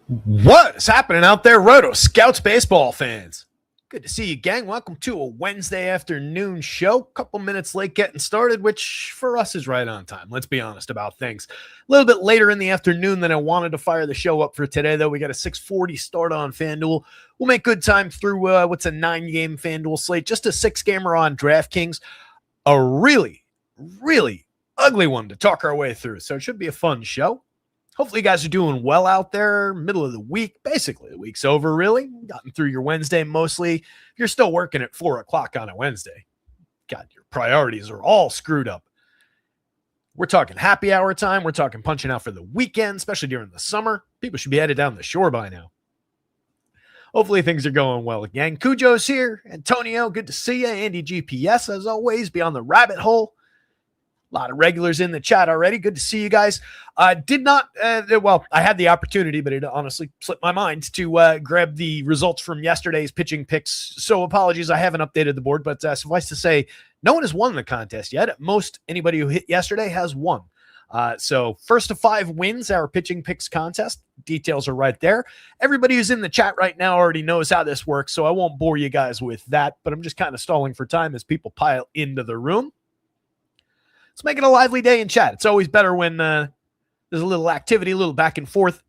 What is happening out there, Rotoscouts baseball fans? Good to see you, gang. Welcome to a Wednesday afternoon show. Couple minutes late getting started, which for us is right on time. Let's be honest about things. A little bit later in the afternoon than I wanted to fire the show up for today, though. We got a 6:40 start on FanDuel. We'll make good time through what's a 9-game FanDuel slate, just a 6-gamer on DraftKings. A really, really ugly one to talk our way through, so it should be a fun show. Hopefully you guys are doing well out there, middle of the week. Basically, the week's over, really. Gotten through your Wednesday mostly. If you're still working at 4 o'clock on a Wednesday, God, your priorities are all screwed up. We're talking happy hour time. We're talking punching out for the weekend, especially during the summer. People should be headed down the shore by now. Hopefully things are going well again. Cujo's here. Antonio, good to see you. Andy GPS, as always, be on the rabbit hole. A lot of regulars in the chat already. Good to see you guys. I had the opportunity, but it honestly slipped my mind to grab the results from yesterday's pitching picks. So apologies, I haven't updated the board, but suffice to say, no one has won the contest yet. At most, anybody who hit yesterday has won. So first to 5 wins our pitching picks contest. Details are right there. Everybody who's in the chat right now already knows how this works, so I won't bore you guys with that, but I'm just kind of stalling for time as people pile into the room. Let's make it a lively day in chat. It's always better when there's a little activity, a little back and forth.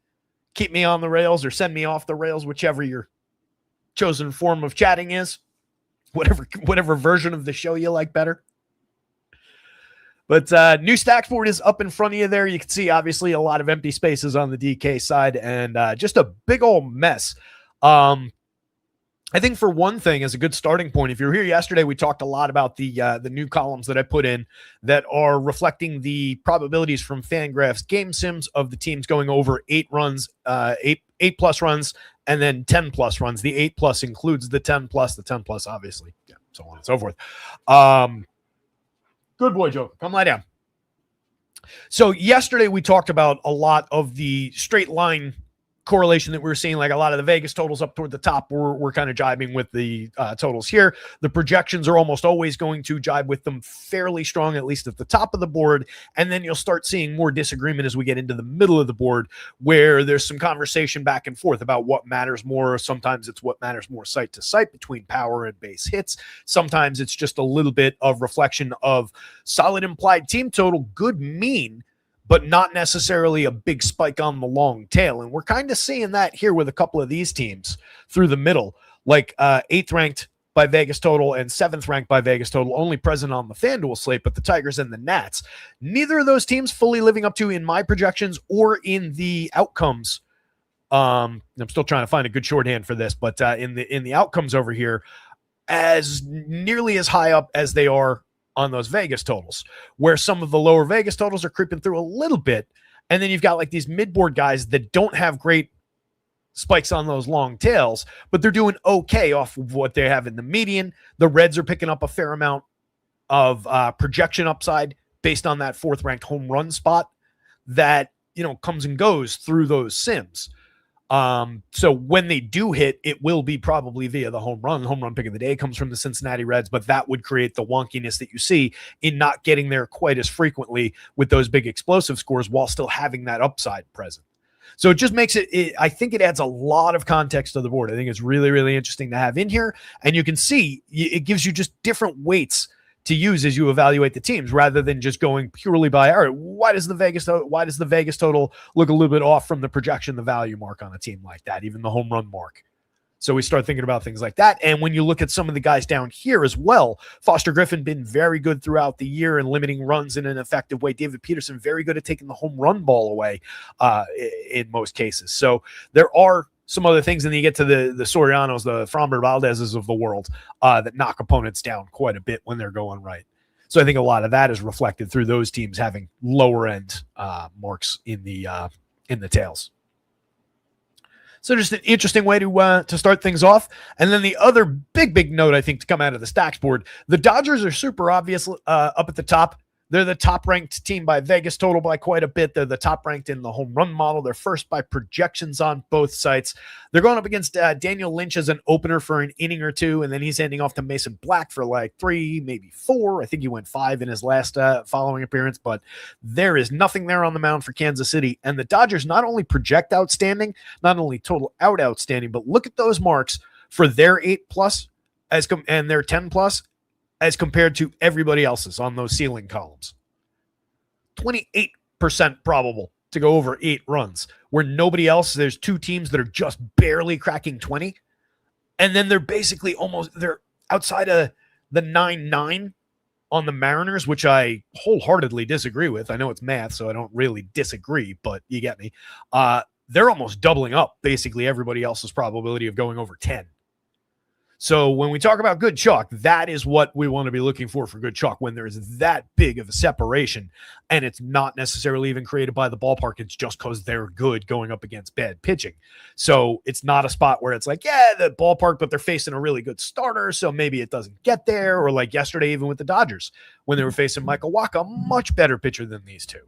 Keep me on the rails or send me off the rails, whichever your chosen form of chatting is. Whatever version of the show you like better. But new stacks board is up in front of you there. You can see, obviously, a lot of empty spaces on the DK side and just a big old mess. I think for one thing, as a good starting point, if you were here yesterday, we talked a lot about the new columns that I put in that are reflecting the probabilities from Fangraphs game sims of the teams going over 8 runs, 8 plus runs, and then 10 plus runs. The 8 plus includes the 10 plus, obviously, yeah, so on and so forth. Good boy, Joker. Come lie down. So yesterday we talked about a lot of the straight line correlation that we were seeing, like a lot of the Vegas totals up toward the top we're kind of jibing with the totals here. The projections are almost always going to jibe with them fairly strong, at least at the top of the board. And then you'll start seeing more disagreement as we get into the middle of the board, where there's some conversation back and forth about what matters more. Sometimes it's what matters more site to site between power and base hits. Sometimes it's just a little bit of reflection of solid implied team total, good mean, but not necessarily a big spike on the long tail. And we're kind of seeing that here with a couple of these teams through the middle, like 8th ranked by Vegas total and 7th ranked by Vegas total, only present on the FanDuel slate, but the Tigers and the Nats. Neither of those teams fully living up to in my projections or in the outcomes. I'm still trying to find a good shorthand for this, but in the outcomes over here, as nearly as high up as they are on those Vegas totals, where some of the lower Vegas totals are creeping through a little bit. And then you've got like these mid-board guys that don't have great spikes on those long tails, but they're doing okay off of what they have in the median. The Reds are picking up a fair amount of projection upside based on that 4th ranked home run spot that, comes and goes through those sims. So when they do hit, it will be probably via the home run. The home run pick of the day comes from the Cincinnati Reds, but that would create the wonkiness that you see in not getting there quite as frequently with those big explosive scores while still having that upside present. So it just makes I think it adds a lot of context to the board. I think it's really, really interesting to have in here. And you can see it gives you just different weights to use as you evaluate the teams, rather than just going purely by, all right, why does the Vegas total look a little bit off from the projection, the value mark on a team like that, even the home run mark. So we start thinking about things like that. And when you look at some of the guys down here as well, Foster Griffin been very good throughout the year and limiting runs in an effective way. David Peterson, very good at taking the home run ball away in most cases. So there are some other things, and then you get to the Sorianos, the Framber Valdezes of the world that knock opponents down quite a bit when they're going right. So I think a lot of that is reflected through those teams having lower end marks in the tails. So just an interesting way to start things off. And then the other big note, I think, to come out of the stacks board, the Dodgers are super obvious up at the top. They're the top-ranked team by Vegas total by quite a bit. They're the top-ranked in the home run model. They're first by projections on both sites. They're going up against Daniel Lynch as an opener for an inning or two, and then he's handing off to Mason Black for like 3, maybe 4. I think he went 5 in his last following appearance, but there is nothing there on the mound for Kansas City. And the Dodgers not only project outstanding, not only total out outstanding, but look at those marks for their 8+ and their 10+ as compared to everybody else's on those ceiling columns. 28% probable to go over 8 runs, where nobody else, there's 2 teams that are just barely cracking 20. And then they're basically they're outside of the 9-9 on the Mariners, which I wholeheartedly disagree with. I know it's math, so I don't really disagree, but you get me. They're almost doubling up basically everybody else's probability of going over 10. So when we talk about good chalk, that is what we want to be looking for good chalk, when there's that big of a separation, and it's not necessarily even created by the ballpark. It's just because they're good going up against bad pitching. So it's not a spot where it's like, yeah, the ballpark, but they're facing a really good starter, so maybe it doesn't get there. Or like yesterday, even with the Dodgers, when they were facing Michael Wacha, much better pitcher than these two.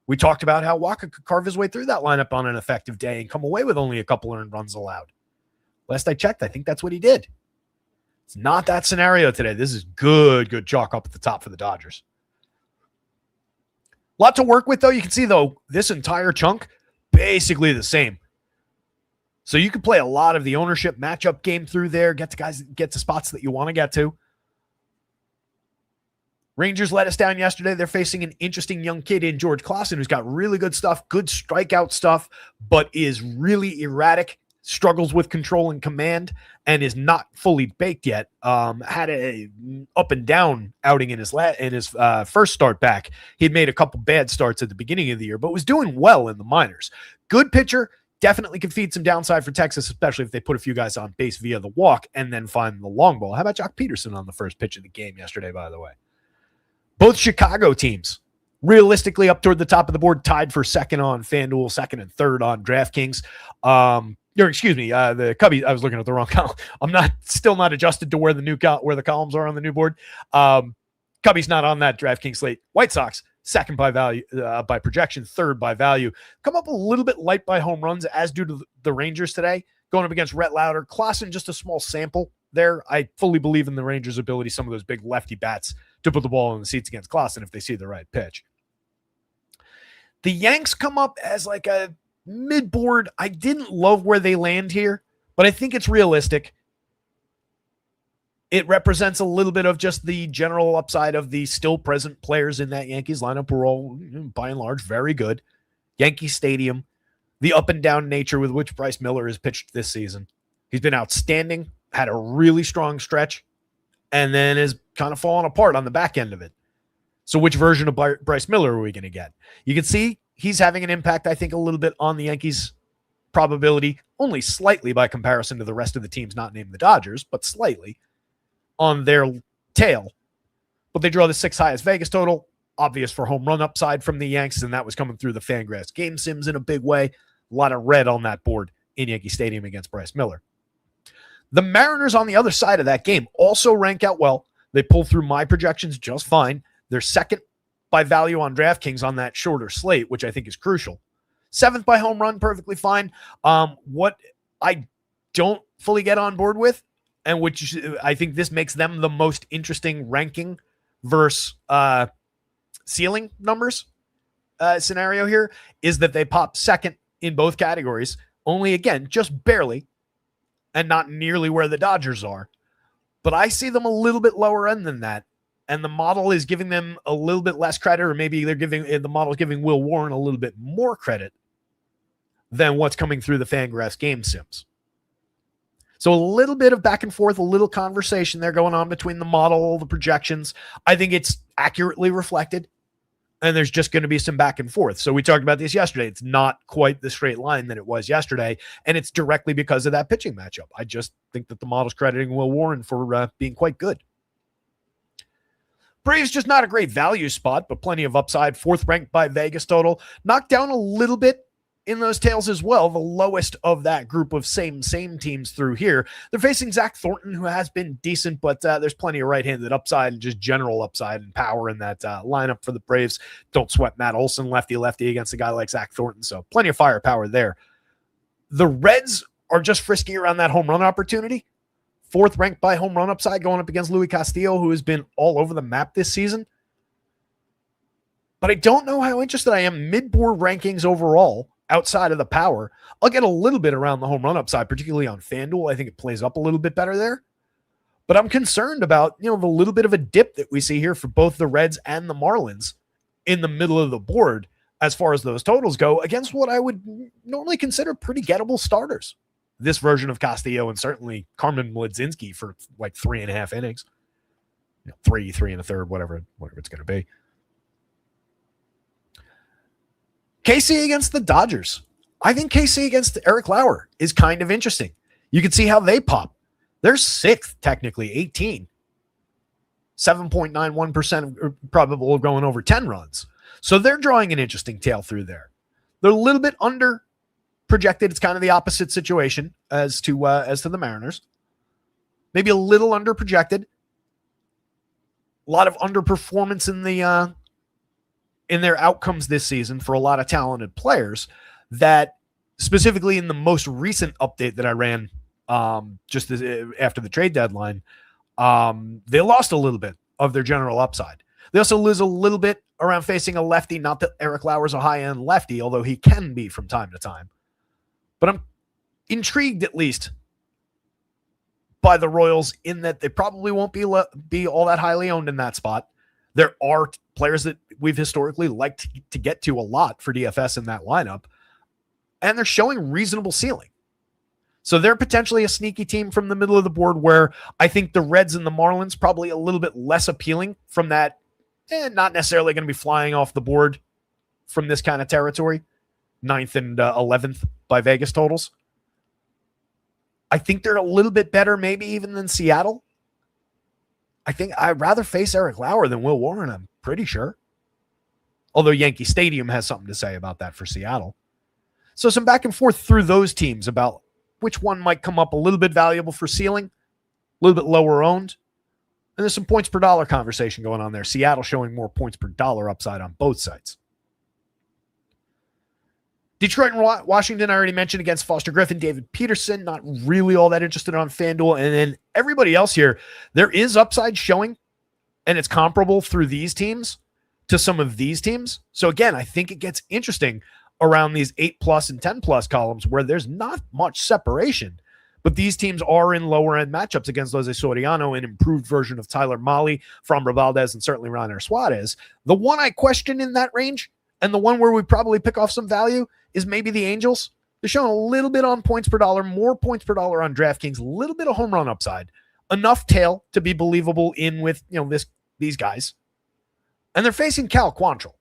We talked about how Wacha could carve his way through that lineup on an effective day and come away with only a couple earned runs allowed. Last I checked, I think that's what he did. It's not that scenario today. This is good chalk up at the top for the Dodgers. A lot to work with, though. You can see, though, this entire chunk, basically the same. So you can play a lot of the ownership matchup game through there, get to spots that you want to get to. Rangers let us down yesterday. They're facing an interesting young kid in George Clausen, who's got really good stuff, good strikeout stuff, but is really erratic, struggles with control and command, and is not fully baked yet. Had a up and down outing in his first start back. He'd made a couple bad starts at the beginning of the year, but was doing well in the minors. Good pitcher, definitely can feed some downside for Texas, especially if they put a few guys on base via the walk and then find the long ball. How about Jock Peterson on the first pitch of the game yesterday, by the way? Both Chicago teams realistically up toward the top of the board, tied for second on FanDuel, second and third on DraftKings. The Cubbies. I was looking at the wrong column. I'm still not adjusted to where the columns are on the new board. Cubbies not on that DraftKings slate. White Sox second by value, by projection, third by value. Come up a little bit light by home runs, as do the Rangers today, going up against Rhett Lauder. Clausen, just a small sample there. I fully believe in the Rangers' ability, some of those big lefty bats, to put the ball in the seats against Clausen if they see the right pitch. The Yanks come up as like a mid-board. I didn't love where they land here, but I think it's realistic. It represents a little bit of just the general upside of the still present players in that Yankees lineup, who are all, by and large, very good. Yankee Stadium, the up and down nature with which Bryce Miller has pitched this season. He's been outstanding, had a really strong stretch, and then is kind of falling apart on the back end of it. So which version of Bryce Miller are we going to get? You can see he's having an impact, I think, a little bit on the Yankees' probability, only slightly by comparison to the rest of the teams not named the Dodgers, but slightly on their tail. But they draw the 6th highest Vegas total, obvious for home run upside from the Yanks, and that was coming through the Fangraphs game sims in a big way. A lot of red on that board in Yankee Stadium against Bryce Miller. The Mariners on the other side of that game also rank out well. They pull through my projections just fine. They're second by value on DraftKings on that shorter slate, which I think is crucial. 7th by home run, perfectly fine. What I don't fully get on board with, and which I think this makes them the most interesting ranking versus ceiling numbers scenario here, is that they pop second in both categories, only, again, just barely, and not nearly where the Dodgers are. But I see them a little bit lower end than that. And the model is giving them a little bit less credit, or maybe the model is giving Will Warren a little bit more credit than what's coming through the Fangraphs game sims. So a little bit of back and forth, a little conversation there going on between the model, the projections. I think it's accurately reflected, and there's just going to be some back and forth. So we talked about this yesterday. It's not quite the straight line that it was yesterday, and it's directly because of that pitching matchup. I just think that the model's crediting Will Warren for being quite good. Braves just not a great value spot, but plenty of upside. 4th ranked by Vegas total. Knocked down a little bit in those tails as well, the lowest of that group of same teams through here. They're facing Zach Thornton, who has been decent, but there's plenty of right-handed upside and just general upside and power in that lineup for the Braves. Don't sweat Matt Olson, lefty against a guy like Zach Thornton, so plenty of firepower there. The Reds are just frisky around that home run opportunity. 4th ranked by home run upside, going up against Luis Castillo, who has been all over the map this season. But I don't know how interested I am mid-board rankings overall outside of the power. I'll get a little bit around the home run upside, particularly on FanDuel. I think it plays up a little bit better there. But I'm concerned about, the little bit of a dip that we see here for both the Reds and the Marlins in the middle of the board as far as those totals go against what I would normally consider pretty gettable starters. This version of Castillo and certainly Carmen Mlodzinski for like 3.5 innings. 3 1/3, whatever it's going to be. KC against the Dodgers. I think KC against Eric Lauer is kind of interesting. You can see how they pop. They're 6th, technically, 18. 7.91% probable of going over 10 runs. So they're drawing an interesting tail through there. They're a little bit under projected. It's kind of the opposite situation as to the Mariners. Maybe a little under projected. A lot of underperformance in their outcomes this season for a lot of talented players that specifically in the most recent update that I ran just after the trade deadline, they lost a little bit of their general upside. They also lose a little bit around facing a lefty. Not that Eric Lauer's a high-end lefty, although he can be from time to time. But I'm intrigued at least by the Royals in that they probably won't be all that highly owned in that spot. There are players that we've historically liked to get to a lot for DFS in that lineup, and they're showing reasonable ceiling. So they're potentially a sneaky team from the middle of the board where I think the Reds and the Marlins probably a little bit less appealing from that, not necessarily going to be flying off the board from this kind of territory, 9th and 11th by Vegas totals. I think they're a little bit better maybe even than Seattle. I think I'd rather face Eric Lauer than Will Warren, I'm pretty sure. Although Yankee Stadium has something to say about that for Seattle. So some back and forth through those teams about which one might come up a little bit valuable for ceiling, a little bit lower owned. And there's some points per dollar conversation going on there. Seattle showing more points per dollar upside on both sides. Detroit and Washington, I already mentioned against Foster Griffin, David Peterson, not really all that interested on FanDuel. And then everybody else here, there is upside showing, and it's comparable through these teams to some of these teams. So again, I think it gets interesting around these 8+ and 10+ columns where there's not much separation, but these teams are in lower end matchups against Jose Soriano, an improved version of Tyler Mahle, Framber Valdez, and certainly Rainer Suarez. The one I question in that range, and the one where we probably pick off some value, is maybe the Angels. They're showing a little bit on points per dollar, more points per dollar on DraftKings, a little bit of home run upside, enough tail to be believable in with these guys. And they're facing Cal Quantrill.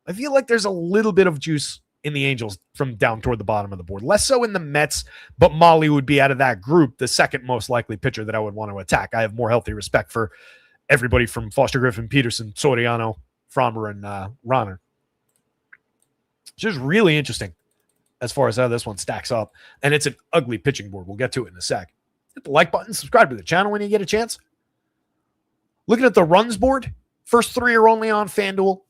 I feel like there's a little bit of juice in the Angels from down toward the bottom of the board. Less so in the Mets, but Mahle would be out of that group the second most likely pitcher that I would want to attack. I have more healthy respect for everybody from Foster Griffin, Peterson, Soriano, Framber, and Rainer. It's just really interesting as far as how this one stacks up. And it's an ugly pitching board. We'll get to it in a sec. Hit the like button, subscribe to the channel when you get a chance. Looking at the runs board, first 3 are only on FanDuel.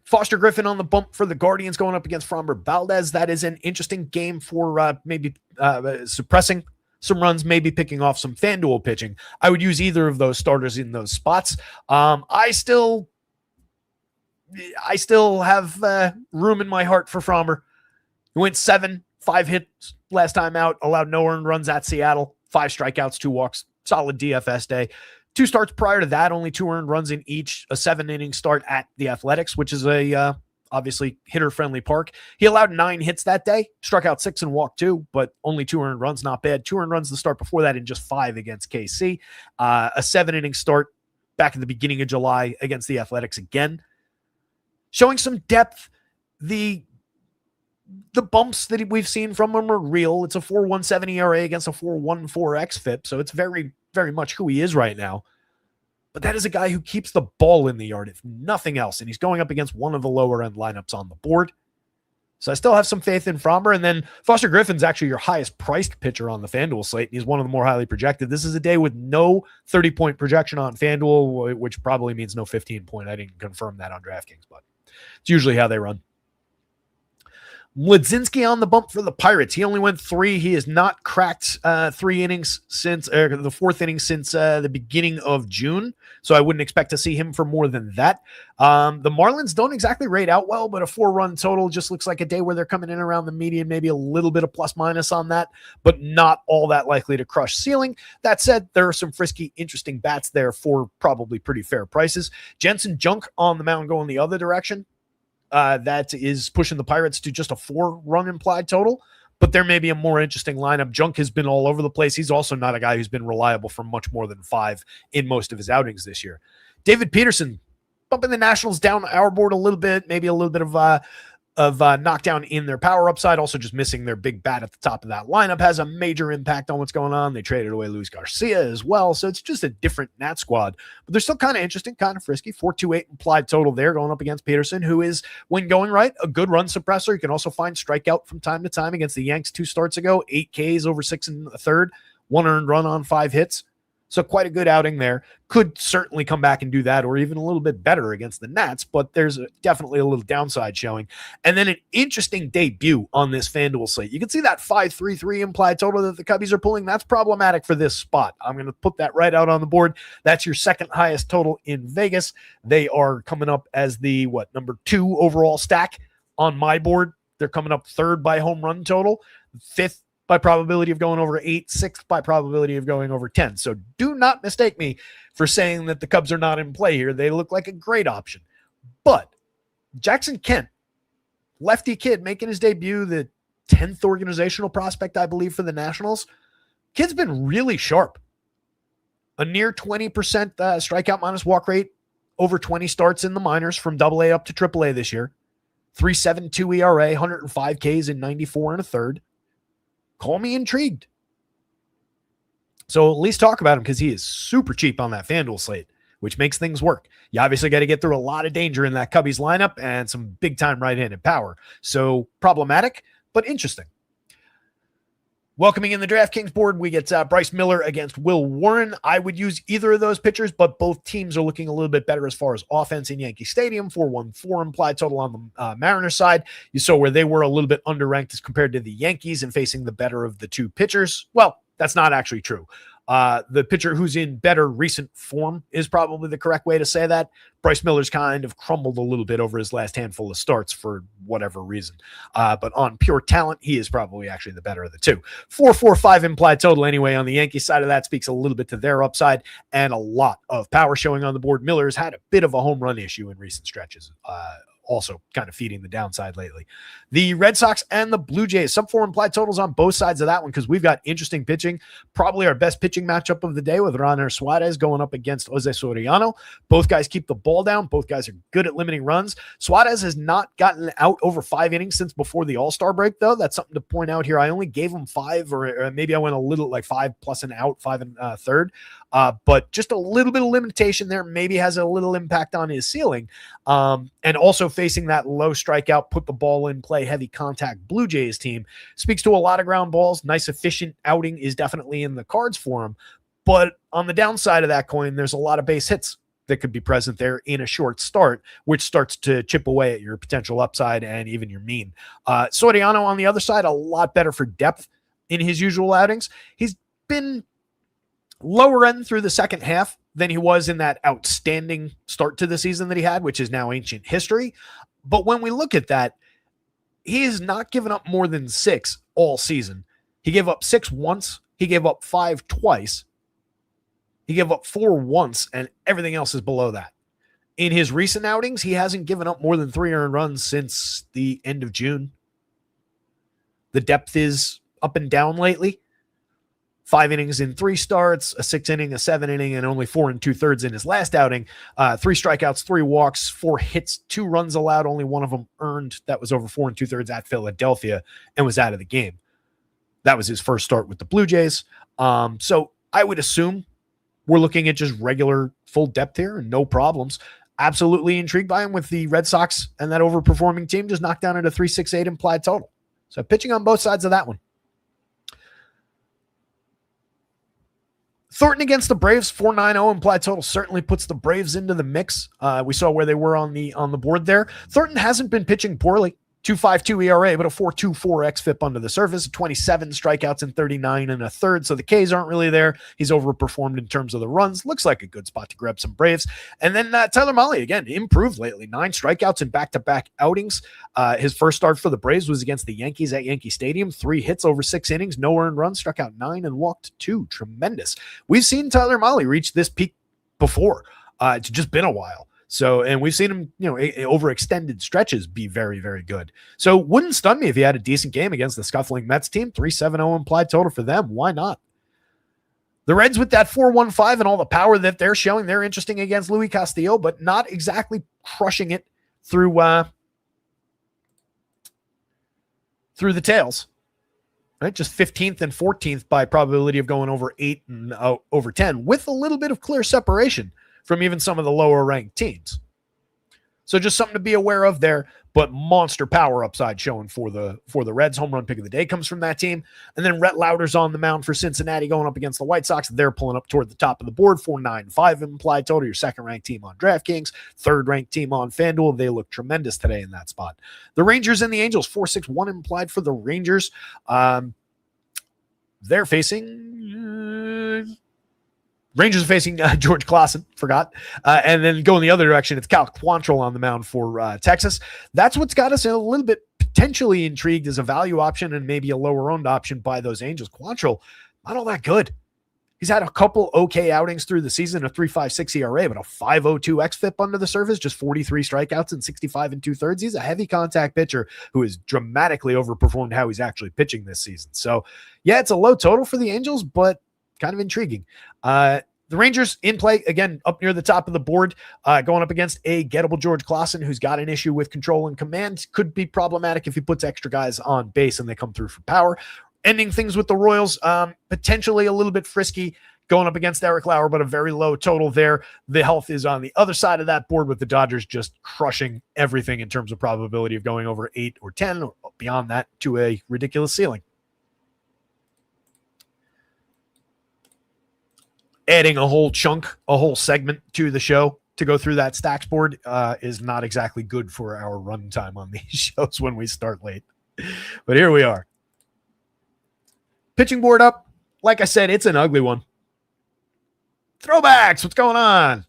Foster Griffin on the bump for the Guardians going up against Framber Valdez. That is an interesting game for maybe suppressing some runs, maybe picking off some FanDuel pitching. I would use either of those starters in those spots. I still have room in my heart for Framber. He went 7, 5 hits last time out, allowed no earned runs at Seattle, 5 strikeouts, 2 walks, solid DFS day. 2 starts prior to that, only 2 earned runs in each, a 7-inning start at the Athletics, which is a obviously hitter-friendly park. He allowed 9 hits that day, struck out 6 and walked 2, but only 2 earned runs, not bad. 2 earned runs the start before that in just 5 against KC. A 7-inning start back at the beginning of July against the Athletics again. Showing some depth. The bumps that we've seen from him are real. It's a 4.17 ERA against a 4.14 xFIP, so it's very, very much who he is right now. but that is a guy who keeps the ball in the yard, if nothing else. And he's going up against one of the lower end lineups on the board. So I still have some faith in Fromber. And then Foster Griffin's actually your highest priced pitcher on the FanDuel slate. And he's one of the more highly projected. This is a day with no 30-point projection on FanDuel, which probably means no 15-point. I didn't confirm that on DraftKings, but it's usually how they run. Mlodzinski on the bump for the Pirates. He only went 3. He has not cracked 3 innings since the 4th inning since the beginning of June. So I wouldn't expect to see him for more than that. The Marlins don't exactly rate out well, but a 4-run total just looks like a day where they're coming in around the median, maybe a little bit of plus minus on that, but not all that likely to crush ceiling. That said, there are some frisky, interesting bats there for probably pretty fair prices. Jensen Junk on the mound going the other direction. That is pushing the Pirates to just a 4-run implied total, but there may be a more interesting lineup. Junk has been all over the place. He's also not a guy who's been reliable for much more than 5 in most of his outings this year. David Peterson bumping the Nationals down our board a little bit, maybe a little bit of knockdown in their power upside. Also just missing their big bat at the top of that lineup has a major impact on what's going on. They traded away Luis Garcia as well. So it's just a different Nat squad, but they're still kind of interesting, kind of frisky. 4.28 implied total there going up against Peterson, who is, when going right, a good run suppressor. You can also find strikeout from time to time against the Yanks 2 starts ago, 8 Ks over 6 1/3, 1 earned run on 5 hits. So quite a good outing there. Could certainly come back and do that, or even a little bit better against the Nats, but there's definitely a little downside showing. And then an interesting debut on this FanDuel slate. You can see that 5.33 implied total that the Cubbies are pulling. That's problematic for this spot. I'm going to put that right out on the board. That's your second highest total in Vegas. They are coming up as the, number 2 overall stack on my board. They're coming up 3rd by home run total, 5th by probability of going over 8, 6th by probability of going over 10. So do not mistake me for saying that the Cubs are not in play here. They look like a great option. But Jackson Kent, lefty kid making his debut, the 10th organizational prospect, I believe, for the Nationals. Kid's been really sharp. A near 20% strikeout minus walk rate, over 20 starts in the minors from AA up to AAA this year. 3.72 ERA, 105 Ks in 94 1/3. Call me intrigued. So at least talk about him because he is super cheap on that FanDuel slate, which makes things work. You obviously got to get through a lot of danger in that Cubbies lineup and some big time right-handed power. So problematic, but interesting. Welcoming in the DraftKings board, we get Bryce Miller against Will Warren. I would use either of those pitchers, but both teams are looking a little bit better as far as offense in Yankee Stadium. 4.14 implied total on the Mariners side. You saw where they were a little bit underranked as compared to the Yankees and facing the better of the 2 pitchers. Well, that's not actually true. The pitcher who's in better recent form is probably the correct way to say that. Bryce Miller's kind of crumbled a little bit over his last handful of starts for whatever reason. But on pure talent, he is probably actually the better of the 2. 4.45 implied total anyway on the Yankee side of that speaks a little bit to their upside and a lot of power showing on the board. Miller's had a bit of a home run issue in recent stretches. Also kind of feeding the downside lately. The Red Sox and the Blue Jays, sub 4 implied totals on both sides of that one because we've got interesting pitching. Probably our best pitching matchup of the day with Ronner Suarez going up against Jose Soriano. Both guys keep the ball down. Both guys are good at limiting runs. Suarez has not gotten out over 5 innings since before the All-Star break, though. That's something to point out here. I only gave him 5, or maybe I went a little like 5 plus an out, 5 1/3. But just a little bit of limitation there maybe has a little impact on his ceiling. And also facing that low strikeout, put the ball in play, heavy contact Blue Jays team speaks to a lot of ground balls. Nice, efficient outing is definitely in the cards for him. But on the downside of that coin, there's a lot of base hits that could be present there in a short start, which starts to chip away at your potential upside and even your mean. Soriano on the other side, a lot better for depth in his usual outings. He's been lower end through the second half than he was in that outstanding start to the season that he had, which is now ancient history. But when we look at that, he has not given up more than 6 all season. He gave up 6 once. He gave up 5 twice. He gave up 4 once, and everything else is below that. In his recent outings, he hasn't given up more than 3 earned runs since the end of June. The depth is up and down lately. 5 innings in 3 starts, a 6 inning, a 7 inning, and only 4 2/3 in his last outing. 3 strikeouts, 3 walks, 4 hits, 2 runs allowed, only one of them earned. That was over 4 2/3 at Philadelphia and was out of the game. That was his first start with the Blue Jays. So I would assume we're looking at just regular full depth here and no problems. Absolutely intrigued by him with the Red Sox and that overperforming team just knocked down at a 3.68 implied total. So pitching on both sides of that one. Thornton against the Braves, 4.90 implied total certainly puts the Braves into the mix. We saw where they were on the board there. Thornton hasn't been pitching poorly. 2.52 ERA, but a 4.24 xFIP under the surface, 27 strikeouts in 39 and a third. So the Ks aren't really there. He's overperformed in terms of the runs. Looks like a good spot to grab some Braves. And then Tyler Mahle, again, improved lately. 9 strikeouts in back-to-back outings. His first start for the Braves was against the Yankees at Yankee Stadium. 3 hits over 6 innings, no earned runs, struck out 9 and walked 2. Tremendous. We've seen Tyler Mahle reach this peak before. It's just been a while. So, and we've seen him, over extended stretches be very, very good. So wouldn't stun me if he had a decent game against the scuffling Mets team. 3.70 implied total for them. Why not? The Reds with that 4.15 and all the power that they're showing, they're interesting against Luis Castillo, but not exactly crushing it through the tails. Right? Just 15th and 14th by probability of going over 8 and over 10 with a little bit of clear separation from even some of the lower ranked teams. So just something to be aware of there, but monster power upside showing for the Reds. Home run pick of the day comes from that team. And then Rhett Lauder's on the mound for Cincinnati going up against the White Sox. They're pulling up toward the top of the board, 4.95 implied total. Your second ranked team on DraftKings, third ranked team on FanDuel. They look tremendous today in that spot. The Rangers and the Angels, 4.61 implied for the Rangers. They're facing... Rangers are facing George Klassen, forgot. And then going the other direction, it's Cal Quantrill on the mound for Texas. That's what's got us a little bit potentially intrigued as a value option and maybe a lower-owned option by those Angels. Quantrill, not all that good. He's had a couple okay outings through the season, a 3.56 ERA, but a 5.02 xFIP under the surface, just 43 strikeouts and 65 and 2/3. He's a heavy contact pitcher who has dramatically overperformed how he's actually pitching this season. So, yeah, it's a low total for the Angels, but kind of intriguing. The Rangers in play, again, up near the top of the board, going up against a gettable George Klassen who's got an issue with control and command. Could be problematic if he puts extra guys on base and they come through for power. Ending things with the Royals, potentially a little bit frisky going up against Eric Lauer, but a very low total there. The health is on the other side of that board with the Dodgers just crushing everything in terms of probability of going over 8 or 10 or beyond that to a ridiculous ceiling. Adding a whole segment to the show to go through that stacks board is not exactly good for our runtime on these shows when we start late. But here we are. Pitching board up. Like I said, it's an ugly one. Throwbacks. What's going on?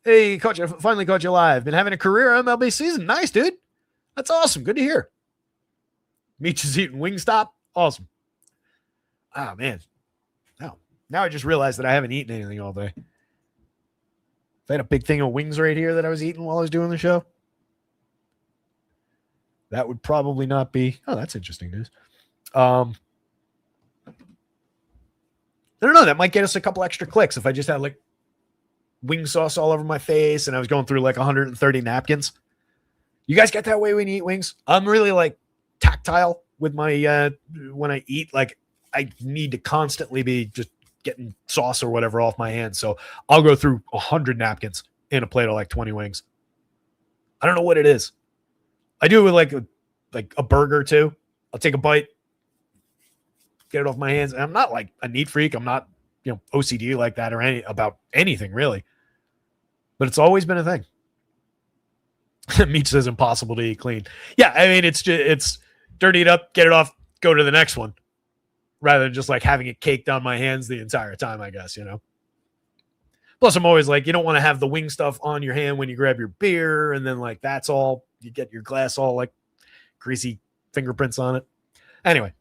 Hey, coach, I finally caught you live. Been having a career MLB season. Nice, dude. That's awesome. Good to hear. Meech is eating Wingstop. Awesome. Oh, man. Now I just realized that I haven't eaten anything all day. If I had a big thing of wings right here that I was eating while I was doing the show, that would probably not be. Oh, that's interesting news. I don't know. That might get us a couple extra clicks if I just had like wing sauce all over my face and I was going through like 130 napkins. You guys get that way when you eat wings? I'm really like tactile with my when I eat. Like I need to constantly be just getting sauce or whatever off my hands. So I'll go through 100 napkins in a plate of like 20 wings. I don't know what it is. I do it with like a burger too. I'll take a bite, get it off my hands. And I'm not like a neat freak. I'm not, OCD like that or about anything really, but it's always been a thing. Meat says impossible to eat clean. Yeah. I mean, it's dirty it up, get it off, go to the next one. Rather than just like having it caked on my hands the entire time, I guess, Plus, I'm always like, you don't want to have the wing stuff on your hand when you grab your beer. And then like, that's all, you get your glass all like greasy fingerprints on it. Anyway,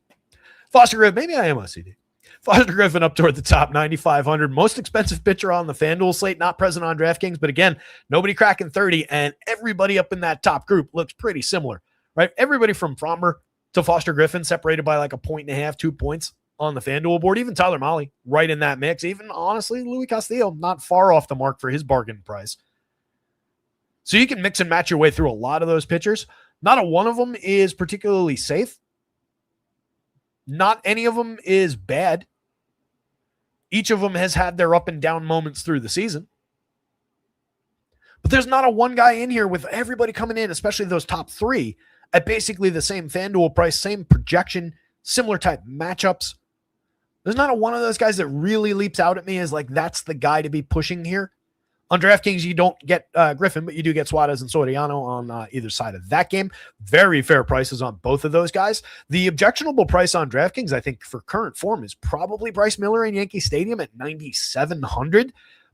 Foster Griffin, maybe I am OCD. Foster Griffin up toward the top, 9,500. Most expensive pitcher on the FanDuel slate, not present on DraftKings. But again, nobody cracking 30. And everybody up in that top group looks pretty similar, right? Everybody from Frommer to Foster Griffin separated by like 1.5, 2 points on the FanDuel board. Even Tyler Mahle right in that mix. Even honestly, Luis Castillo not far off the mark for his bargain price. So you can mix and match your way through a lot of those pitchers. Not a one of them is particularly safe. Not any of them is bad. Each of them has had their up and down moments through the season. But there's not a one guy in here with everybody coming in, especially those top three, at basically the same FanDuel price, same projection, similar type matchups. There's not a one of those guys that really leaps out at me as like, that's the guy to be pushing here. On DraftKings, you don't get Griffin, but you do get Suarez and Soriano on either side of that game. Very fair prices on both of those guys. The objectionable price on DraftKings, I think, for current form is probably Bryce Miller in Yankee Stadium at 9,700,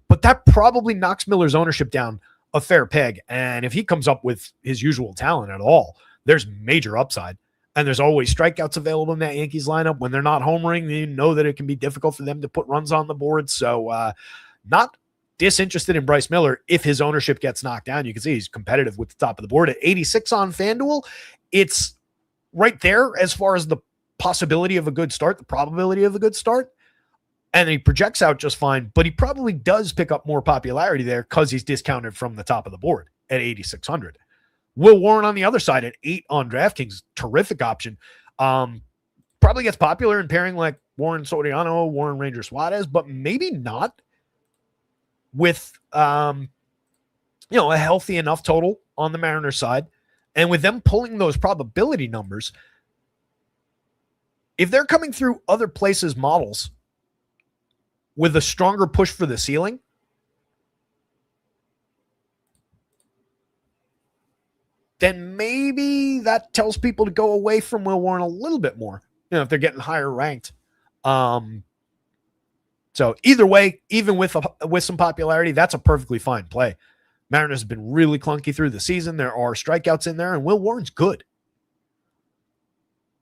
but that probably knocks Miller's ownership down a fair peg. And if he comes up with his usual talent at all, there's major upside. And there's always strikeouts available in that Yankees lineup. When they're not homering, you know that it can be difficult for them to put runs on the board. So not disinterested in Bryce Miller if his ownership gets knocked down. You can see he's competitive with the top of the board at 86 on FanDuel. It's right there as far as the possibility of a good start, the probability of a good start. And he projects out just fine, but he probably does pick up more popularity there because he's discounted from the top of the board at 8,600. Will Warren on the other side at 8 on DraftKings, terrific option. Probably gets popular in pairing like Warren Soriano, Warren Ranger Suarez, but maybe not with a healthy enough total on the Mariners side. And with them pulling those probability numbers, if they're coming through other places' models with a stronger push for the ceiling, then maybe that tells people to go away from Will Warren a little bit more, if they're getting higher ranked. So either way, even with some popularity, that's a perfectly fine play. Mariners have been really clunky through the season. There are strikeouts in there, and Will Warren's good.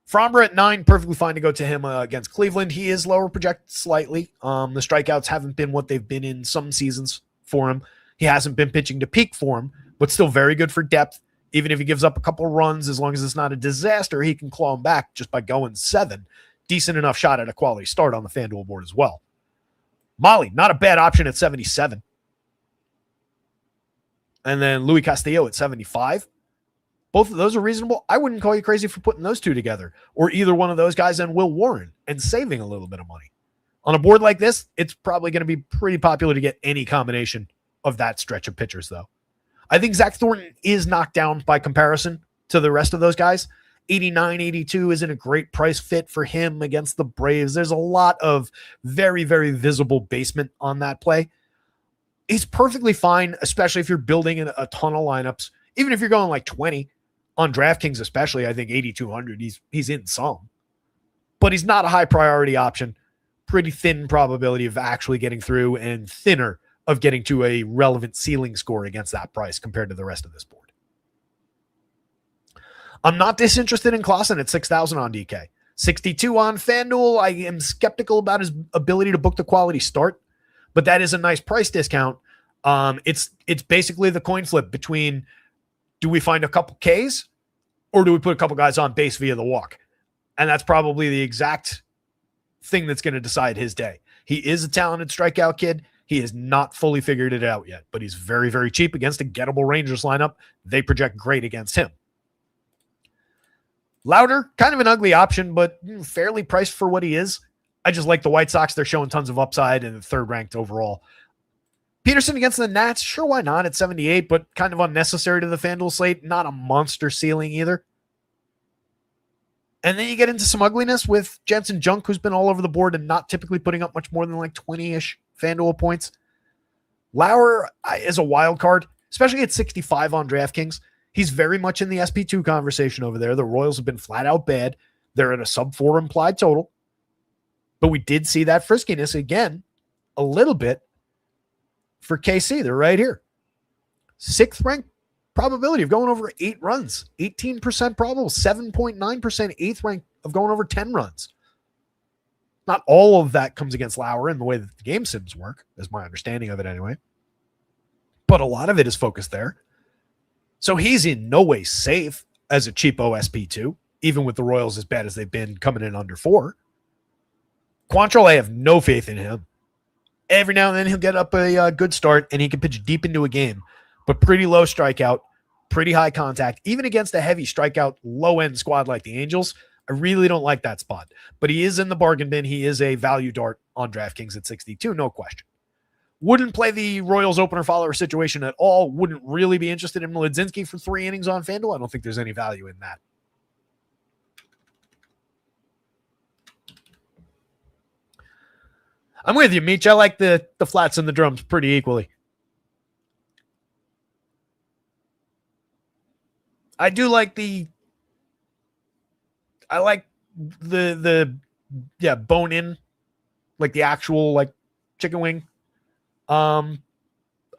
Framber at 9, perfectly fine to go to him against Cleveland. He is lower projected slightly. The strikeouts haven't been what they've been in some seasons for him. He hasn't been pitching to peak for him, but still very good for depth. Even if he gives up a couple runs, as long as it's not a disaster, he can claw him back just by going 7. Decent enough shot at a quality start on the FanDuel board as well. Molly, not a bad option at 77. And then Louis Castillo at 75. Both of those are reasonable. I wouldn't call you crazy for putting those two together, or either one of those guys and Will Warren, and saving a little bit of money. On a board like this, it's probably going to be pretty popular to get any combination of that stretch of pitchers, though. I think Zach Thornton is knocked down by comparison to the rest of those guys. 89, 82 isn't a great price fit for him against the Braves. There's a lot of very, very visible basement on that play. He's perfectly fine, especially if you're building a ton of lineups. Even if you're going like 20 on DraftKings, especially, I think 8,200, he's in some. But he's not a high priority option. Pretty thin probability of actually getting through, and thinner of getting to a relevant ceiling score against that price compared to the rest of this board. I'm not disinterested in Clausen at 6,000 on DK. 62 on FanDuel. I am skeptical about his ability to book the quality start, but that is a nice price discount. It's basically the coin flip between, do we find a couple Ks or do we put a couple guys on base via the walk? And that's probably the exact thing that's going to decide his day. He is a talented strikeout kid. He has not fully figured it out yet, but he's very, very cheap against a gettable Rangers lineup. They project great against him. Louder, kind of an ugly option, but fairly priced for what he is. I just like the White Sox. They're showing tons of upside and third ranked overall. Peterson against the Nats, sure, why not at 78, but kind of unnecessary to the FanDuel slate. Not a monster ceiling either. And then you get into some ugliness with Jensen Junk, who's been all over the board and not typically putting up much more than like 20-ish FanDuel points. Lauer is a wild card, especially at 65 on DraftKings. He's very much in the SP2 conversation over there. The Royals have been flat out bad. They're at a sub-4 implied total. But we did see that friskiness again a little bit for KC. They're right here. 6th ranked probability of going over 8 runs. 18% probable. 7.9% 8th rank of going over 10 runs. Not all of that comes against Lauer in the way that the game sims work, is my understanding of it anyway. But a lot of it is focused there. So he's in no way safe as a cheapo SP2, even with the Royals as bad as they've been coming in under 4. Quantrill, I have no faith in him. Every now and then he'll get up a good start and he can pitch deep into a game, but pretty low strikeout, pretty high contact. Even against a heavy strikeout, low-end squad like the Angels, I really don't like that spot, but he is in the bargain bin. He is a value dart on DraftKings at 62, no question. Wouldn't play the Royals opener follower situation at all. Wouldn't really be interested in Mlodzinski for 3 innings on FanDuel. I don't think there's any value in that. I'm with you, Meech. I like the flats and the drums pretty equally. I do like the bone in, like the actual like chicken wing a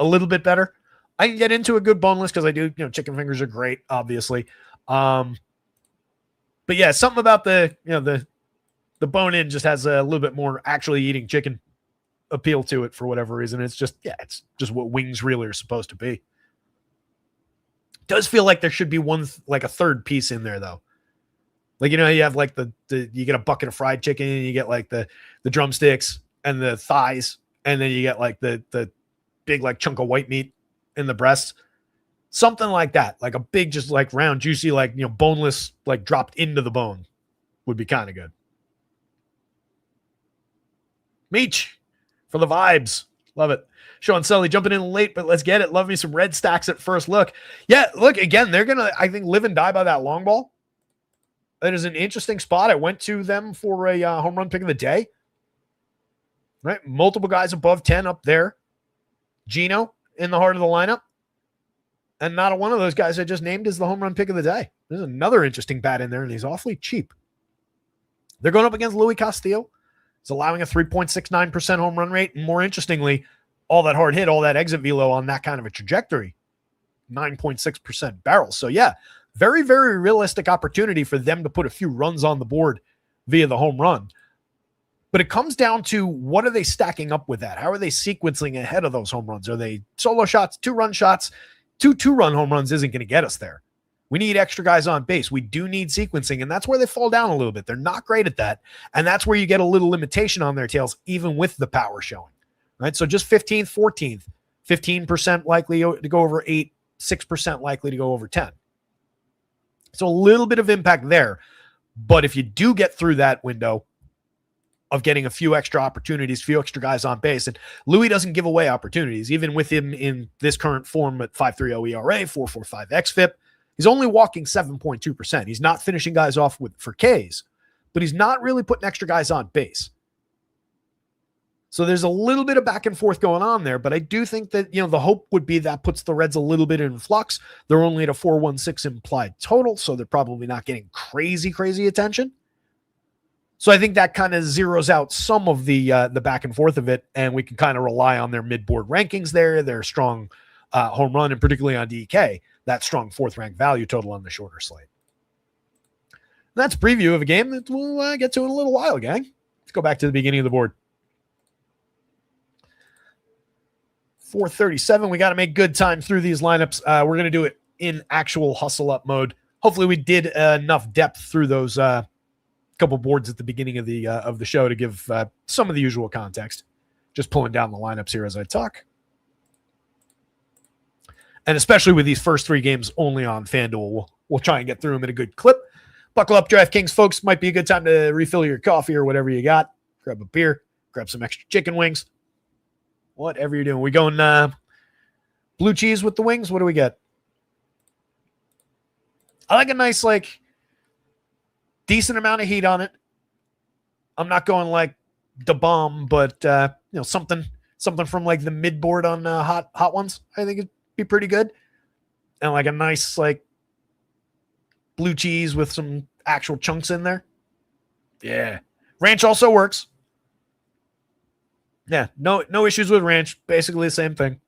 little bit better. I can get into a good boneless because I do, chicken fingers are great, obviously. But yeah, something about the bone in just has a little bit more actually eating chicken appeal to it for whatever reason. It's just what wings really are supposed to be. It does feel like there should be a third piece in there though. Like, you have like you get a bucket of fried chicken and you get like the drumsticks and the thighs. And then you get like the big like chunk of white meat in the breast. Something like that. Like a big, just like round, juicy, like, boneless, like dropped into the bone would be kind of good. Meech for the vibes. Love it. Sean Sully jumping in late, but let's get it. Love me some red stacks at first look. Yeah, look, again, they're going to, I think, live and die by that long ball. That is an interesting spot. I went to them for a home run pick of the day. Right? Multiple guys above 10 up there. Gino in the heart of the lineup. And not one of those guys I just named is the home run pick of the day. There's another interesting bat in there, and he's awfully cheap. They're going up against Louis Castillo. He's allowing a 3.69% home run rate. And more interestingly, all that hard hit, all that exit velo on that kind of a trajectory. 9.6% barrels. So yeah, very, very realistic opportunity for them to put a few runs on the board via the home run. But it comes down to what are they stacking up with that? How are they sequencing ahead of those home runs? Are they solo shots, 2-run shots? 2-run home runs isn't going to get us there. We need extra guys on base. We do need sequencing, and that's where they fall down a little bit. They're not great at that, and that's where you get a little limitation on their tails, even with the power showing. Right? So just 15th, 14th, 15% likely to go over 8, 6% likely to go over 10. So a little bit of impact there. But if you do get through that window of getting a few extra opportunities, few extra guys on base. And Louis doesn't give away opportunities, even with him in this current form at 5.30 ERA, 4.45 xFIP. He's only walking 7.2%. He's not finishing guys off for Ks, but he's not really putting extra guys on base. So there's a little bit of back and forth going on there, but I do think that, the hope would be that puts the Reds a little bit in flux. They're only at a 4.16 implied total, so they're probably not getting crazy attention. So I think that kind of zeroes out some of the back and forth of it, and we can kind of rely on their mid-board rankings there, their strong home run, and particularly on DK, that strong fourth-ranked value total on the shorter slate. And that's a preview of a game that we'll get to in a little while, gang. Let's go back to the beginning of the board. 4:37. We got to make good time through these lineups. We're going to do it in actual hustle-up mode. Hopefully we did enough depth through those couple boards at the beginning of the show to give some of the usual context. Just pulling down the lineups here as I talk. And especially with these first 3 games only on FanDuel, we'll try and get through them at a good clip. Buckle up, DraftKings folks. Might be a good time to refill your coffee or whatever you got. Grab a beer, grab some extra chicken wings. Whatever you're doing. We going blue cheese with the wings? What do we get? I like a nice, decent amount of heat on it. I'm not going like the bomb, but something from like the mid board on hot ones. I think it'd be pretty good. And like a nice blue cheese with some actual chunks in there. Yeah. Ranch also works. Yeah, no issues with ranch. Basically the same thing.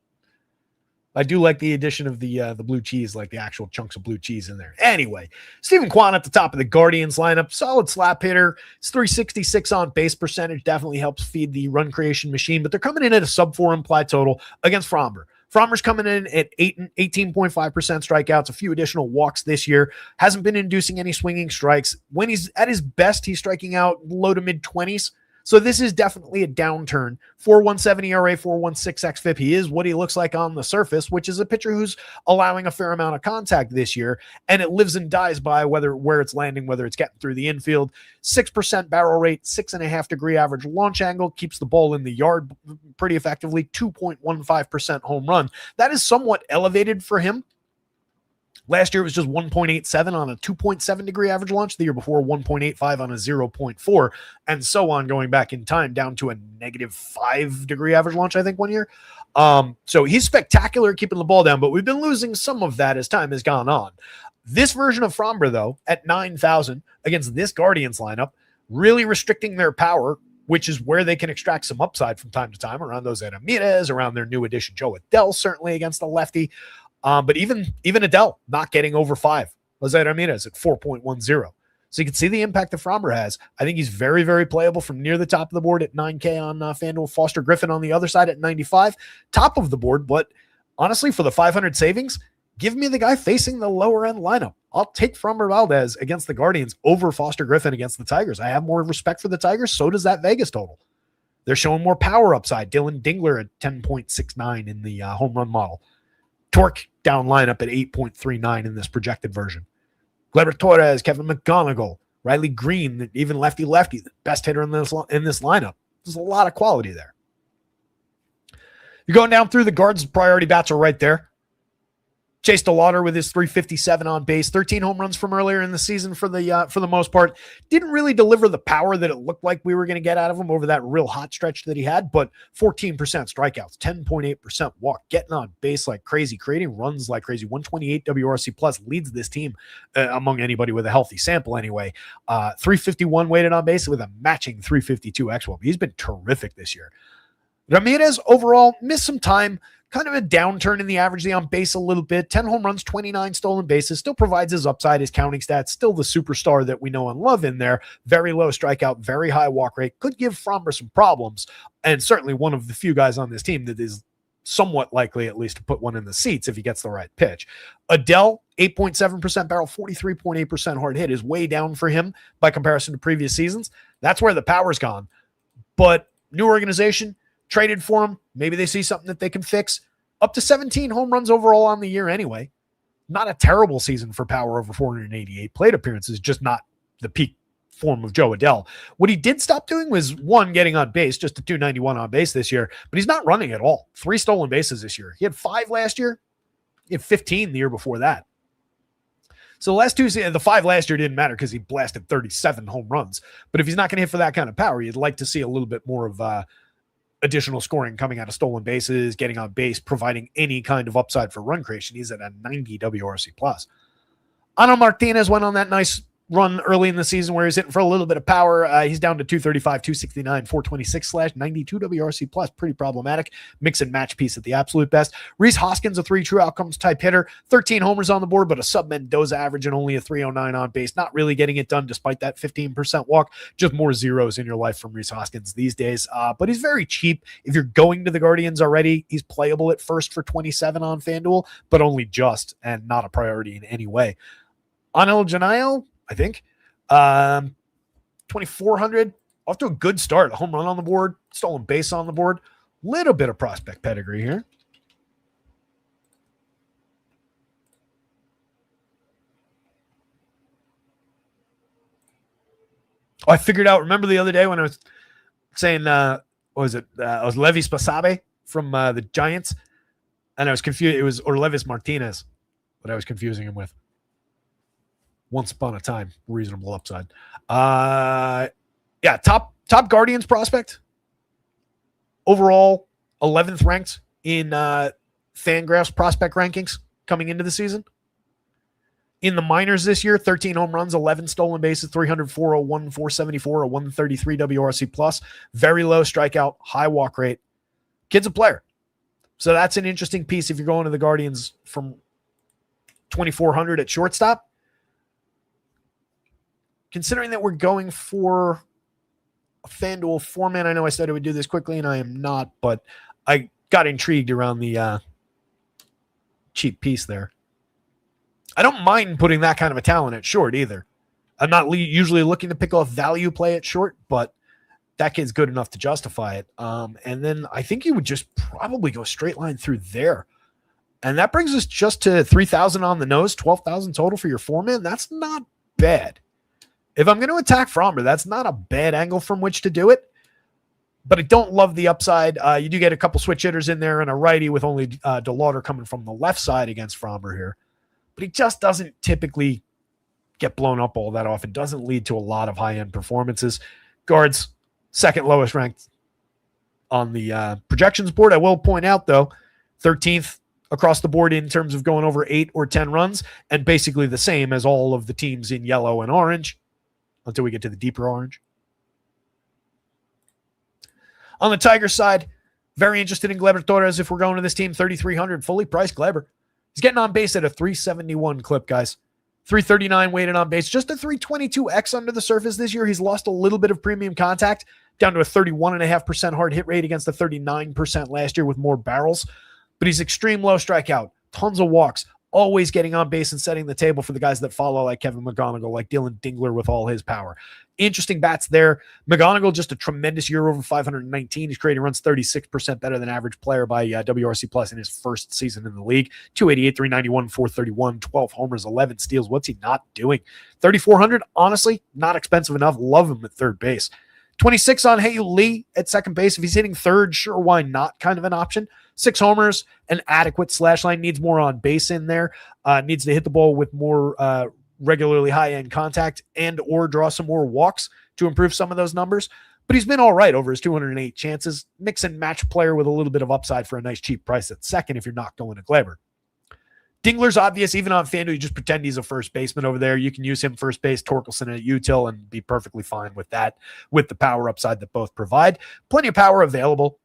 I do like the addition of the blue cheese, like the actual chunks of blue cheese in there. Anyway, Stephen Kwan at the top of the Guardians lineup. Solid slap hitter. It's 366 on base percentage. Definitely helps feed the run creation machine, but they're coming in at a sub-4 implied total against Fromber. Frommer's coming in at 18.5% strikeouts, a few additional walks this year. Hasn't been inducing any swinging strikes. When he's at his best, he's striking out low to mid-20s. So this is definitely a downturn. 4.17 ERA, 4.16 xFIP. He is what he looks like on the surface, which is a pitcher who's allowing a fair amount of contact this year, and it lives and dies by where it's landing, whether it's getting through the infield. 6% barrel rate, 6.5 degree average launch angle, keeps the ball in the yard pretty effectively, 2.15% home run. That is somewhat elevated for him. Last year, it was just 1.87 on a 2.7 degree average launch. The year before, 1.85 on a 0.4, and so on, going back in time down to a -5 degree average launch, I think, one year. So he's spectacular at keeping the ball down, but we've been losing some of that as time has gone on. This version of Framber, though, at 9,000 against this Guardians lineup, really restricting their power, which is where they can extract some upside from time to time around those Ramirez, around their new addition, Joe Adell, certainly against the lefty. But even Adell not getting over 5. Jose Ramirez at 4.10. So you can see the impact that Framber has. I think he's very, very playable from near the top of the board at 9K on FanDuel. Foster Griffin on the other side at 95. Top of the board, but honestly, for the 500 savings, give me the guy facing the lower end lineup. I'll take Framber Valdez against the Guardians over Foster Griffin against the Tigers. I have more respect for the Tigers. So does that Vegas total. They're showing more power upside. Dylan Dingler at 10.69 in the home run model. Torque down lineup at 8.39 in this projected version. Gleyber Torres, Kevin McGonigal, Riley Green, even lefty, the best hitter in this lineup. There's a lot of quality there. You're going down through the guards, priority bats are right there. Chase DeLauder with his 357 on base, 13 home runs from earlier in the season for the most part. Didn't really deliver the power that it looked like we were going to get out of him over that real hot stretch that he had, but 14% strikeouts, 10.8% walk, getting on base like crazy, creating runs like crazy. 128 WRC plus leads this team among anybody with a healthy sample anyway. 351 weighted on base with a matching 352 xWOP. He's been terrific this year. Ramirez overall missed some time. Kind of a downturn in the average, the on base a little bit. 10 home runs, 29 stolen bases. Still provides his upside, his counting stats. Still the superstar that we know and love in there. Very low strikeout, very high walk rate. Could give Framber some problems. And certainly one of the few guys on this team that is somewhat likely at least to put one in the seats if he gets the right pitch. Adell, 8.7% barrel, 43.8% hard hit is way down for him by comparison to previous seasons. That's where the power's gone. But new organization, traded for him. Maybe they see something that they can fix. Up to 17 home runs overall on the year anyway. Not a terrible season for power over 488 plate appearances, just not the peak form of Joe Adell. What he did stop doing was, one, getting on base, just a 291 on base this year, but he's not running at all. 3 stolen bases this year. He had 5 last year. He had 15 the year before that. So the last 2, the 5 last year didn't matter because he blasted 37 home runs. But if he's not going to hit for that kind of power, you'd like to see a little bit more of additional scoring coming out of stolen bases, getting on base, providing any kind of upside for run creation. He's at a 90 WRC plus. Ano Martinez went on that nice run early in the season where he's hitting for a little bit of power. He's down to 235, 269, 426/92 WRC plus. Pretty problematic. Mix and match piece at the absolute best. Rhys Hoskins, a 3 true outcomes type hitter. 13 homers on the board, but a sub Mendoza average and only a 309 on base. Not really getting it done despite that 15% walk. Just more zeros in your life from Rhys Hoskins these days. But he's very cheap. If you're going to the Guardians already, he's playable at first for 27 on FanDuel, but only just and not a priority in any way. Anel Janayo, I think. 2,400. Off to a good start. A home run on the board. Stolen base on the board. Little bit of prospect pedigree here. Oh, I figured out. Remember the other day when I was saying, what was it? I was Levis Basabe from the Giants. And I was confused. It was Orlevis Martinez, what I was confusing him with. Once upon a time, reasonable upside. Yeah, top Guardians prospect. Overall, 11th ranked in Fangraphs prospect rankings coming into the season. In the minors this year, 13 home runs, 11 stolen bases, 300, 401, 474, a 133 WRC plus. Very low strikeout, high walk rate. Kid's a player. So that's an interesting piece if you're going to the Guardians from 2,400 at shortstop. Considering that we're going for a FanDuel format, I know I said I would do this quickly, and I am not, but I got intrigued around the cheap piece there. I don't mind putting that kind of a talent at short either. I'm not usually looking to pick off value play at short, but that kid's good enough to justify it. And then I think you would just probably go straight line through there. And that brings us just to 3,000 on the nose, 12,000 total for your 4-man. That's not bad. If I'm going to attack Fromber, that's not a bad angle from which to do it. But I don't love the upside. You do get a couple switch hitters in there and a righty with only DeLauder coming from the left side against Fromber here. But he just doesn't typically get blown up all that often. Doesn't lead to a lot of high-end performances. Guards, second lowest ranked on the projections board. I will point out, though, 13th across the board in terms of going over 8 or 10 runs, and basically the same as all of the teams in yellow and orange until we get to the deeper orange. On the Tigers side, very interested in Gleyber Torres if we're going to this team. 3,300, fully priced Gleyber. He's getting on base at a 371 clip, guys. 339 weighted on base, just a 322X under the surface this year. He's lost a little bit of premium contact, down to a 31.5% hard hit rate against the 39% last year with more barrels. But he's extreme low strikeout, tons of walks, always getting on base and setting the table for the guys that follow, like Kevin McGonigal, like Dylan Dingler with all his power. Interesting bats there. McGonigal, just a tremendous year over 519. He's creating runs 36% better than average player by WRC Plus in his first season in the league. 288, 391, 431, 12 homers, 11 steals. What's he not doing? 3,400, honestly, not expensive enough. Love him at third base. 26 on Hei-Yu Lee at second base. If he's hitting third, sure, why not? Kind of an option. 6 homers, an adequate slash line. Needs more on base in there. Needs to hit the ball with more regularly high-end contact and or draw some more walks to improve some of those numbers. But he's been all right over his 208 chances. Mix and match player with a little bit of upside for a nice cheap price at second if you're not going to Gleyber. Dingler's obvious. Even on FanDuel, you just pretend he's a first baseman over there. You can use him first base, Torkelson at util, and be perfectly fine with that, with the power upside that both provide. Plenty of power available,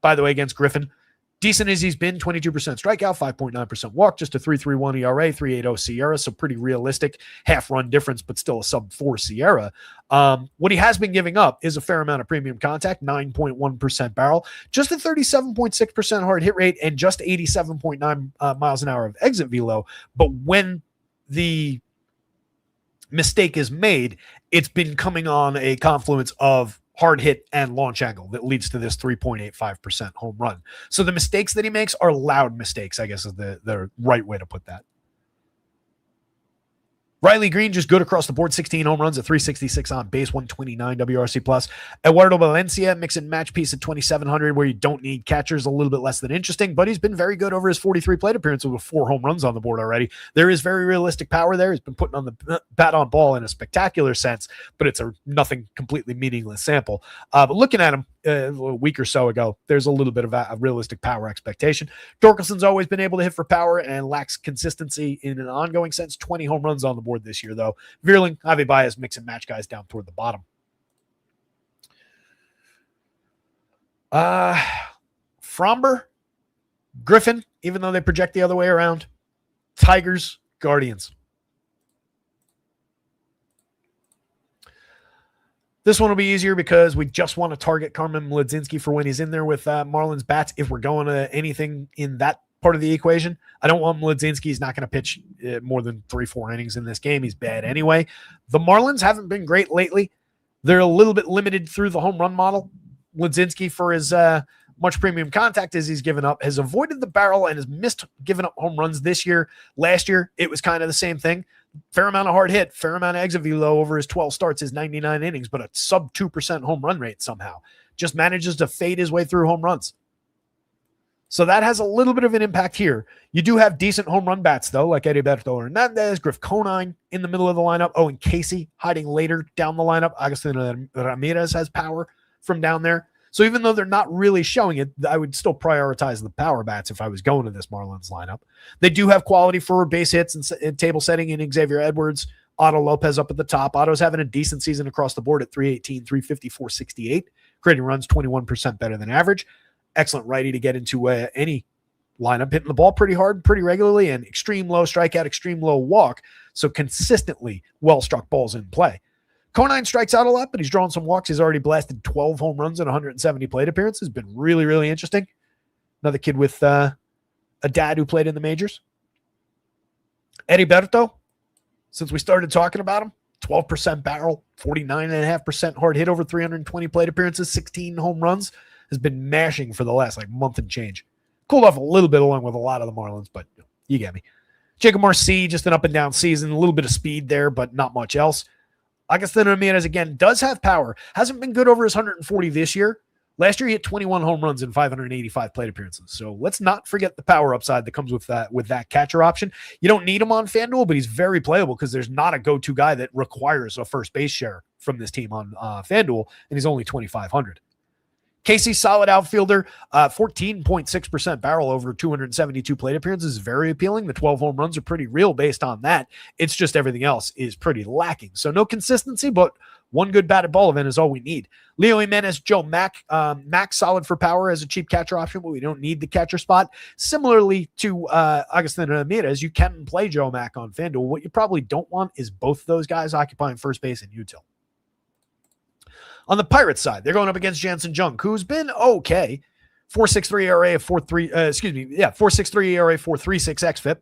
by the way, against Griffin. Decent as he's been, 22% strikeout, 5.9% walk, just a 3.31 ERA, 3.80 Sierra, so pretty realistic half-run difference, but still a sub-4 Sierra. What he has been giving up is a fair amount of premium contact, 9.1% barrel, just a 37.6% hard hit rate, and just 87.9 miles an hour of exit velo. But when the mistake is made, it's been coming on a confluence of hard hit and launch angle that leads to this 3.85% home run. So the mistakes that he makes are loud mistakes, I guess is the right way to put that. Riley Green, just good across the board, 16 home runs at 366 on base, 129 WRC plus. Eduardo Valencia, mix and match piece at 2,700 where you don't need catchers, a little bit less than interesting, but he's been very good over his 43 plate appearances with 4 home runs on the board already. There is very realistic power there. He's been putting on the bat on ball in a spectacular sense, but it's a nothing completely meaningless sample. But looking at him a week or so ago, there's a little bit of a realistic power expectation. Torkelson's always been able to hit for power and lacks consistency in an ongoing sense. 20 home runs on the board this year, though. Vierling, Javi Baez, mix and match guys down toward the bottom. Fromber, Griffin, even though they project the other way around. Tigers, Guardians. This one will be easier because we just want to target Carmen Mlodzinski for when he's in there with Marlins bats. If we're going to anything in that part of the equation, I don't want Mlodzinski. He's not going to pitch more than 3-4 innings in this game. He's bad anyway. The Marlins haven't been great lately. They're a little bit limited through the home run model. Mlodzinski, for as much premium contact as he's given up, has avoided the barrel and has missed giving up home runs this year. Last year, it was kind of the same thing. Fair amount of hard hit, fair amount of exit velo over his 12 starts, his 99 innings, but a sub 2% home run rate somehow. Just manages to fade his way through home runs. So that has a little bit of an impact here. You do have decent home run bats, though, like Heriberto Hernandez, Griff Conine in the middle of the lineup. Oh, and Casey hiding later down the lineup. Agustin Ramirez has power from down there. So even though they're not really showing it, I would still prioritize the power bats if I was going to this Marlins lineup. They do have quality for base hits and table setting in Xavier Edwards, Otto Lopez up at the top. Otto's having a decent season across the board at 318, 350, 468, creating runs 21% better than average. Excellent righty to get into any lineup, hitting the ball pretty hard, pretty regularly, and extreme low strikeout, extreme low walk. So consistently well-struck balls in play. Conine strikes out a lot, but he's drawn some walks. He's already blasted 12 home runs and 170 plate appearances. Been really, really interesting. Another kid with a dad who played in the majors. Heriberto, since we started talking about him, 12% barrel, 49.5% hard hit over 320 plate appearances, 16 home runs, has been mashing for the last month and change. Cooled off a little bit along with a lot of the Marlins, but you get me. Jacob Marcy, just an up and down season, a little bit of speed there, but not much else. Agustin Ramirez, again, does have power. Hasn't been good over his 140 this year. Last year, he hit 21 home runs in 585 plate appearances. So let's not forget the power upside that comes with that catcher option. You don't need him on FanDuel, but he's very playable because there's not a go-to guy that requires a first base share from this team on FanDuel, and he's only 2,500. Casey's solid outfielder, 14.6% barrel over 272 plate appearances is very appealing. The 12 home runs are pretty real based on that. It's just everything else is pretty lacking. So no consistency, but one good batted ball event is all we need. Leo Jimenez, Joe Mack. Mack solid for power as a cheap catcher option, but we don't need the catcher spot. Similarly to Agustin Ramirez, you can play Joe Mack on FanDuel. What you probably don't want is both those guys occupying first base and util. On the Pirates side, they're going up against Jansen Jung, who's been okay. 4.63 ERA of 4.63 ERA, 4.36 xFIP.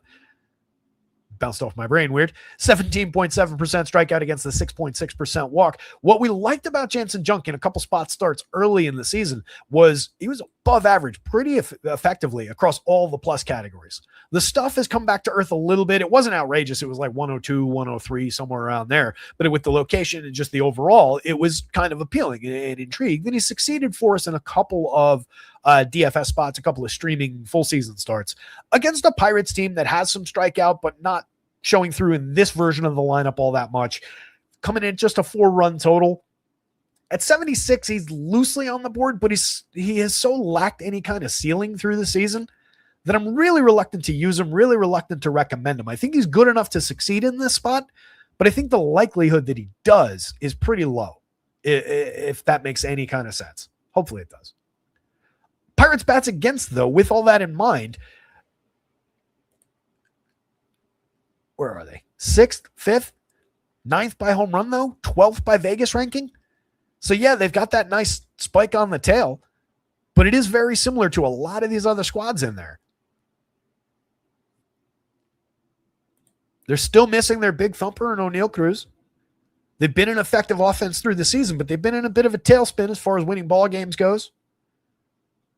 Bounced off my brain, weird. 17.7% strikeout against the 6.6% walk. What we liked about Jansen Junk in a couple spot starts early in the season was he was above average pretty effectively across all the plus categories. The stuff has come back to earth a little bit. It wasn't outrageous. It was like 102, 103, somewhere around there. But with the location and just the overall, it was kind of appealing and intrigued. Then he succeeded for us in a couple of DFS spots, a couple of streaming full season starts against a Pirates team that has some strikeout, but not showing through in this version of the lineup all that much. Coming in just a 4-run total. At 76, he's loosely on the board, but he has so lacked any kind of ceiling through the season that I'm really reluctant to use him, really reluctant to recommend him. I think he's good enough to succeed in this spot, but I think the likelihood that he does is pretty low, if that makes any kind of sense. Hopefully it does. Pirates bats against, though, with all that in mind, where are they? 6th, 5th, 9th by home run, though, 12th by Vegas ranking. So, yeah, they've got that nice spike on the tail, but it is very similar to a lot of these other squads in there. They're still missing their big thumper in O'Neal Cruz. They've been an effective offense through the season, but they've been in a bit of a tailspin as far as winning ball games goes.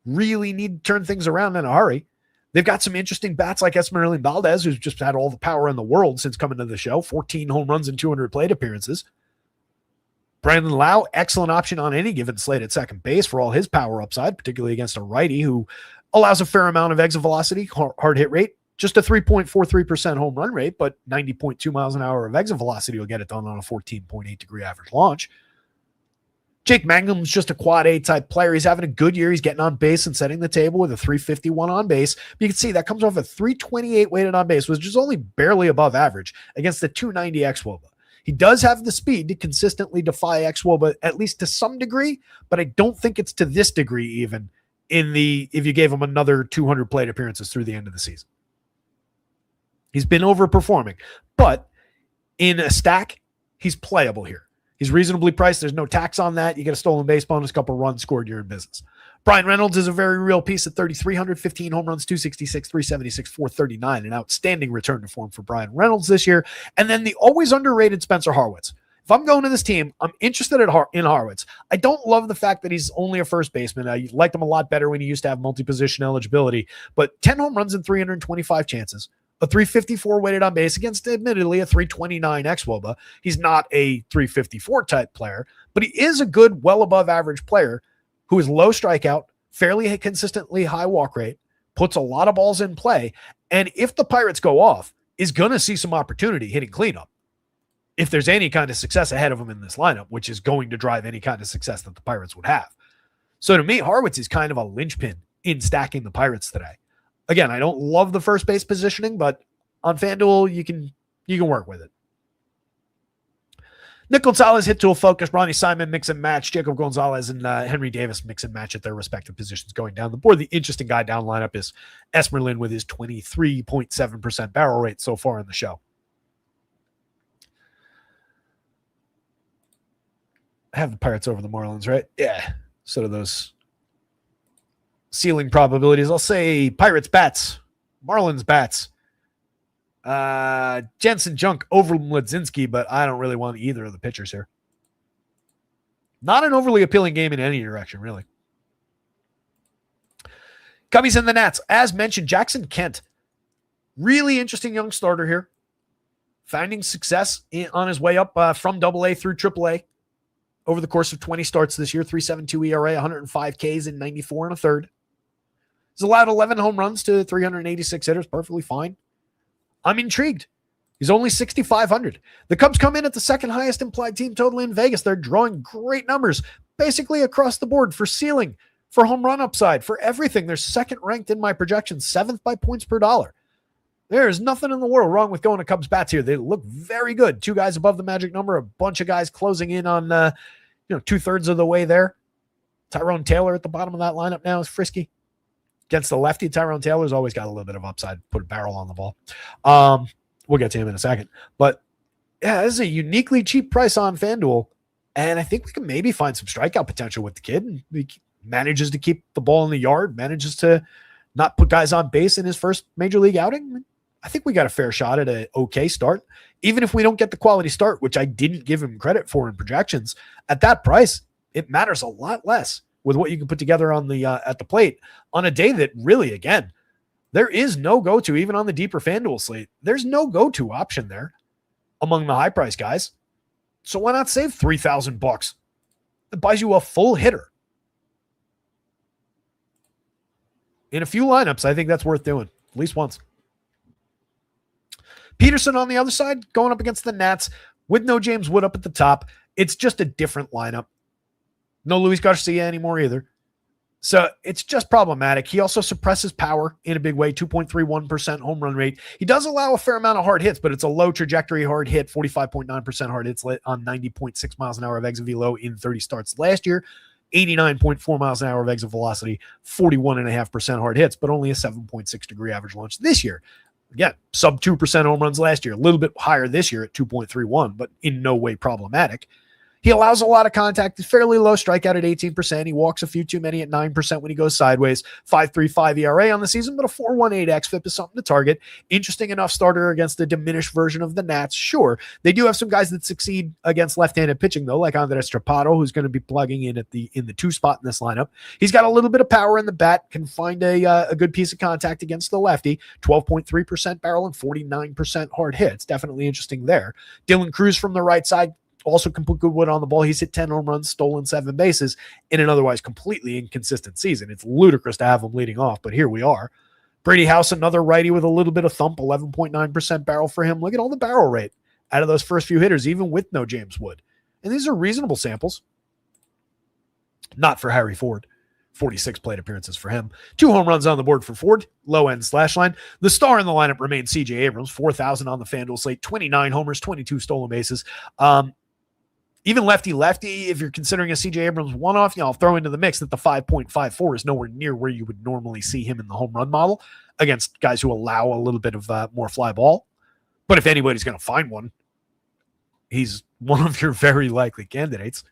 Really need to turn things around in a hurry. They've got some interesting bats like Esmeralda Valdez, who's just had all the power in the world since coming to the show. 14 home runs and 200 plate appearances. Brandon Lau, excellent option on any given slate at second base for all his power upside, particularly against a righty who allows a fair amount of exit velocity, hard hit rate. Just a 3.43% home run rate, but 90.2 miles an hour of exit velocity will get it done on a 14.8 degree average launch. Jake Mangum's just a quad A type player. He's having a good year. He's getting on base and setting the table with a 351 on base. But you can see that comes off a 328 weighted on base, which is only barely above average against the 290 xWOBA. He does have the speed to consistently defy xWOBA, at least to some degree, but I don't think it's to this degree even if you gave him another 200 plate appearances through the end of the season. He's been overperforming, but in a stack, he's playable here. He's reasonably priced. There's no tax on that. You get a stolen base bonus, couple runs scored, you're in business. Brian Reynolds is a very real piece at 3,300, 15 home runs, 266, 376, 439. An outstanding return to form for Brian Reynolds this year. And then the always underrated Spencer Harwitz. If I'm going to this team, I'm interested in Harwitz. I don't love the fact that he's only a first baseman. I liked him a lot better when he used to have multi-position eligibility. But 10 home runs and 325 chances. A 354 weighted on base against, admittedly, a 329 xWOBA. He's not a 354 type player, but he is a good, well above average player who is low strikeout, fairly consistently high walk rate, puts a lot of balls in play, and if the Pirates go off, is going to see some opportunity hitting cleanup. If there's any kind of success ahead of him in this lineup, which is going to drive any kind of success that the Pirates would have. So to me, Harwitz is kind of a linchpin in stacking the Pirates today. Again, I don't love the first base positioning, but on FanDuel, you can work with it. Nick Gonzalez hit to a focus. Ronnie Simon mix and match. Jacob Gonzalez and Henry Davis mix and match at their respective positions going down the board. The interesting guy down lineup is Esmerlin with his 23.7% barrel rate so far in the show. I have the Pirates over the Marlins, right? Yeah. So do those ceiling probabilities. I'll say Pirates bats, Marlins bats. Jensen Junk over Mladzinski, but I don't really want either of the pitchers here. Not an overly appealing game in any direction, really. Cubbies and the Nats. As mentioned, Jackson Kent. Really interesting young starter here. Finding success on his way up from AA through AAA over the course of 20 starts this year. 3.72 ERA, 105 Ks in 94 and a third. He's allowed 11 home runs to 386 hitters. Perfectly fine. I'm intrigued. He's only 6,500. The Cubs come in at the second highest implied team total in Vegas. They're drawing great numbers, basically across the board for ceiling, for home run upside, for everything. They're second ranked in my projections, seventh by points per dollar. There's nothing in the world wrong with going to Cubs bats here. They look very good. Two guys above the magic number, a bunch of guys closing in on, 2/3 of the way there. Tyrone Taylor at the bottom of that lineup now is frisky. Against the lefty, Tyrone Taylor's always got a little bit of upside, put a barrel on the ball. We'll get to him in a second. But yeah, this is a uniquely cheap price on FanDuel. And I think we can maybe find some strikeout potential with the kid. And he manages to keep the ball in the yard, manages to not put guys on base in his first major league outing. I think we got a fair shot at an okay start. Even if we don't get the quality start, which I didn't give him credit for in projections, at that price, it matters a lot less with what you can put together on the at the plate on a day that really, again, there is no go-to, even on the deeper FanDuel slate. There's no go-to option there among the high price guys. So why not save $3,000? It buys you a full hitter. In a few lineups, I think that's worth doing, at least once. Peterson on the other side, going up against the Nats with no James Wood up at the top. It's just a different lineup. No Luis Garcia anymore either. So it's just problematic. He also suppresses power in a big way, 2.31% home run rate. He does allow a fair amount of hard hits, but it's a low trajectory hard hit, 45.9% hard hits on 90.6 miles an hour of exit velo in 30 starts last year, 89.4 miles an hour of exit velocity, 41.5% hard hits, but only a 7.6 degree average launch this year. Again, sub 2% home runs last year, a little bit higher this year at 2.31, but in no way problematic. He allows a lot of contact. He's fairly low strikeout at 18%. He walks a few too many at 9% when he goes sideways. 5.35 ERA on the season, but a 4.18 xFIP is something to target. Interesting enough starter against the diminished version of the Nats. Sure, they do have some guys that succeed against left-handed pitching, though, like Andres Trapado, who's going to be plugging in at in the 2 spot in this lineup. He's got a little bit of power in the bat, can find a good piece of contact against the lefty. 12.3% barrel and 49% hard hits. Definitely interesting there. Dylan Cruz from the right side also can put good wood on the ball. He's hit 10 home runs, stolen 7 bases in an otherwise completely inconsistent season. It's ludicrous to have him leading off, but here we are. Brady House, another righty with a little bit of thump, 11.9% barrel for him. Look at all the barrel rate out of those first few hitters, even with no James Wood. And these are reasonable samples. Not for Harry Ford. 46 plate appearances for him. 2 home runs on the board for Ford. Low end slash line. The star in the lineup remains C.J. Abrams. 4,000 on the FanDuel slate. 29 homers, 22 stolen bases. Even lefty, if you're considering a C.J. Abrams one-off, I'll throw into the mix that the 5.54 is nowhere near where you would normally see him in the home run model against guys who allow a little bit of more fly ball. But if anybody's going to find one, he's one of your very likely candidates.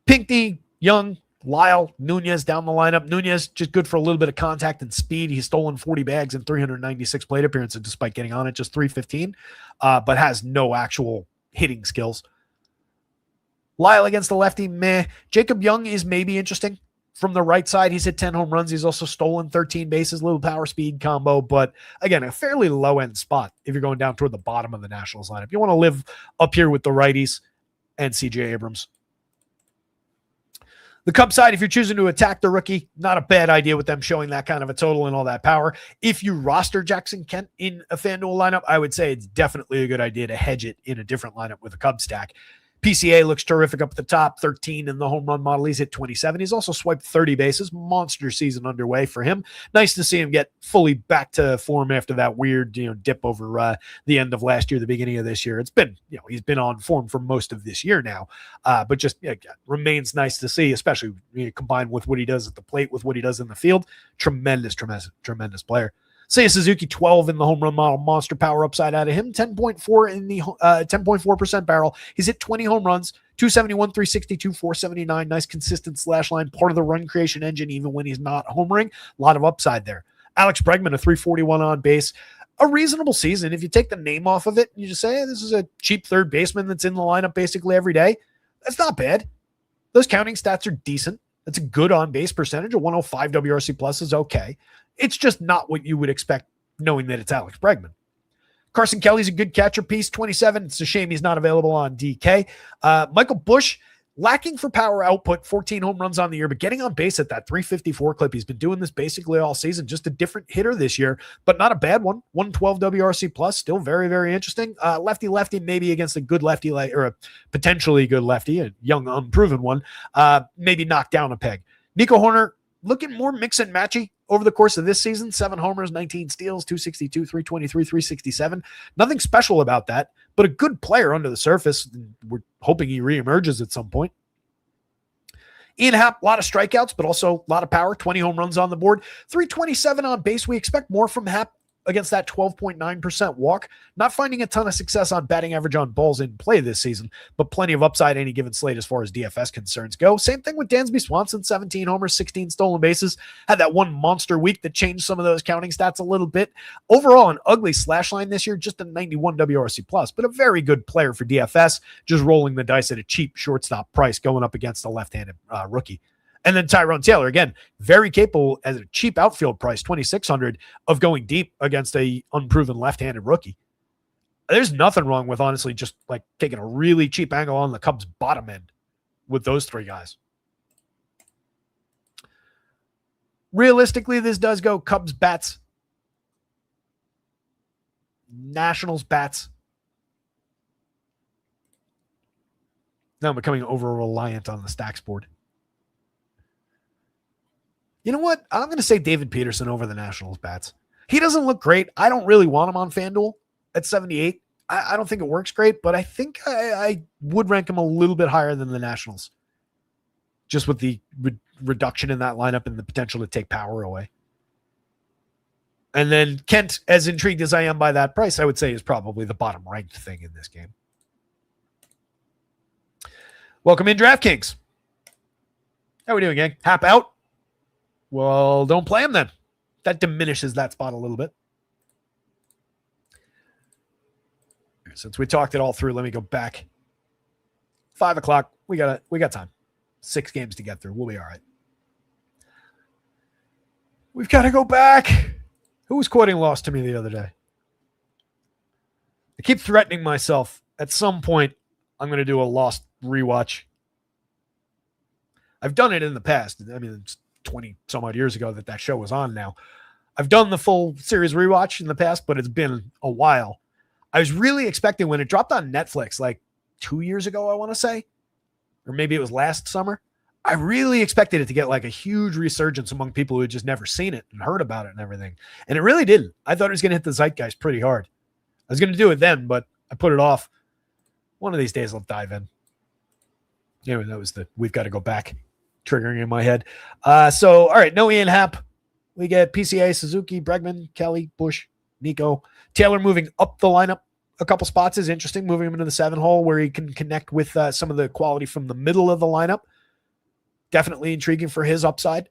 Pinckney, Young, Lyle, Nunez down the lineup. Nunez just good for a little bit of contact and speed. He's stolen 40 bags in 396 plate appearances despite getting on it just 315, but has no actual hitting skills. Lyle against the lefty, meh. Jacob Young is maybe interesting. From the right side, he's hit 10 home runs. He's also stolen 13 bases, little power speed combo. But again, a fairly low-end spot if you're going down toward the bottom of the Nationals lineup. You want to live up here with the righties and C.J. Abrams. The Cubs side, if you're choosing to attack the rookie, not a bad idea with them showing that kind of a total and all that power. If you roster Jackson Kent in a FanDuel lineup, I would say it's definitely a good idea to hedge it in a different lineup with a Cubs stack. PCA looks terrific up at the top, 13 in the home run model. He's hit 27. He's also swiped 30 bases. Monster season underway for him. Nice to see him get fully back to form after that weird, dip over the end of last year, the beginning of this year. It's been, he's been on form for most of this year now, but just remains nice to see, especially combined with what he does at the plate, with what he does in the field. Tremendous player. Seiya Suzuki, 12 in the home run model, monster power upside out of him, 10.4 in the 10.4% barrel. He's hit 20 home runs, 271, 362, 479. Nice consistent slash line, part of the run creation engine, even when he's not homering. A lot of upside there. Alex Bregman, a 341 on base. a reasonable season. If you take the name off of it and you just say, hey, this is a cheap third baseman that's in the lineup basically every day, that's not bad. Those counting stats are decent. That's a good on-base percentage. A 105 WRC plus is okay. It's just not what you would expect knowing that it's Alex Bregman. Carson Kelly's a good catcher piece, 27. It's a shame he's not available on DK. Michael Busch, lacking for power output, 14 home runs on the year, but getting on base at that 354 clip. He's been doing this basically all season, just a different hitter this year, but not a bad one. 112 WRC plus, still very, very interesting. Lefty, maybe against a good lefty, or a potentially good lefty, a young, unproven one, maybe knock down a peg. Nico Horner, looking more mix and matchy over the course of this season. 7 homers, 19 steals, 262, 323, 367. Nothing special about that, but a good player under the surface. We're hoping he reemerges at some point. Ian Happ, a lot of strikeouts, but also a lot of power. 20 home runs on the board. 327 on base. We expect more from Happ against that 12.9% walk. Not finding a ton of success on batting average on balls in play this season, but plenty of upside any given slate as far as DFS concerns go. Same thing with Dansby Swanson, 17 homers, 16 stolen bases. Had that one monster week that changed some of those counting stats a little bit. Overall, an ugly slash line this year, just a 91 WRC plus, but a very good player for DFS, just rolling the dice at a cheap shortstop price going up against a left-handed rookie. And then Tyrone Taylor, again, very capable at a cheap outfield price, $2,600, of going deep against a unproven left-handed rookie. There's nothing wrong with, honestly, just like taking a really cheap angle on the Cubs' bottom end with those 3 guys. Realistically, this does go Cubs bats, Nationals bats. Now I'm becoming over-reliant on the stacks board. You know what? I'm going to say David Peterson over the Nationals bats. He doesn't look great. I don't really want him on FanDuel at 78. I don't think it works great, but I think I would rank him a little bit higher than the Nationals, just with the reduction in that lineup and the potential to take power away. And then Kent, as intrigued as I am by that price, I would say is probably the bottom ranked thing in this game. Welcome in, DraftKings. How are we doing, gang? Hap out? Well, don't play him then. That diminishes that spot a little bit. Since we talked it all through, let me go back. 5 o'clock. We got time. 6 games to get through. We'll be all right. We've got to go back. Who was quoting Lost to me the other day? I keep threatening myself. At some point, I'm going to do a Lost rewatch. I've done it in the past. I mean, it's 20 some odd years ago that show was on now. I've done the full series rewatch in the past, but it's been a while. I was really expecting when it dropped on Netflix like 2 years ago, I want to say, or maybe it was last summer. I really expected it to get like a huge resurgence among people who had just never seen it and heard about it and everything. And it really didn't. I thought it was going to hit the zeitgeist pretty hard. I was going to do it then, but I put it off. One of these days I'll dive in. Anyway, that was we've got to go back triggering in my head. So, all right, no Ian Happ. We get PCA, Suzuki, Bregman, Kelly, Busch, Nico. Taylor moving up the lineup a couple spots is interesting, moving him into the 7 hole where he can connect with some of the quality from the middle of the lineup. Definitely intriguing for his upside.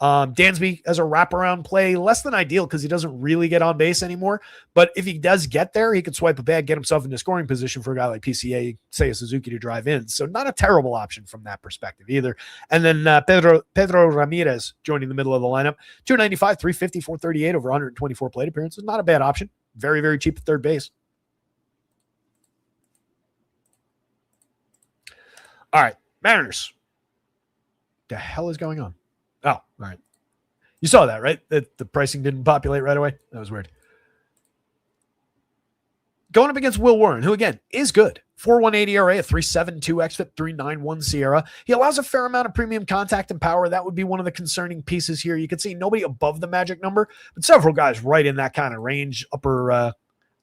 Dansby as a wraparound play, less than ideal because he doesn't really get on base anymore. But if he does get there, he could swipe a bag, get himself into scoring position for a guy like PCA, say a Suzuki, to drive in. So not a terrible option from that perspective either. And then Pedro Ramirez joining the middle of the lineup. 295, 350, 438 over 124 plate appearances. Not a bad option. Very, very cheap at third base. All right, Mariners. The hell is going on? Oh, all right. You saw that, right? That the pricing didn't populate right away. That was weird. Going up against Will Warren, who, again, is good. 4.18 ERA, a 3.72 xFIP, 3.91 Sierra. He allows a fair amount of premium contact and power. That would be one of the concerning pieces here. You can see nobody above the magic number, but several guys right in that kind of range, upper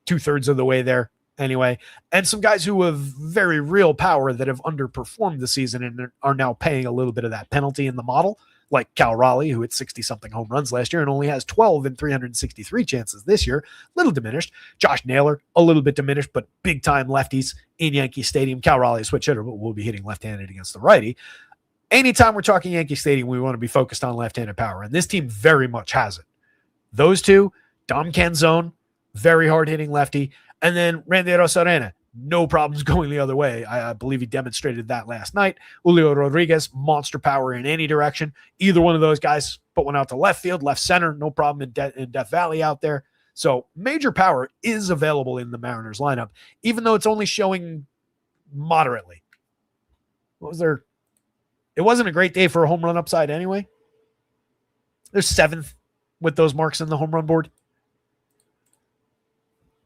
2/3 of the way there. Anyway, and some guys who have very real power that have underperformed the season and are now paying a little bit of that penalty in the model, like Cal Raleigh, who hit 60-something home runs last year and only has 12 in 363 chances this year. Little diminished. Josh Naylor, a little bit diminished, but big-time lefties in Yankee Stadium. Cal Raleigh, a switch hitter, but will be hitting left-handed against the righty. Anytime we're talking Yankee Stadium, we want to be focused on left-handed power, and this team very much has it. Those two, Dom Canzone, very hard-hitting lefty. And then Randy Arozarena, no problems going the other way. I believe he demonstrated that last night. Julio Rodriguez, monster power in any direction. Either one of those guys put one out to left field, left center, no problem in Death Valley out there. So major power is available in the Mariners lineup, even though it's only showing moderately. What was there? It wasn't a great day for a home run upside anyway. They're 7th with those marks in the home run board.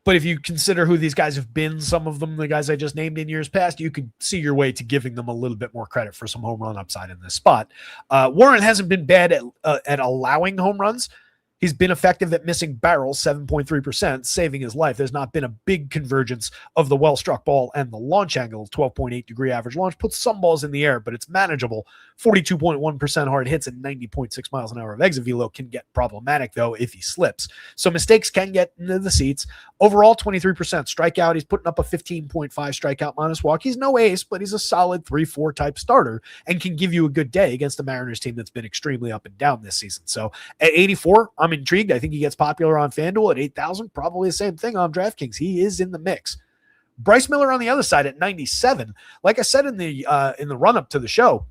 But if you consider who these guys have been, some of them, the guys I just named in years past, you could see your way to giving them a little bit more credit for some home run upside in this spot. Warren hasn't been bad at allowing home runs. He's been effective at missing barrels, 7.3%, saving his life. There's not been a big convergence of the well-struck ball and the launch angle. 12.8 degree average launch puts some balls in the air, but it's manageable. 42.1% hard hits and 90.6 miles an hour of exit velo can get problematic, though, if he slips. So mistakes can get into the seats. Overall, 23% strikeout. He's putting up a 15.5 strikeout minus walk. He's no ace, but he's a solid 3-4 type starter and can give you a good day against the Mariners team that's been extremely up and down this season. So at 84, I'm intrigued. I think he gets popular on FanDuel at 8,000. Probably the same thing on DraftKings. He is in the mix. Bryce Miller on the other side at 97. Like I said in the run-up to the show,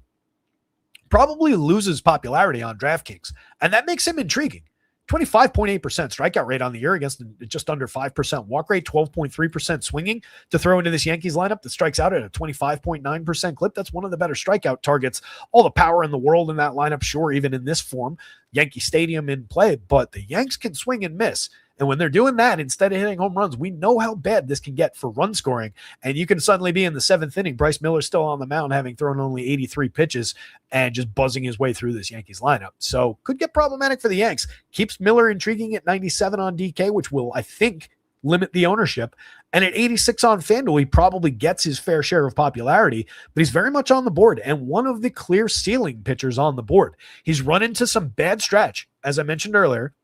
probably loses popularity on DraftKings, and that makes him intriguing. 25.8% strikeout rate on the year against just under 5% walk rate, 12.3% swinging to throw into this Yankees lineup that strikes out at a 25.9% clip. That's one of the better strikeout targets. All the power in the world in that lineup, sure, even in this form, Yankee Stadium in play, but the Yanks can swing and miss. And when they're doing that, instead of hitting home runs, we know how bad this can get for run scoring. And you can suddenly be in the 7th inning. Bryce Miller's still on the mound, having thrown only 83 pitches and just buzzing his way through this Yankees lineup. So could get problematic for the Yanks. Keeps Miller intriguing at 97 on DK, which will, I think, limit the ownership. And at 86 on FanDuel, he probably gets his fair share of popularity, but he's very much on the board and one of the clear ceiling pitchers on the board. He's run into some bad stretch, as I mentioned earlier.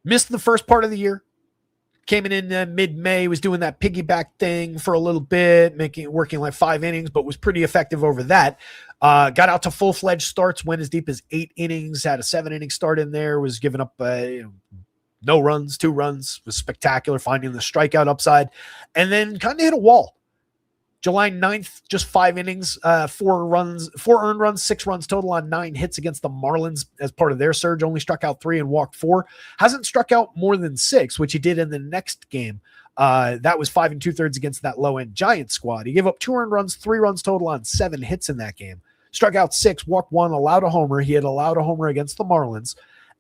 Missed the first part of the year. Came in mid-May, was doing that piggyback thing for a little bit, working like 5 innings, but was pretty effective over that. Got out to full-fledged starts, went as deep as 8 innings, had a 7-inning start in there, was giving up no runs, 2 runs, was spectacular, finding the strikeout upside, and then kind of hit a wall. July 9th, just 5 innings, 4 earned runs, 6 runs total on 9 hits against the Marlins as part of their surge. Only struck out 3 and walked 4. Hasn't struck out more than 6, which he did in the next game. That was 5 2/3 against that low-end Giants squad. He gave up 2 earned runs, 3 runs total on 7 hits in that game. Struck out 6, walked 1, allowed a homer. He had allowed a homer against the Marlins,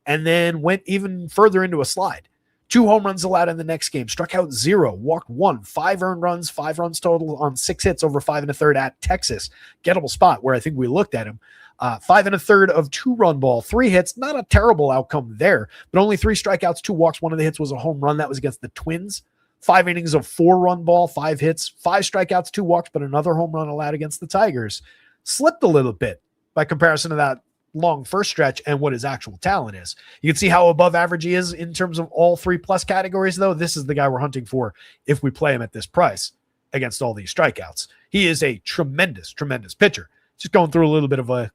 and then went even further into a slide. 2 home runs allowed in the next game, struck out 0, walked 1, 5 earned runs, 5 runs total on 6 hits over 5 1/3 at Texas. Gettable spot where I think we looked at him. 5 1/3 of 2-run ball, 3 hits, not a terrible outcome there, but only 3 strikeouts, 2 walks. One of the hits was a home run. That was against the Twins. 5 innings of 4-run ball, 5 hits, 5 strikeouts, 2 walks, but another home run allowed against the Tigers. Slipped a little bit by comparison to that long first stretch and what his actual talent is. You can see how above average he is in terms of all 3+ categories, though. This is the guy we're hunting for if we play him at this price against all these strikeouts. He is a tremendous, tremendous pitcher. Just going through a little bit of a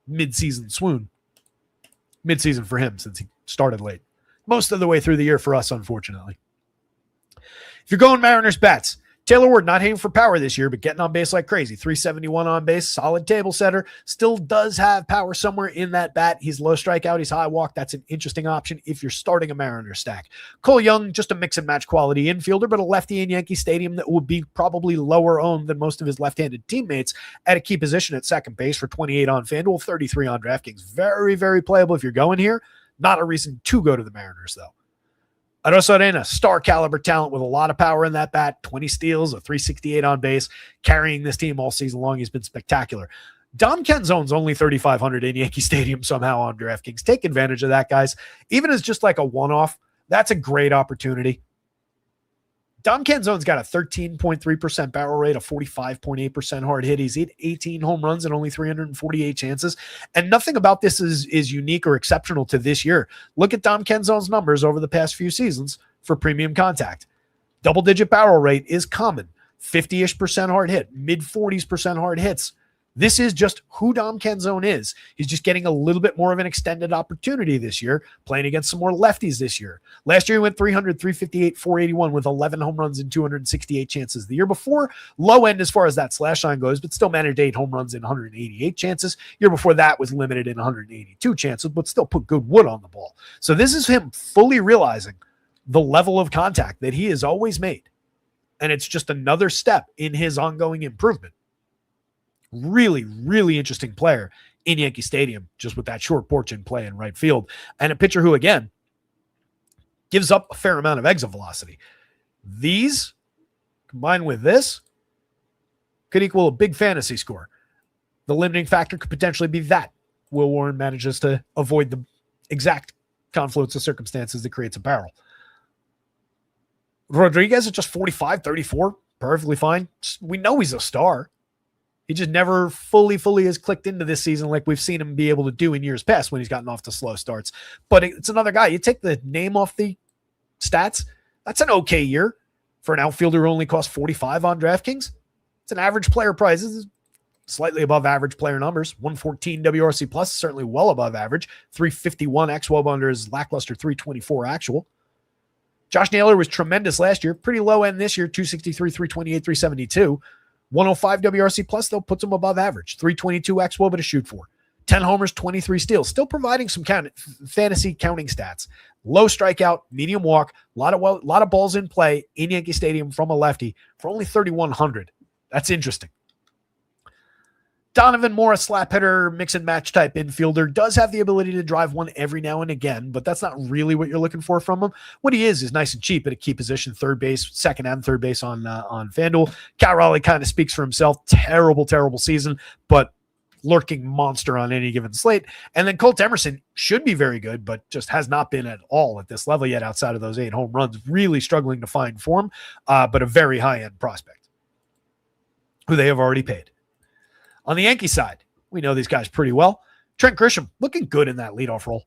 mid-season swoon. Mid-season for him since he started late. Most of the way through the year for us, unfortunately. If you're going Mariners bats, Taylor Ward not hitting for power this year, but getting on base like crazy. 371 on base, solid table setter. Still does have power somewhere in that bat. He's low strikeout, he's high walk. That's an interesting option if you're starting a Mariners stack. Cole Young, just a mix and match quality infielder, but a lefty in Yankee Stadium that would be probably lower owned than most of his left-handed teammates at a key position at second base for 28 on FanDuel, 33 on DraftKings. Very, very playable if you're going here. Not a reason to go to the Mariners, though. Arozarena, star caliber talent with a lot of power in that bat, 20 steals, a 368 on base, carrying this team all season long. He's been spectacular. Dom Canzone's only 3,500 in Yankee Stadium somehow on DraftKings. Take advantage of that, guys. Even as just like a one-off, that's a great opportunity. Dom Canzone's got a 13.3% barrel rate, a 45.8% hard hit. He's hit 18 home runs and only 348 chances. And nothing about this is unique or exceptional to this year. Look at Dom Canzone's numbers over the past few seasons for premium contact. Double-digit barrel rate is common. 50-ish% hard hit, mid-40s% hard hits. This is just who Dom Canzone is. He's just getting a little bit more of an extended opportunity this year, playing against some more lefties this year. Last year, he went 300, 358, 481 with 11 home runs and 268 chances. The year before, low end as far as that slash line goes, but still managed 8 home runs in 188 chances. Year before that was limited in 182 chances, but still put good wood on the ball. So this is him fully realizing the level of contact that he has always made. And it's just another step in his ongoing improvement. Really, really interesting player in Yankee Stadium, just with that short porch and play in right field. And a pitcher who, again, gives up a fair amount of exit velocity. These, combined with this, could equal a big fantasy score. The limiting factor could potentially be that Will Warren manages to avoid the exact confluence of circumstances that creates a barrel. Rodriguez at just 45, 34, perfectly fine. We know he's a star. He just never fully has clicked into this season like we've seen him be able to do in years past when he's gotten off to slow starts. But it's another guy. You take the name off the stats, that's an okay year for an outfielder who only costs 45 on DraftKings. It's an average player price. This is slightly above average player numbers. 114 WRC plus, certainly well above average. 351 xWOB under his lackluster 324 actual. Josh Naylor was tremendous last year. Pretty low end this year, 263, 328, 372. 105 WRC plus, though, puts him above average. 322 xWOBA to shoot for. 10 homers, 23 steals. Still providing some fantasy counting stats. Low strikeout, medium walk, a lot of balls in play in Yankee Stadium from a lefty for only 3,100. That's interesting. Donovan Moore, a slap hitter, mix and match type infielder, does have the ability to drive one every now and again, but that's not really what you're looking for from him. What he is nice and cheap at a key position, third base, second and third base on FanDuel. Cal Raleigh kind of speaks for himself. Terrible season, but lurking monster on any given slate. And then Colt Emerson should be very good, but just has not been at all at this level yet outside of those 8 home runs. Really struggling to find form, but a very high-end prospect who they have already paid. On the Yankee side, we know these guys pretty well. Trent Grisham, looking good in that leadoff role.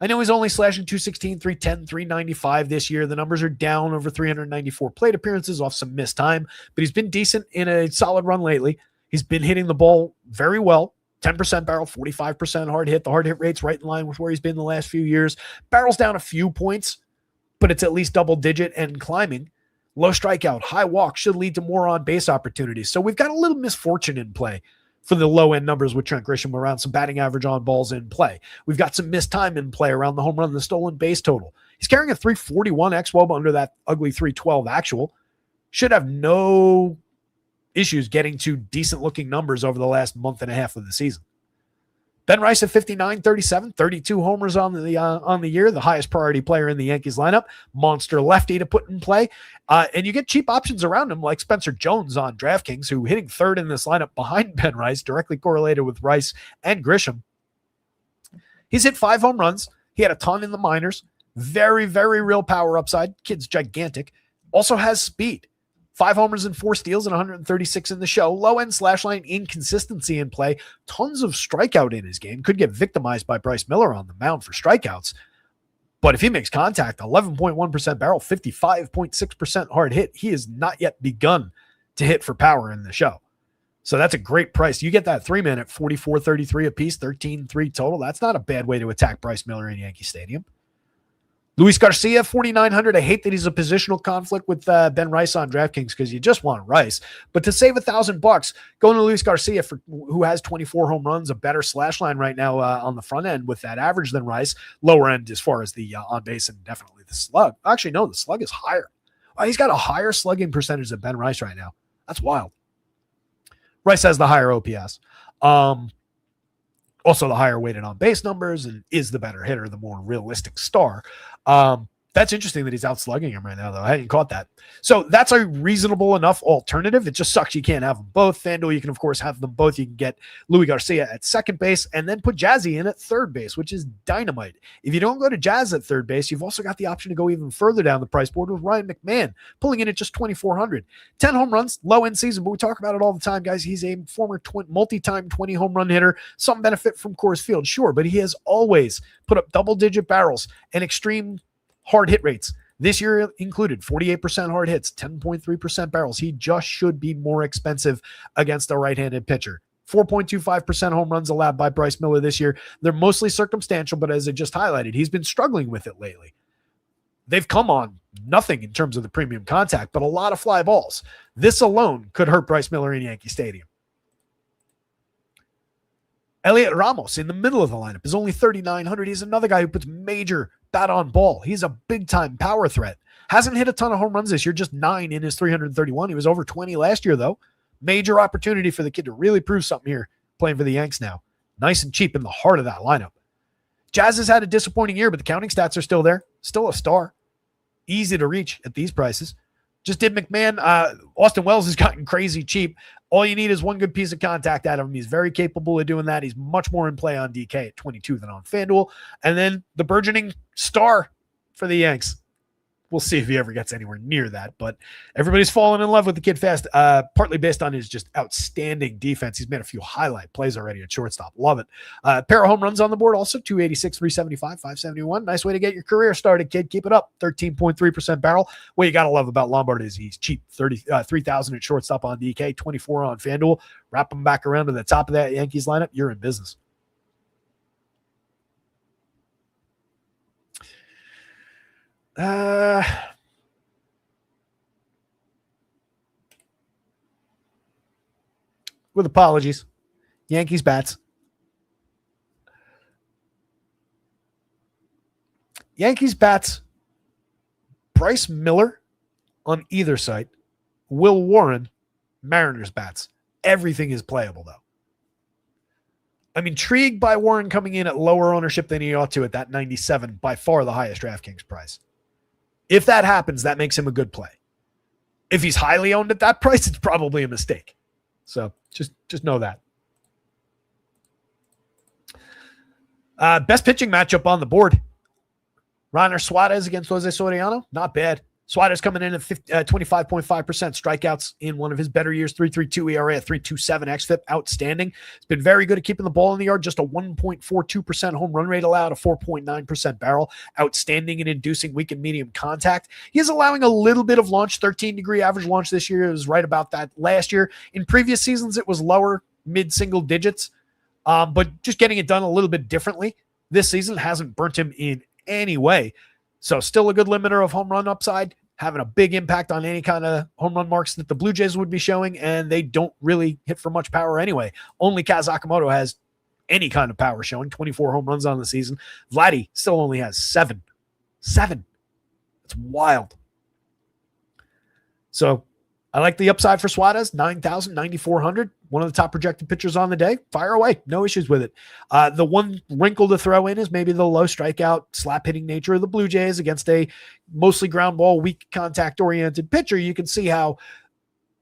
I know he's only slashing 216, 310, 395 this year. The numbers are down over 394 plate appearances off some missed time, but he's been decent in a solid run lately. He's been hitting the ball very well. 10% barrel, 45% hard hit. The hard hit rate's right in line with where he's been the last few years. Barrel's down a few points, but it's at least double digit and climbing. Low strikeout, high walk should lead to more on-base opportunities. So we've got a little misfortune in play for the low-end numbers with Trent Grisham around some batting average on balls in play. We've got some missed time in play around the home run and the stolen base total. He's carrying a 341 xWOB under that ugly 312 actual. Should have no issues getting to decent-looking numbers over the last month and a half of the season. Ben Rice at 59, 37, 32 homers on the year, the highest priority player in the Yankees lineup. Monster lefty to put in play. And you get cheap options around him like Spencer Jones on DraftKings, who hitting third in this lineup behind Ben Rice, directly correlated with Rice and Grisham. He's hit 5 home runs. He had a ton in the minors. Very, very real power upside. Kid's gigantic. Also has speed. 5 homers and 4 steals and 136 in the show. Low-end slash line inconsistency in play. Tons of strikeout in his game. Could get victimized by Bryce Miller on the mound for strikeouts. But if he makes contact, 11.1% barrel, 55.6% hard hit, he has not yet begun to hit for power in the show. So that's a great price. You get that 3-man at 44.33 apiece, 13.3 total. That's not a bad way to attack Bryce Miller in Yankee Stadium. Luis Garcia, 4,900. I hate that he's a positional conflict with Ben Rice on DraftKings because you just want Rice. But to save $1,000, going to Luis Garcia, who has 24 home runs, a better slash line right now on the front end with that average than Rice. Lower end as far as the on base and definitely the slug. Actually, no, the slug is higher. He's got a higher slugging percentage than Ben Rice right now. That's wild. Rice has the higher OPS. Also the higher weighted on base numbers and is the better hitter, the more realistic star. That's interesting that he's out slugging him right now, though. I hadn't caught that. So that's a reasonable enough alternative. It just sucks you can't have them both. FanDuel, you can, of course, have them both. You can get Luis Garcia at second base and then put Jazzy in at third base, which is dynamite. If you don't go to Jazz at third base, you've also got the option to go even further down the price board with Ryan McMahon, pulling in at just 2,400. 10 home runs, low-end season, but we talk about it all the time, guys. He's a former multi-time 20 home run hitter. Some benefit from Coors Field, sure, but he has always put up double-digit barrels and extreme hard hit rates. This year included 48% hard hits, 10.3% barrels. He just should be more expensive against a right-handed pitcher. 4.25% home runs allowed by Bryce Miller this year. They're mostly circumstantial, but as I just highlighted, he's been struggling with it lately. They've come on nothing in terms of the premium contact, but a lot of fly balls. This alone could hurt Bryce Miller in Yankee Stadium. Elliot Ramos in the middle of the lineup is only 3,900. He's another guy who puts major bat on ball. He's a big-time power threat. Hasn't hit a ton of home runs this year, just 9 in his 331. He was over 20 last year, though. Major opportunity for the kid to really prove something here playing for the Yanks now. Nice and cheap in the heart of that lineup. Jazz has had a disappointing year, but the counting stats are still there. Still a star. Easy to reach at these prices. Just did McMahon. Austin Wells has gotten crazy cheap. All you need is one good piece of contact out of him. He's very capable of doing that. He's much more in play on DK at 22 than on FanDuel. And then the burgeoning star for the Yanks. We'll see if he ever gets anywhere near that, but everybody's fallen in love with the kid fast, partly based on his just outstanding defense. He's made a few highlight plays already at shortstop. Love it. Pair of home runs on the board also, 286, 375, 571. Nice way to get your career started, kid. Keep it up. 13.3% barrel. What you got to love about Lombard is he's cheap. 3,000 at shortstop on DK, 24 on FanDuel. Wrap him back around to the top of that Yankees lineup. You're in business. With apologies, Yankees bats. Yankees bats, Bryce Miller on either side, Will Warren, Mariners bats. Everything is playable, though. I'm intrigued by Warren coming in at lower ownership than he ought to at that 97, by far the highest DraftKings price. If that happens, that makes him a good play. If he's highly owned at that price, it's probably a mistake. So just know that. Best pitching matchup on the board. Rainer Suarez against Jose Soriano. Not bad. Suarez coming in at 25.5% strikeouts in one of his better years, 3.32 ERA, at 3.27 xFIP. Outstanding. He's been very good at keeping the ball in the yard, just a 1.42% home run rate allowed, a 4.9% barrel. Outstanding in inducing weak and medium contact. He is allowing a little bit of launch, 13-degree average launch this year. It was right about that last year. In previous seasons, it was lower, mid-single digits, but just getting it done a little bit differently. This season hasn't burnt him in any way. So still a good limiter of home run upside, having a big impact on any kind of home run marks that the Blue Jays would be showing, and they don't really hit for much power anyway. Only Kaz Akamoto has any kind of power showing, 24 home runs on the season. Vladdy still only has 7. 7. It's wild. So I like the upside for Suarez, 9,000, 9,400. One of the top projected pitchers on the day. Fire away. No issues with it. The one wrinkle to throw in is maybe the low strikeout, slap hitting nature of the Blue Jays against a mostly ground ball, weak contact oriented pitcher. You can see how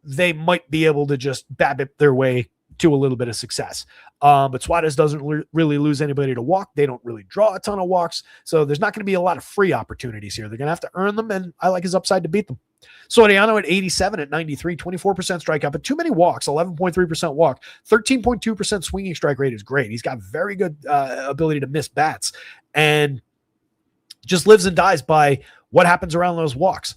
they might be able to just BABIP their way to a little bit of success. But Suarez doesn't really lose anybody to walk. They don't really draw a ton of walks. So there's not going to be a lot of free opportunities here. They're going to have to earn them, and I like his upside to beat them. Soriano at 87 at 93, 24% strikeout, but too many walks, 11.3% walk, 13.2% swinging strike rate is great. He's got very good ability to miss bats and just lives and dies by what happens around those walks.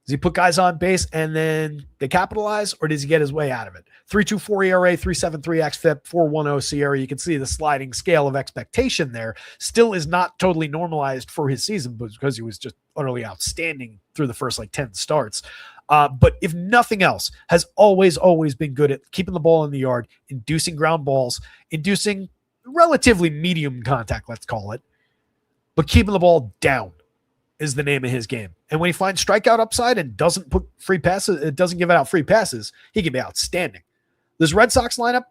Does he put guys on base and then they capitalize, or does he get his way out of it? 3.24 ERA, 3.73 xFIP, 4.10 SIERA. You can see the sliding scale of expectation there still is not totally normalized for his season because he was just utterly outstanding through the first 10 starts. But if nothing else, has always been good at keeping the ball in the yard, inducing ground balls, inducing relatively medium contact, let's call it, but keeping the ball down is the name of his game. And when he finds strikeout upside and doesn't put free passes, it doesn't give out free passes, he can be outstanding. This Red Sox lineup,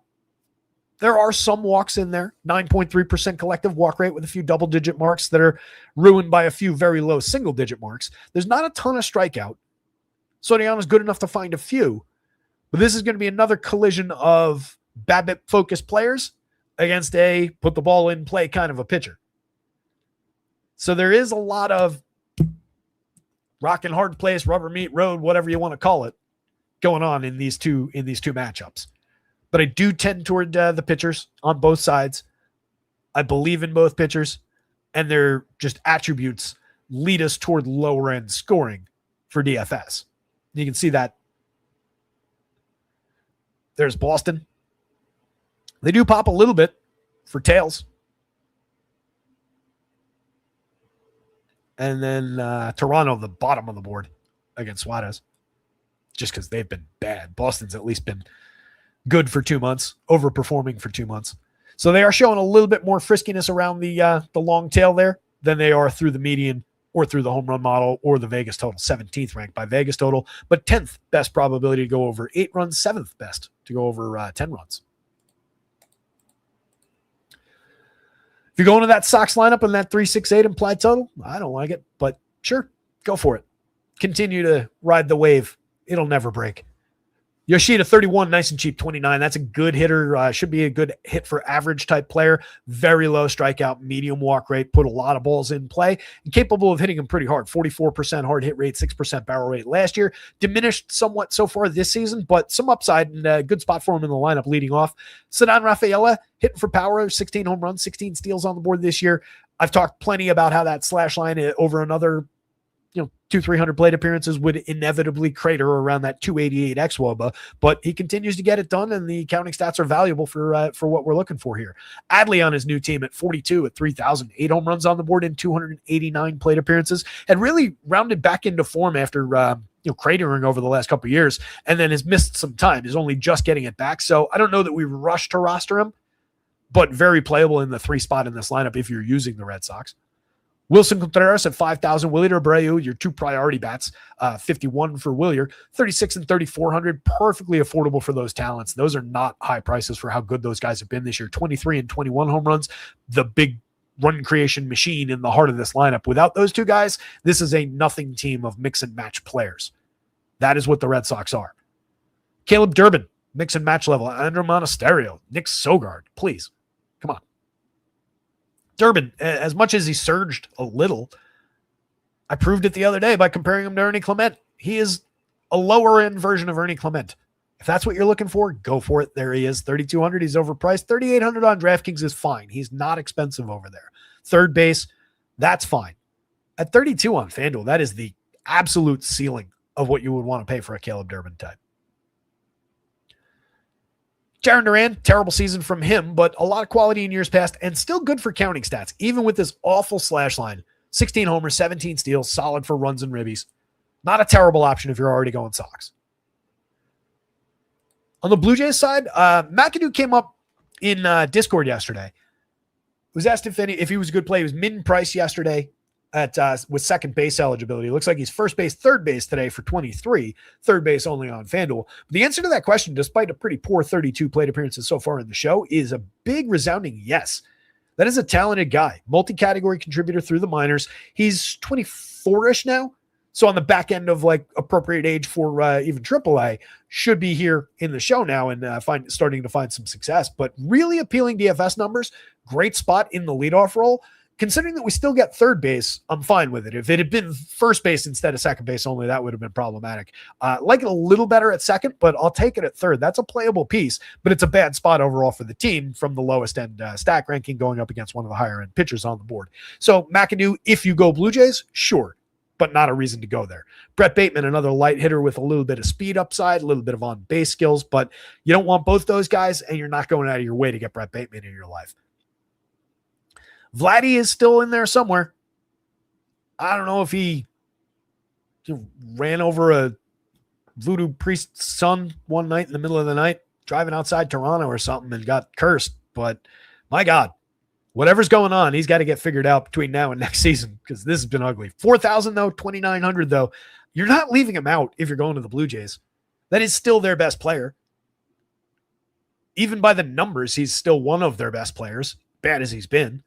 there are some walks in there, 9.3% collective walk rate with a few double-digit marks that are ruined by a few very low single-digit marks. There's not a ton of strikeout. Soriano's good enough to find a few, but this is going to be another collision of BABIP-focused players against a put-the-ball-in-play kind of a pitcher. So there is a lot of rock and hard place, rubber meat road, whatever you want to call it, going on in these two matchups. But I do tend toward the pitchers on both sides. I believe in both pitchers, and their just attributes lead us toward lower end scoring for DFS. You can see that. There's Boston. They do pop a little bit for tails. And then Toronto, the bottom of the board against Suarez, just because they've been bad. Boston's at least been good for 2 months, overperforming for 2 months. So they are showing a little bit more friskiness around the long tail there than they are through the median or through the home run model or the Vegas total. 17th ranked by Vegas total, but 10th best probability to go over 8 runs, 7th best to go over 10 runs. If you're going to that Sox lineup and that 368 implied total, I don't like it, but sure, go for it. Continue to ride the wave. It'll never break. Yoshida, 31, nice and cheap, 29. That's a good hitter. Should be a good hit for average type player. Very low strikeout, medium walk rate, put a lot of balls in play, and capable of hitting them pretty hard. 44% hard hit rate, 6% barrel rate last year. Diminished somewhat so far this season, but some upside and a good spot for him in the lineup leading off. Ceddanne Rafaela, hitting for power, 16 home runs, 16 steals on the board this year. I've talked plenty about how that slash line over another 200-300 plate appearances would inevitably crater around that 288 xWOBA, but he continues to get it done, and the counting stats are valuable for what we're looking for here. Adley on his new team at 42 at 3,000, 8 home runs on the board in 289 plate appearances, had really rounded back into form after cratering over the last couple of years, and then has missed some time. He's only just getting it back, so I don't know that we rush to roster him, but very playable in the 3 spot in this lineup if you're using the Red Sox. Wilson Contreras at 5,000. Willier Abreu, your 2 priority bats. 51 for Willier. 36 and 3,400. Perfectly affordable for those talents. Those are not high prices for how good those guys have been this year. 23 and 21 home runs. The big run creation machine in the heart of this lineup. Without those 2 guys, this is a nothing team of mix and match players. That is what the Red Sox are. Caleb Durbin, mix and match level. Andrew Monasterio. Nick Sogard. Please. Come on. Durbin, as much as he surged a little, I proved it the other day by comparing him to Ernie Clement. He is a lower end version of Ernie Clement. If that's what you're looking for, go for it. There he is, 3,200. He's overpriced. 3,800 on DraftKings is fine. He's not expensive over there. Third base, that's fine. At 32 on FanDuel, that is the absolute ceiling of what you would want to pay for a Caleb Durbin type. Jarren Duran, terrible season from him, but a lot of quality in years past and still good for counting stats, even with this awful slash line. 16 homers, 17 steals, solid for runs and ribbies. Not a terrible option if you're already going Sox. On the Blue Jays side, McAdoo came up in Discord yesterday. Was asked if he was a good play. He was min-price yesterday with second base eligibility. It looks like he's first base, third base today for 23, third base only on FanDuel. The answer to that question, despite a pretty poor 32 plate appearances so far in the show, is a big resounding yes. That is a talented guy, multi-category contributor through the minors. He's 24-ish now, so on the back end of like appropriate age for even AAA, should be here in the show now and starting to find some success. But really appealing DFS numbers, great spot in the leadoff role. Considering that we still get third base, I'm fine with it. If it had been first base instead of second base only, that would have been problematic. Like it a little better at second, but I'll take it at third. That's a playable piece, but it's a bad spot overall for the team from the lowest end stack ranking going up against one of the higher end pitchers on the board. So McAdoo, if you go Blue Jays, sure, but not a reason to go there. Brett Bateman, another light hitter with a little bit of speed upside, a little bit of on-base skills, but you don't want both those guys, and you're not going out of your way to get Brett Bateman in your life. Vladdy is still in there somewhere. I don't know if he ran over a voodoo priest's son one night in the middle of the night, driving outside Toronto or something and got cursed. But my God, whatever's going on, he's got to get figured out between now and next season because this has been ugly. 4,000 though, 2,900 though. You're not leaving him out if you're going to the Blue Jays. That is still their best player. Even by the numbers, he's still one of their best players, bad as he's been.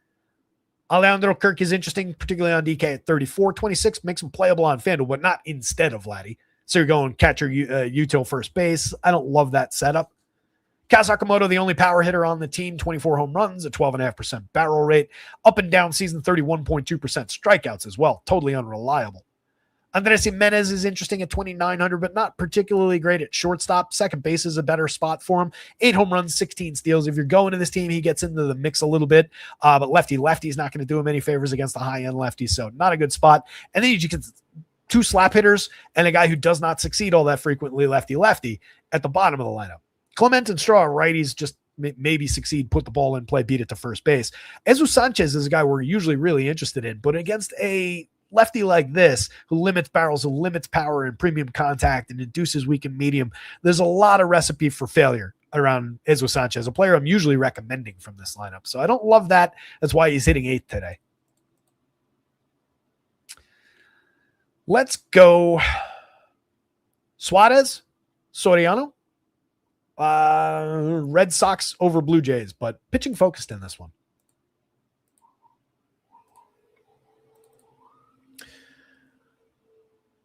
Alejandro Kirk is interesting, particularly on DK at 34. 26 makes him playable on FanDuel, but not instead of Vladdy. So you're going catcher, Util first base. I don't love that setup. Kaz Sakamoto, the only power hitter on the team, 24 home runs, a 12.5% barrel rate. Up and down season, 31.2% strikeouts as well. Totally unreliable. Andres Jimenez is interesting at 2,900, but not particularly great at shortstop. Second base is a better spot for him. 8 home runs, 16 steals. If you're going to this team, he gets into the mix a little bit, but lefty is not going to do him any favors against the high-end lefties, so not a good spot. And then you get 2 slap hitters and a guy who does not succeed all that frequently, lefty, at the bottom of the lineup. Clement and Straw are righties, just maybe succeed, put the ball in play, beat it to first base. Jesus Sanchez is a guy we're usually really interested in, but against a lefty like this, who limits barrels, who limits power and premium contact and induces weak and medium, there's a lot of recipe for failure around Jesus Sanchez, a player I'm usually recommending from this lineup. So I don't love that. That's why he's hitting 8th today. Let's go Suarez, Soriano. Red Sox over Blue Jays, but pitching focused in this one.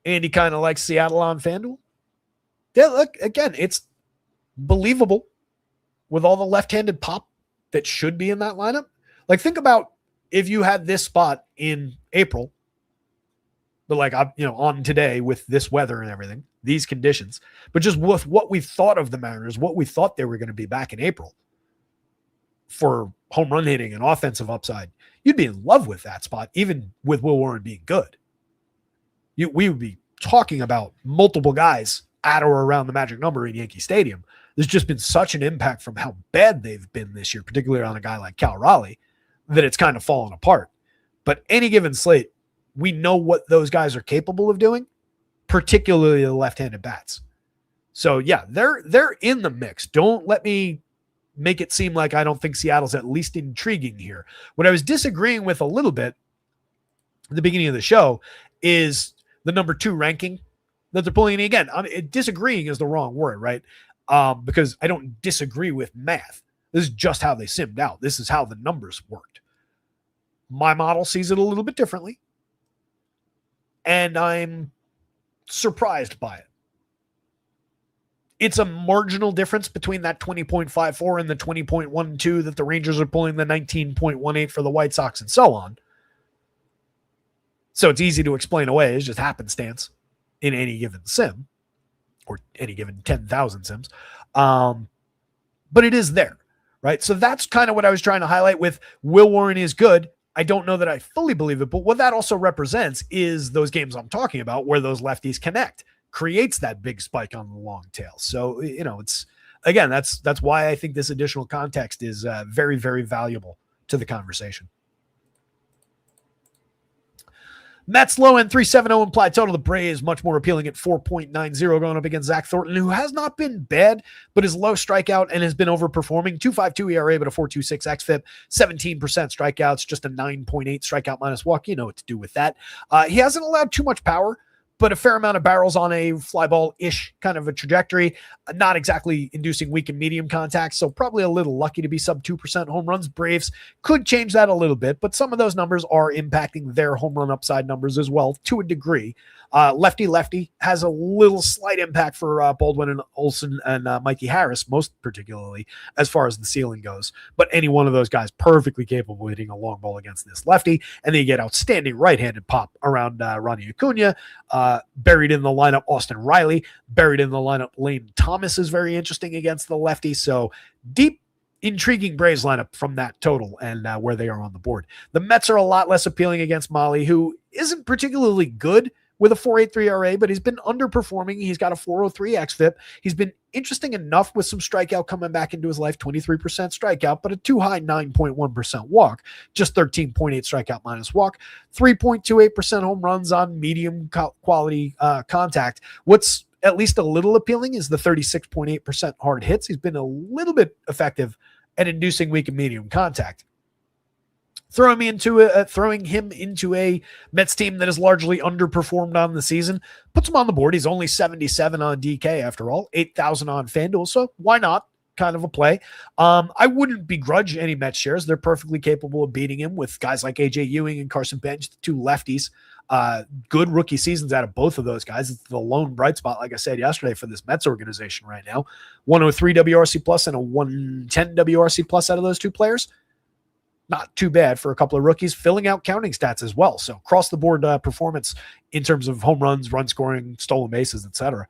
Andy kind of likes Seattle on FanDuel. Yeah, look, again, it's believable with all the left-handed pop that should be in that lineup. Like, think about if you had this spot in April, but like, on today with this weather and everything, these conditions, but just with what we thought of the Mariners, what we thought they were going to be back in April for home run hitting and offensive upside, you'd be in love with that spot, even with Will Warren being good. We would be talking about multiple guys at or around the magic number in Yankee Stadium. There's just been such an impact from how bad they've been this year, particularly on a guy like Cal Raleigh, that it's kind of fallen apart. But any given slate, we know what those guys are capable of doing, particularly the left-handed bats. So yeah, they're in the mix. Don't let me make it seem like I don't think Seattle's at least intriguing here. What I was disagreeing with a little bit at the beginning of the show is the number 2 ranking that they're pulling in. Again, disagreeing is the wrong word, right? Because I don't disagree with math. This is just how they simmed out. This is how the numbers worked. My model sees it a little bit differently, and I'm surprised by it. It's a marginal difference between that 20.54 and the 20.12 that the Rangers are pulling, the 19.18 for the White Sox, and so on. So it's easy to explain away. It's just happenstance in any given sim or any given 10,000 sims. But it is there, right? So that's kind of what I was trying to highlight with Will Warren is good. I don't know that I fully believe it, but what that also represents is those games I'm talking about where those lefties connect, creates that big spike on the long tail. So, it's, again, that's why I think this additional context is very, very valuable to the conversation. Mets low end 3.70 implied total. The Braves much more appealing at 4.90 going up against Zach Thornton, who has not been bad, but is low strikeout and has been overperforming. 2.52 ERA, but a 4.26 xFIP, 17% strikeouts, just a 9.8 strikeout minus walk. You know what to do with that. He hasn't allowed too much power, but a fair amount of barrels on a fly ball-ish kind of a trajectory, not exactly inducing weak and medium contact, so probably a little lucky to be sub 2% home runs. Braves could change that a little bit, but some of those numbers are impacting their home run upside numbers as well to a degree. Lefty has a little slight impact for Baldwin and Olsen and Mikey Harris, most particularly as far as the ceiling goes. But any one of those guys perfectly capable of hitting a long ball against this lefty, and then you get outstanding right-handed pop around Ronnie Acuna. Buried in the lineup, Austin Riley. Buried in the lineup, Lane Thomas is very interesting against the lefty. So deep, intriguing Braves lineup from that total and where they are on the board. The Mets are a lot less appealing against Molly, who isn't particularly good with a 4.83 ERA, but he's been underperforming. He's got a 4.03 xFIP. He's been interesting enough with some strikeout coming back into his life, 23% strikeout, but a too high 9.1% walk, just 13.8 strikeout minus walk, 3.28% home runs on medium quality contact. What's at least a little appealing is the 36.8% hard hits. He's been a little bit effective at inducing weak and medium contact. Throwing him into a Mets team that is largely underperformed on the season puts him on the board. He's only 77 on DK after all, 8,000 on FanDuel. So why not? Kind of a play. I wouldn't begrudge any Mets shares. They're perfectly capable of beating him with guys like AJ Ewing and Carson Bench, the two lefties. Good rookie seasons out of both of those guys. It's the lone bright spot, like I said yesterday, for this Mets organization right now. 103 WRC plus and a 110 WRC plus out of those two players. Not too bad for a couple of rookies, filling out counting stats as well. So across the board performance in terms of home runs, run scoring, stolen bases, etc.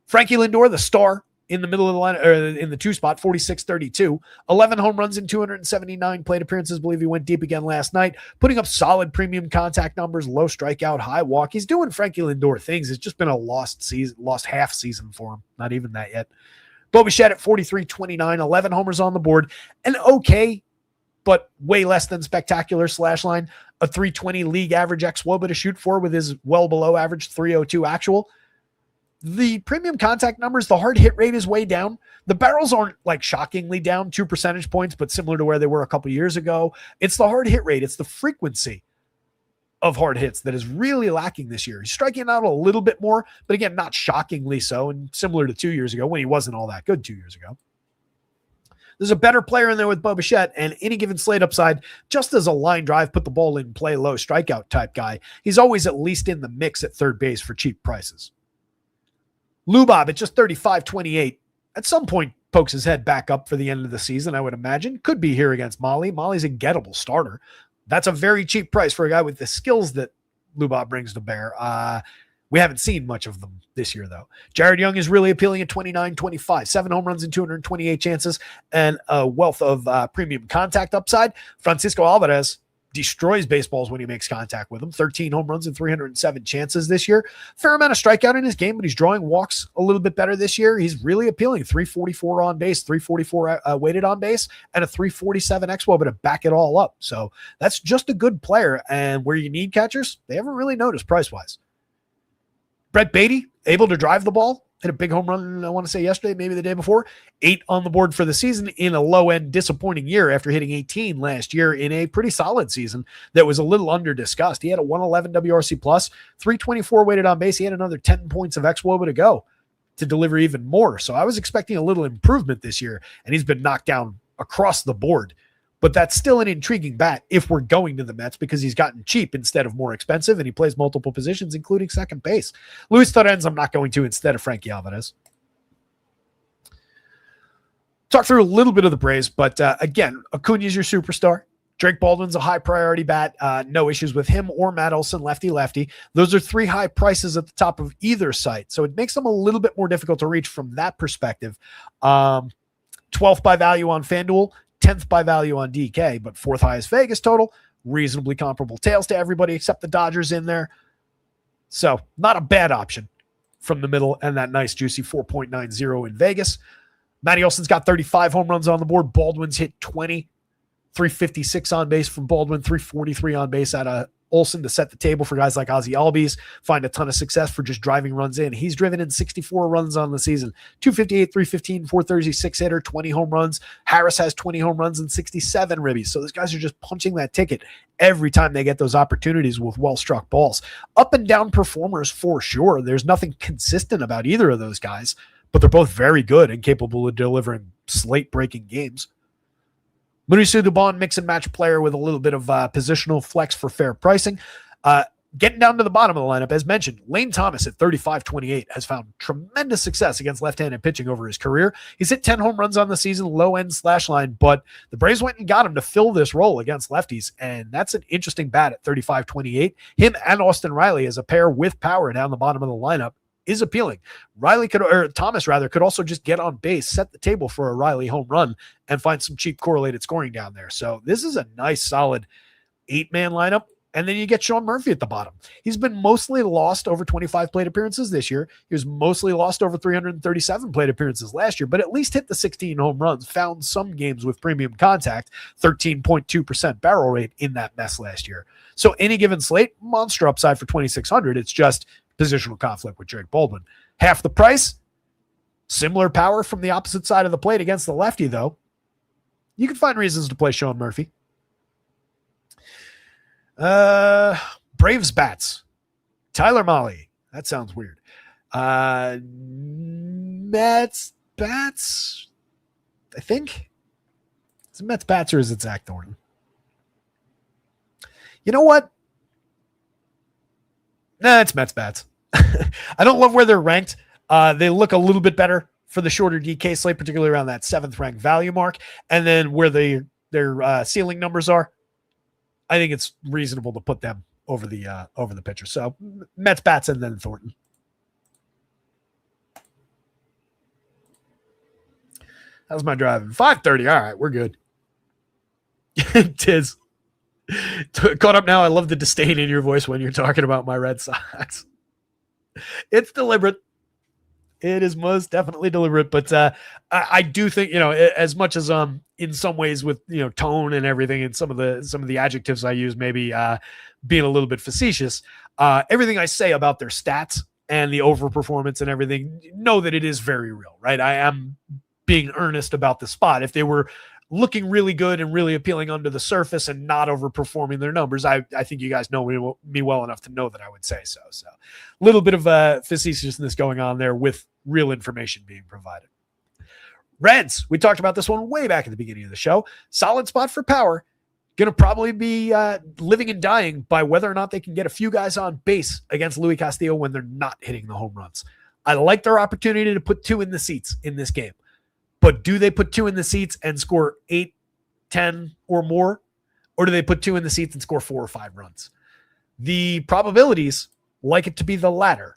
Frankie Lindor, the star in the middle of the line, or in the 2 spot, 46-32, 11 home runs in 279 plate appearances. Believe he went deep again last night, putting up solid premium contact numbers, low strikeout, high walk. He's doing Frankie Lindor things. It's just been a lost half season for him. Not even that yet. Bo Bichette at 43-29, 11 homers on the board. An okay, but way less than spectacular slash line. A 320 league average xWOBA to shoot for with his well below average 302 actual. The premium contact numbers, the hard hit rate is way down. The barrels aren't like shockingly down 2 percentage points, but similar to where they were a couple years ago. It's the hard hit rate. It's the frequency of hard hits that is really lacking this year. He's striking out a little bit more, but again, not shockingly so, and similar to 2 years ago when he wasn't all that good 2 years ago. There's a better player in there with Bo Bichette, and any given slate upside, just as a line drive, put the ball in, play low, strikeout type guy, he's always at least in the mix at third base for cheap prices. Lubob at just 35-28. At some point, pokes his head back up for the end of the season, I would imagine. Could be here against Molly. Molly's a gettable starter. That's a very cheap price for a guy with the skills that Lubob brings to bear. We haven't seen much of them this year, though. Jared Young is really appealing at 29-25. 7 home runs and 228 chances, and a wealth of premium contact upside. Francisco Alvarez destroys baseballs when he makes contact with them. 13 home runs and 307 chances this year. Fair amount of strikeout in his game, but he's drawing walks a little bit better this year. He's really appealing. 344 on base, 344 weighted on base, and a 347 xWOBA to back it all up. So that's just a good player. And where you need catchers, they haven't really noticed price-wise. Brett Beatty, able to drive the ball. Hit a big home run, I want to say yesterday, maybe the day before. 8 on the board for the season in a low-end disappointing year after hitting 18 last year in a pretty solid season that was a little under-discussed. He had a 111 WRC+, 324 weighted on base. He had another 10 points of xWOBA to go to deliver even more. So I was expecting a little improvement this year, and he's been knocked down across the board. But that's still an intriguing bat if we're going to the Mets because he's gotten cheap instead of more expensive, and he plays multiple positions, including second base. Luis Torrens, I'm not going to instead of Frankie Alvarez. Talk through a little bit of the Braves, but again, Acuna's your superstar. Drake Baldwin's a high priority bat. No issues with him or Matt Olson, lefty-lefty. Those are 3 high prices at the top of either site, so it makes them a little bit more difficult to reach from that perspective. 12th by value on FanDuel, 10th by value on DK, but 4th highest Vegas total, reasonably comparable tails to everybody except the Dodgers in there. So not a bad option from the middle, and that nice juicy 4.90 in Vegas. Matty Olson's got 35 home runs on the board. Baldwin's hit 20, 356 on base from Baldwin, 343 on base out of Olson to set the table for guys like Ozzie Albies, find a ton of success for just driving runs in. He's driven in 64 runs on the season, 258, 315, 436 hitter, 20 home runs. Harris has 20 home runs and 67 ribbies. So those guys are just punching that ticket every time they get those opportunities with well-struck balls. Up and down performers for sure. There's nothing consistent about either of those guys, but they're both very good and capable of delivering slate-breaking games. Mauricio Dubon, mix and match player with a little bit of positional flex for fair pricing. Getting down to the bottom of the lineup, as mentioned, Lane Thomas at 35-28 has found tremendous success against left-handed pitching over his career. He's hit 10 home runs on the season, low-end slash line, but the Braves went and got him to fill this role against lefties, and that's an interesting bat at 35-28. Him and Austin Riley as a pair with power down the bottom of the lineup is appealing. Thomas could also just get on base, set the table for a Riley home run, and find some cheap correlated scoring down there. So this is a nice, solid 8-man lineup. And then you get Sean Murphy at the bottom. He's been mostly lost over 25 plate appearances this year. He was mostly lost over 337 plate appearances last year, but at least hit the 16 home runs, found some games with premium contact, 13.2% barrel rate in that mess last year. So any given slate, monster upside for 2,600. It's just positional conflict with Drake Baldwin. Half the price, similar power from the opposite side of the plate against the lefty, though. You can find reasons to play Sean Murphy. Braves bats. Tyler Mahle. That sounds weird. Mets bats, I think. Is it Mets bats or is it Zach Thornton? You know what? Nah, it's Mets bats. I don't love where they're ranked. They look a little bit better for the shorter DK slate, particularly around that 7th ranked value mark. And then where their ceiling numbers are, I think it's reasonable to put them over the pitcher. So Mets bats and then Thornton. How's my driving? 5:30. All right, we're good. Tiz. Caught up now. I love the disdain in your voice when you're talking about my Red Sox. It's deliberate. It is most definitely deliberate, but I do think, as much as in some ways with tone and everything, and some of the adjectives I use maybe being a little bit facetious, everything I say about their stats and the overperformance and everything, know that it is very real, right? I am being earnest about the spot. If they were looking really good and really appealing under the surface and not overperforming their numbers, I think you guys know me well enough to know that I would say so. So a little bit of facetiousness going on there with real information being provided. Reds, we talked about this one way back at the beginning of the show. Solid spot for power. Going to probably be living and dying by whether or not they can get a few guys on base against Luis Castillo when they're not hitting the home runs. I like their opportunity to put 2 in the seats in this game. But do they put 2 in the seats and score 8, 10 or more? Or do they put 2 in the seats and score 4 or 5 runs? The probabilities like it to be the latter.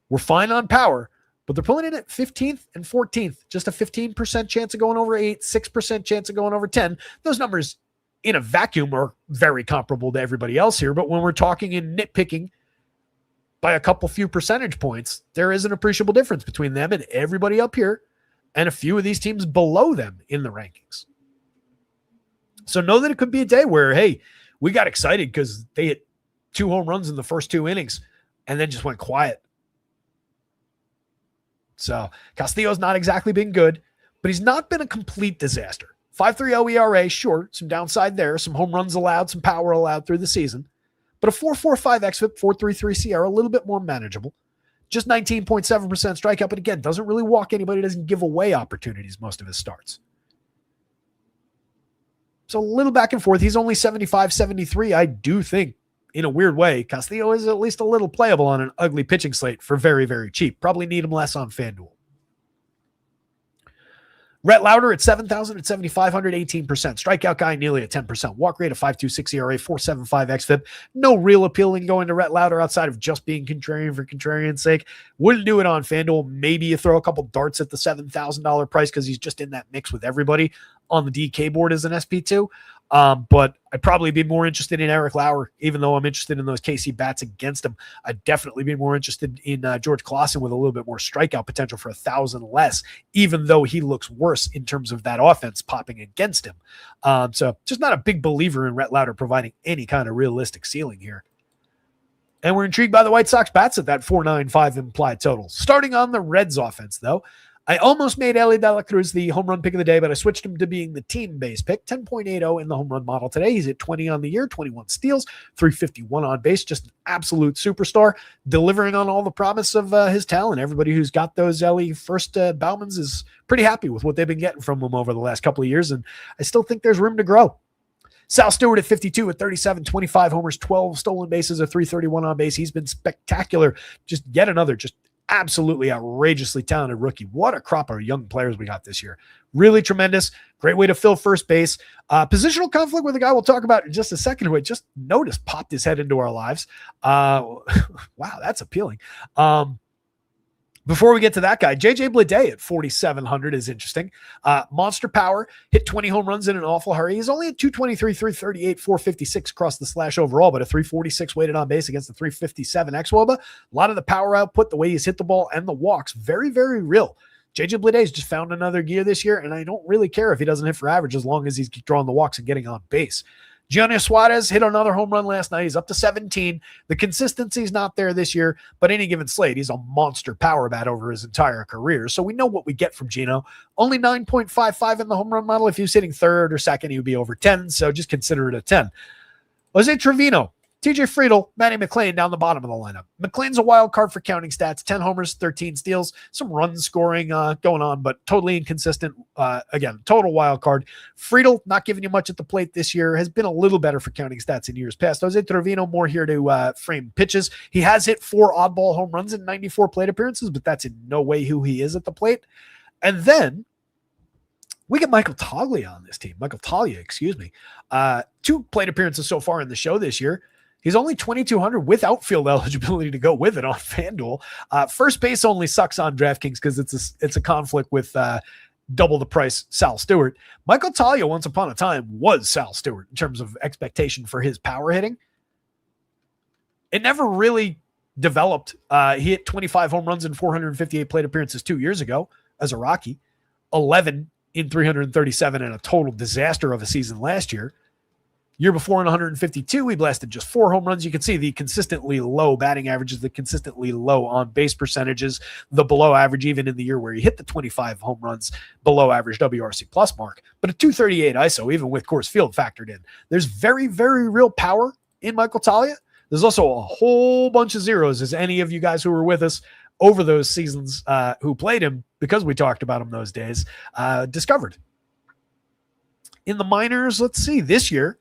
We're fine on power, but they're pulling in at 15th and 14th. Just a 15% chance of going over 8, 6% chance of going over 10. Those numbers in a vacuum are very comparable to everybody else here. But when we're talking in nitpicking by a couple few percentage points, there is an appreciable difference between them and everybody up here, and a few of these teams below them in the rankings. So know that it could be a day where, hey, we got excited because they hit 2 home runs in the first 2 innings and then just went quiet. So Castillo's not exactly been good, but he's not been a complete disaster. 5.30 ERA, sure, some downside there, some home runs allowed, some power allowed through the season, but a 4.45 xFIP, 4.33 SIERA, a little bit more manageable. Just 19.7% strikeout, but again, doesn't really walk anybody, doesn't give away opportunities most of his starts. So a little back and forth. He's only 75, 73. I do think, in a weird way, Castillo is at least a little playable on an ugly pitching slate for very, very cheap. Probably need him less on FanDuel. Rhett Lauder at 7,000 at 7,500, 18%. Strikeout guy nearly at 10%. Walk rate of 5.26 ERA, 4.75 xFIP. No real appealing going to Rhett Lauder outside of just being contrarian for contrarian's sake. Wouldn't do it on FanDuel. Maybe you throw a couple darts at the $7,000 price because he's just in that mix with everybody on the DK board as an SP2. But I'd probably be more interested in Eric Lauer, even though I'm interested in those KC bats against him. I'd definitely be more interested in George Clausen with a little bit more strikeout potential for 1,000 less, even though he looks worse in terms of that offense popping against him. So just not a big believer in Rhett Lauder providing any kind of realistic ceiling here. And we're intrigued by the White Sox bats at that 4.95 implied total. Starting on the Reds offense, though, I almost made Ellie De La Cruz the home run pick of the day, but I switched him to being the team base pick. 10.80 in the home run model today. He's at 20 on the year, 21 steals, 351 on base. Just an absolute superstar, delivering on all the promise of his talent. Everybody who's got those Ellie first Baumans is pretty happy with what they've been getting from him over the last couple of years, and I still think there's room to grow. Sal Stewart at 52 at 37, 25 homers, 12 stolen bases, a 331 on base. He's been spectacular. Just yet another absolutely outrageously talented rookie. What a crop of young players we got this year. Really tremendous. Great way to fill first base. Positional conflict with a guy we'll talk about in just a second who I just noticed popped his head into our lives. Wow, that's appealing. Before we get to that guy, JJ Bleday at 4,700 is interesting. Monster power, hit 20 home runs in an awful hurry. He's only at 223, 338, 456 across the slash overall, but a 346 weighted on base against the 357 xWOBA. A lot of the power output, the way he's hit the ball, and the walks, very, very real. JJ Bleday's just found another gear this year, and I don't really care if he doesn't hit for average as long as he's drawing the walks and getting on base. Giannis Suarez hit another home run last night. He's up to 17. The consistency's not there this year, but any given slate, he's a monster power bat over his entire career. So we know what we get from Gino. Only 9.55 in the home run model. If he was hitting third or second, he would be over 10. So just consider it a 10. Jose Trevino, TJ Friedl, Manny McClain down the bottom of the lineup. McClain's a wild card for counting stats, 10 homers, 13 steals, some run scoring going on, but totally inconsistent. Again, total wild card. Friedl, not giving you much at the plate this year, has been a little better for counting stats in years past. Jose Trevino more here to frame pitches. He has hit 4 oddball home runs in 94 plate appearances, but that's in no way who he is at the plate. And then we get Michael Toglia on this team. Michael Toglia, excuse me. 2 plate appearances so far in the show this year. He's only 2,200 with outfield eligibility to go with it on FanDuel. First base only sucks on DraftKings because it's a conflict with double the price Sal Stewart. Michael Toglia, once upon a time, was Sal Stewart in terms of expectation for his power hitting. It never really developed. He hit 25 home runs in 458 plate appearances 2 years ago as a Rocky, 11 in 337, and a total disaster of a season last year. Year before in 152, he blasted just 4 home runs. You can see the consistently low batting averages, the consistently low on-base percentages, the below average, even in the year where he hit the 25 home runs, below average WRC plus mark. But a 238 ISO, even with Coors Field factored in. There's very, very real power in Michael Talia. There's also a whole bunch of zeros, as any of you guys who were with us over those seasons who played him, because we talked about him those days, discovered. In the minors, let's see, this year,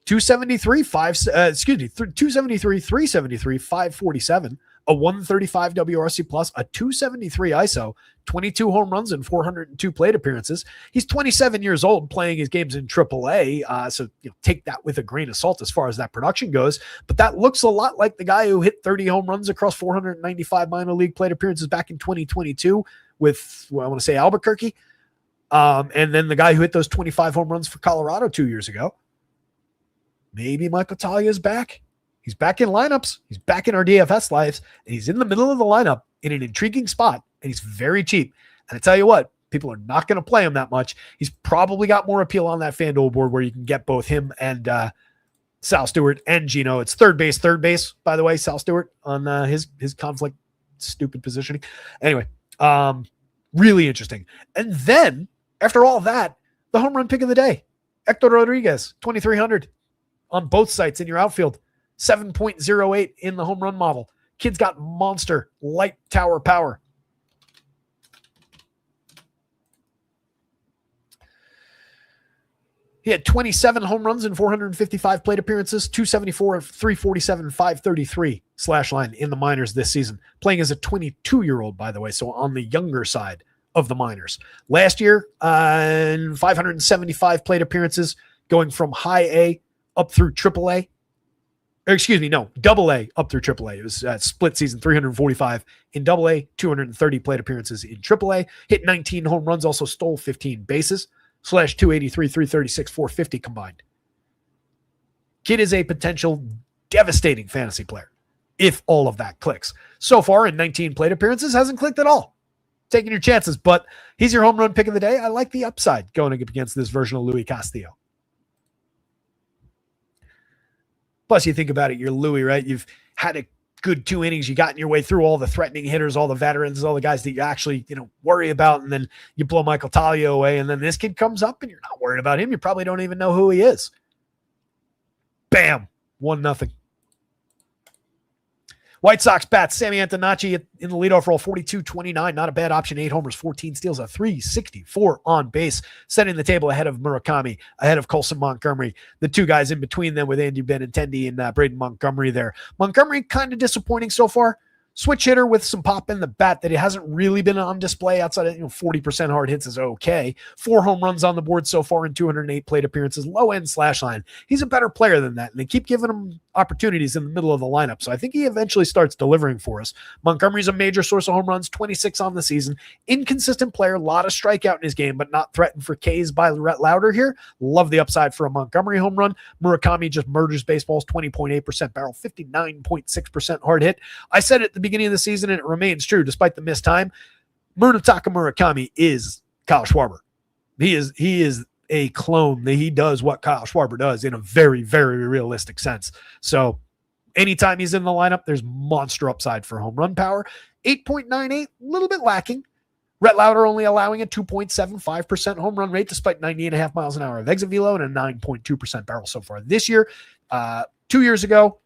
273, 373, 547, a 135 WRC plus, a 273 ISO, 22 home runs and 402 plate appearances. He's 27 years old, playing his games in AAA, so take that with a grain of salt as far as that production goes. But that looks a lot like the guy who hit 30 home runs across 495 minor league plate appearances back in 2022 with, I want to say, Albuquerque. And then the guy who hit those 25 home runs for Colorado 2 years ago. Maybe Michael Talia is back. He's back in lineups. He's back in our DFS lives, and he's in the middle of the lineup in an intriguing spot, and he's very cheap. And I tell you what, people are not going to play him that much. He's probably got more appeal on that FanDuel board where you can get both him and Sal Stewart and Gino. It's third base, by the way, Sal Stewart on his conflict, stupid positioning. Anyway, really interesting. And then, after all that, the home run pick of the day, Hector Rodriguez, 2,300. On both sites in your outfield, 7.08 in the home run model. Kid's got monster light tower power. He had 27 home runs in 455 plate appearances, 274, 347, 533 slash line in the minors this season. Playing as a 22-year-old, by the way, so on the younger side of the minors. Last year, 575 plate appearances, going from high A up through AAA. Double A up through AAA. It was split season, 345 in Double A, 230 plate appearances in AAA. Hit 19 home runs, also stole 15 bases, slash 283, 336, 450 combined. Kid is a potential devastating fantasy player if all of that clicks. So far in 19 plate appearances, hasn't clicked at all. Taking your chances, but he's your home run pick of the day. I like the upside going up against this version of Louis Castillo. Plus, you think about it, you're Louis, right? You've had a good 2 innings. You gotten your way through all the threatening hitters, all the veterans, all the guys that you actually, worry about. And then you blow Michael Talia away. And then this kid comes up and you're not worried about him. You probably don't even know who he is. Bam. 1-0. White Sox bats, Sammy Antonacci in the leadoff role, 42-29. Not a bad option. 8 homers, 14 steals, a 364 on base, setting the table ahead of Murakami, ahead of Colson Montgomery. The 2 guys in between them with Andy Benintendi and Braden Montgomery there. Montgomery kind of disappointing so far. Switch hitter with some pop in the bat that he hasn't really been on display outside of 40% hard hits is okay. 4 home runs on the board so far in 208 plate appearances, low end slash line. He's a better player than that, and they keep giving him opportunities in the middle of the lineup. So I think he eventually starts delivering for us. Montgomery's a major source of home runs, 26 on the season. Inconsistent player, a lot of strikeout in his game, but not threatened for Ks by Rhett Lauder here. Love the upside for a Montgomery home run. Murakami just murders baseballs, 20.8% barrel, 59.6% hard hit. I said at the beginning of the season, and it remains true despite the missed time, Munetaka Murakami is Kyle Schwarber. He is a clone. He does what Kyle Schwarber does in a very, very realistic sense. So anytime he's in the lineup, there's monster upside for home run power. 8.98, a little bit lacking. Rhett Lauder only allowing a 2.75% home run rate despite 90.5 miles an hour of exit velo and a 9.2% barrel so far this year. 2 years ago,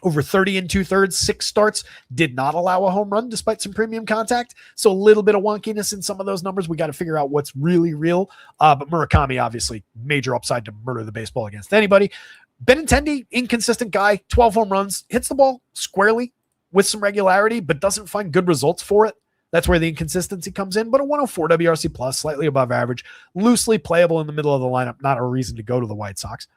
over 30 and 2/3, 6 starts, did not allow a home run despite some premium contact. So a little bit of wonkiness in some of those numbers. We got to figure out what's really real. But Murakami, obviously, major upside to murder the baseball against anybody. Benintendi, inconsistent guy, 12 home runs, hits the ball squarely with some regularity, but doesn't find good results for it. That's where the inconsistency comes in. But a 104 WRC plus, slightly above average, loosely playable in the middle of the lineup. Not a reason to go to the White Sox.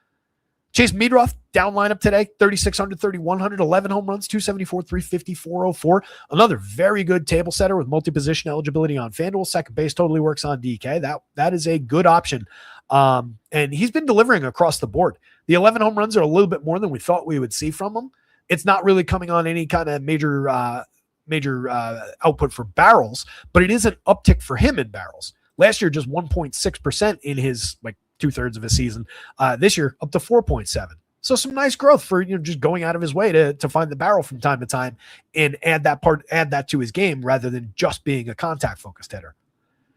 Chase Meadroth, down lineup today, 3,600, 3,100, 11 home runs, 274, 350, 404. Another very good table setter with multi-position eligibility on FanDuel. Second base totally works on DK. That is a good option. And he's been delivering across the board. The 11 home runs are a little bit more than we thought we would see from him. It's not really coming on any kind of major output for barrels, but it is an uptick for him in barrels. Last year, just 1.6% in his like 2/3 of his season. This year, up to 4.7. So some nice growth for just going out of his way to find the barrel from time to time and add that to his game rather than just being a contact focused hitter.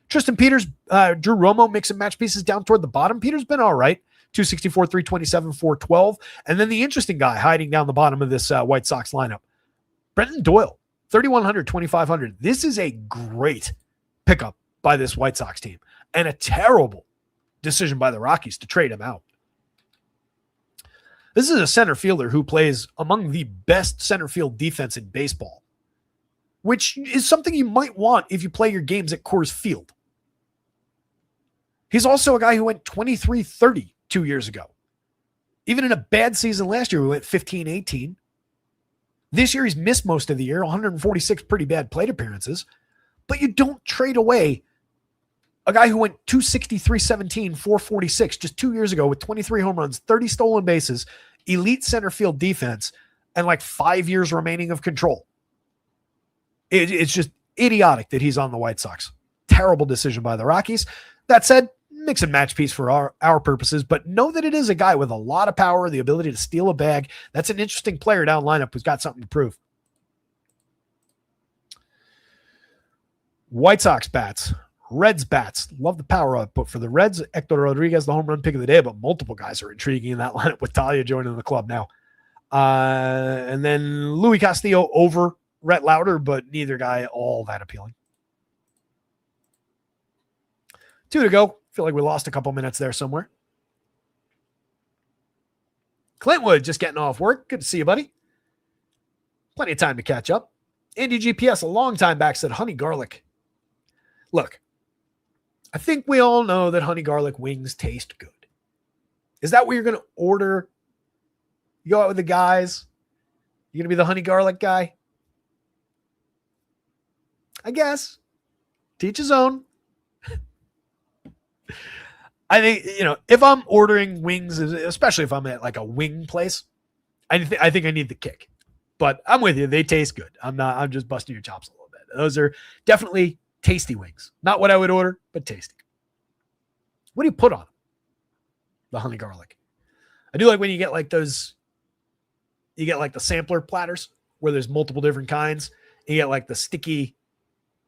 Tristan Peters, Drew Romo, mix and match pieces down toward the bottom. Peters been all right. 264, 327, 412. And then the interesting guy hiding down the bottom of this White Sox lineup, Brenton Doyle, 3,100, 2,500. This is a great pickup by this White Sox team and a terrible decision by the Rockies to trade him out. This is a center fielder who plays among the best center field defense in baseball, which is something you might want if you play your games at Coors Field. He's also a guy who went 23-30 2 years ago. Even in a bad season last year, we went 15-18. This year, he's missed most of the year, 146 pretty bad plate appearances. But you don't trade away a guy who went 260, 317, 446 just 2 years ago with 23 home runs, 30 stolen bases, elite center field defense, and like 5 years remaining of control. It's just idiotic that he's on the White Sox. Terrible decision by the Rockies. That said, mix and match piece for our purposes, but know that it is a guy with a lot of power, the ability to steal a bag. That's an interesting player down lineup who's got something to prove. White Sox bats. Reds bats. Love the power output for the Reds. Hector Rodriguez, the home run pick of the day, but multiple guys are intriguing in that lineup with Talia joining the club now. And then Louis Castillo over Rhett Lauder, but neither guy all that appealing. 2 to go. Feel like we lost a couple minutes there somewhere. Clintwood just getting off work. Good to see you, buddy. Plenty of time to catch up. Andy GPS, a long time back, said honey garlic. Look, I think we all know that honey garlic wings taste good. Is that what you're going to order? You go out with the guys? You're going to be the honey garlic guy? I guess. Teach his own. I think, if I'm ordering wings, especially if I'm at like a wing place, I think I need the kick. But I'm with you. They taste good. I'm just busting your chops a little bit. Those are definitely tasty wings. Not what I would order, but tasty. What do you put on them? The honey garlic. I do like when you get like those, you get like the sampler platters where there's multiple different kinds. You get like the sticky,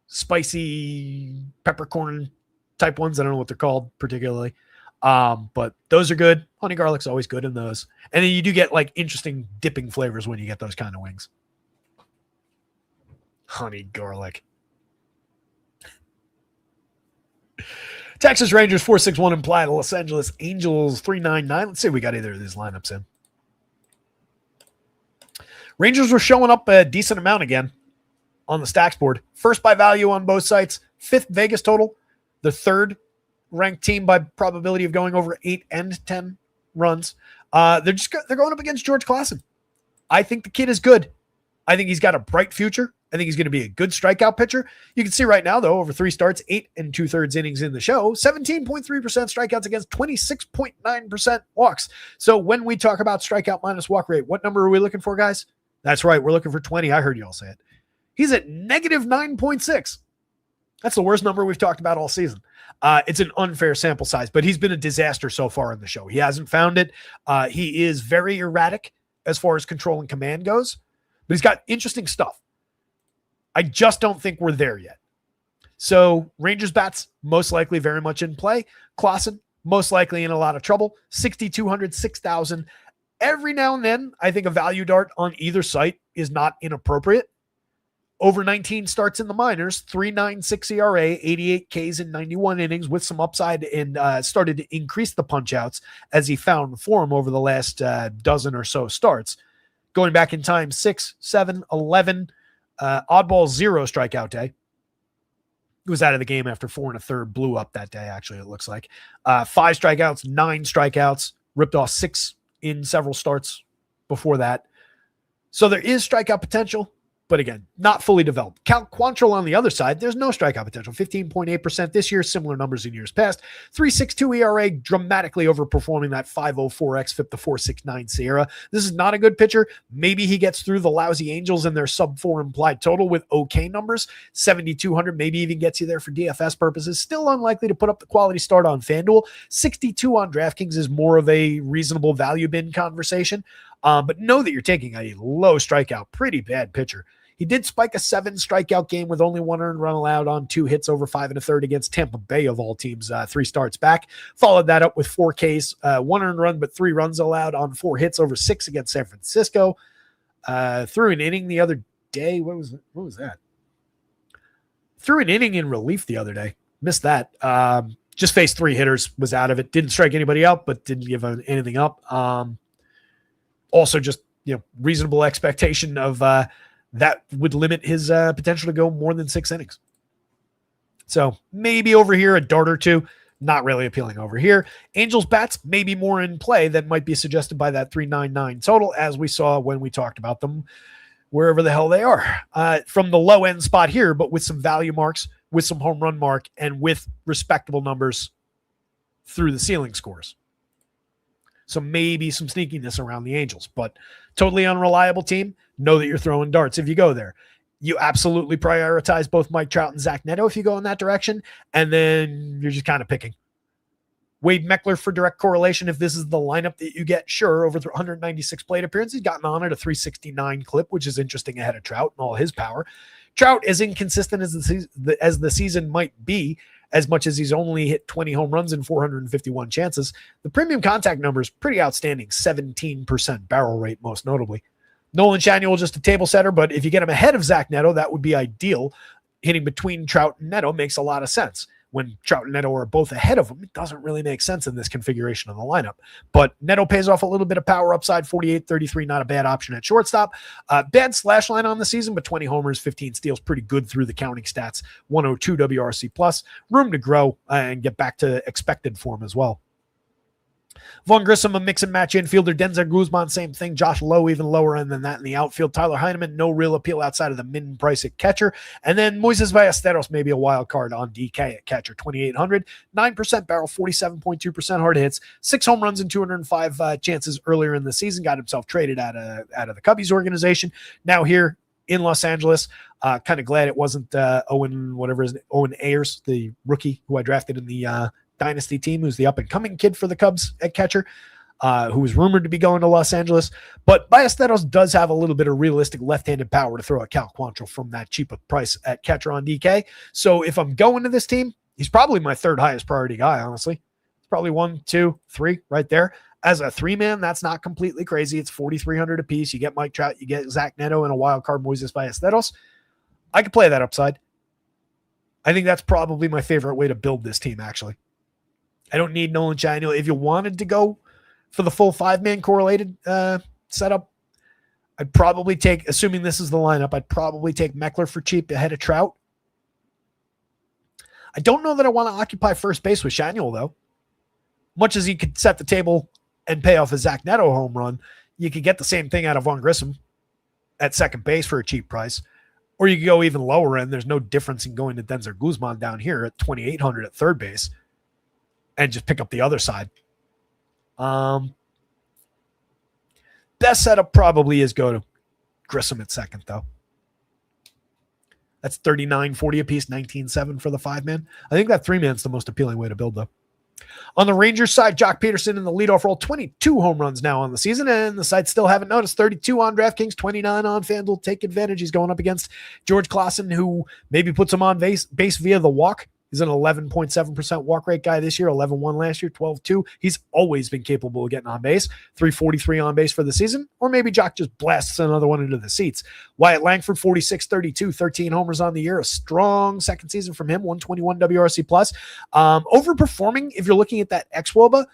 spicy peppercorn type ones. I don't know what they're called particularly. But those are good. Honey garlic's always good in those. And then you do get like interesting dipping flavors when you get those kind of wings. Honey garlic. Texas Rangers 461 implied. Los Angeles Angels 399. Let's see if we got either of these lineups in. Rangers were showing up a decent amount again on the stacks board. First by value on both sites. 5th Vegas total. The 3rd ranked team by probability of going over 8 and 10 runs. They're going up against George Klassen. I think the kid is good. I think he's got a bright future. I think he's going to be a good strikeout pitcher. You can see right now, though, over 3 starts, 8 2/3 innings in the show, 17.3% strikeouts against 26.9% walks. So when we talk about strikeout minus walk rate, what number are we looking for, guys? That's right. We're looking for 20. I heard you all say it. He's at negative 9.6. That's the worst number we've talked about all season. It's an unfair sample size, but he's been a disaster so far in the show. He hasn't found it. He is very erratic as far as control and command goes, but he's got interesting stuff. I just don't think we're there yet. So Rangers bats, most likely very much in play. Klassen, most likely in a lot of trouble. 6,200, 6,000. Every now and then, I think a value dart on either site is not inappropriate. Over 19 starts in the minors, 3.96 ERA, 88 Ks in 91 innings with some upside, and started to increase the punch outs as he found form over the last dozen or so starts. Going back in time, 6, 7, 11, oddball 0 strikeout day. He was out of the game after 4 1/3, blew up that day, actually, it looks like. 5 strikeouts, 9 strikeouts, ripped off 6 in several starts before that. So there is strikeout potential. But again, not fully developed. Cal Quantrill on the other side, there's no strikeout potential. 15.8% this year, similar numbers in years past. 3.62 ERA, dramatically overperforming that 5.04 xFIP to 4.69 Sierra. This is not a good pitcher. Maybe he gets through the lousy Angels and their sub-4 implied total with okay numbers. 7,200, maybe even gets you there for DFS purposes. Still unlikely to put up the quality start on FanDuel. 62 on DraftKings is more of a reasonable value bin conversation. But know that you're taking a low strikeout, pretty bad pitcher. He did spike a 7 strikeout game with only 1 earned run allowed on 2 hits over 5 1/3 against Tampa Bay of all teams, 3 starts back. Followed that up with 4 Ks, 1 earned run, but 3 runs allowed on 4 hits over 6 against San Francisco. Threw an inning the other day. What was that? Threw an inning in relief the other day. Missed that. Just faced 3 hitters, was out of it. Didn't strike anybody out, but didn't give anything up. Also just, reasonable expectation of that would limit his potential to go more than 6 innings. So maybe over here a dart or 2, not really appealing over here. Angels bats maybe more in play that might be suggested by that 399 total, as we saw when we talked about them wherever the hell they are. From the low end spot here, but with some value marks, with some home run mark, and with respectable numbers through the ceiling scores. So maybe some sneakiness around the Angels, but totally unreliable team. Know that you're throwing darts if you go there. You absolutely prioritize both Mike Trout and Zach Neto if you go in that direction, and then you're just kind of picking. Wade Meckler for direct correlation. If this is the lineup that you get, sure, over 196 plate appearances, he's gotten on at a 369 clip, which is interesting ahead of Trout and all his power. Trout, as inconsistent as the season might be, as much as he's only hit 20 home runs in 451 chances, the premium contact number is pretty outstanding. 17% barrel rate, most notably. Nolan Shanuel, just a table setter, but if you get him ahead of Zach Neto, that would be ideal. Hitting between Trout and Neto makes a lot of sense. When Trout and Neto are both ahead of him, it doesn't really make sense in this configuration of the lineup. But Neto pays off a little bit of power upside, 48-33, not a bad option at shortstop. Bad slash line on the season, but 20 homers, 15 steals, pretty good through the counting stats. 102 WRC plus. Room to grow and get back to expected form as well. Vaughn Grissom, a mix and match infielder. Denzel Guzman, same thing. Josh Lowe, even lower end than that in the outfield. Tyler Heineman, no real appeal outside of the min price at catcher. And then Moises Ballesteros, maybe a wild card on DK at catcher. 2,800, 9% barrel, 47.2% hard hits, 6 home runs and 205 chances earlier in the season. Got himself traded out of the Cubbies organization. Now here in Los Angeles, kind of glad it wasn't Owen Ayers, the rookie who I drafted in the dynasty team, who's the up-and-coming kid for the Cubs at catcher, who was rumored to be going to Los Angeles. But Ballesteros does have a little bit of realistic left-handed power to throw at Cal Quantrill from that cheaper price at catcher on DK. So if I'm going to this team, he's probably my 3rd highest priority guy, honestly. It's probably 1, 2, 3 right there. As a 3-man, that's not completely crazy. It's 4,300 apiece. You get Mike Trout, you get Zach Neto, and a wild card Moises Ballesteros. I could play that upside. I think that's probably my favorite way to build this team, actually. I don't need Nolan Shanuel. If you wanted to go for the full 5-man correlated setup, I'd probably take, assuming this is the lineup, I'd probably take Meckler for cheap ahead of Trout. I don't know that I want to occupy first base with Shanuel, though. Much as he could set the table and pay off a Zach Neto home run, you could get the same thing out of Vaughn Grissom at second base for a cheap price. Or you could go even lower end. There's no difference in going to Denzel Guzman down here at 2,800 at third base and just pick up the other side. Best setup probably is go to Grissom at second, though. That's 39.40 apiece, 19.7 for the 5-man. I think that 3-man's the most appealing way to build, though. On the Rangers side, Jock Peterson in the leadoff role, 22 home runs now on the season, and the site still haven't noticed. 32 on DraftKings, 29 on FanDuel. Take advantage. He's going up against George Klassen, who maybe puts him on base via the walk. He's an 11.7% walk rate guy this year, 11-1 last year, 12-2. He's always been capable of getting on base, 343 on base for the season, or maybe Jock just blasts another one into the seats. Wyatt Langford, 46-32, 13 homers on the year, a strong second season from him, 121 WRC+. Overperforming if you're looking at that xWOBA,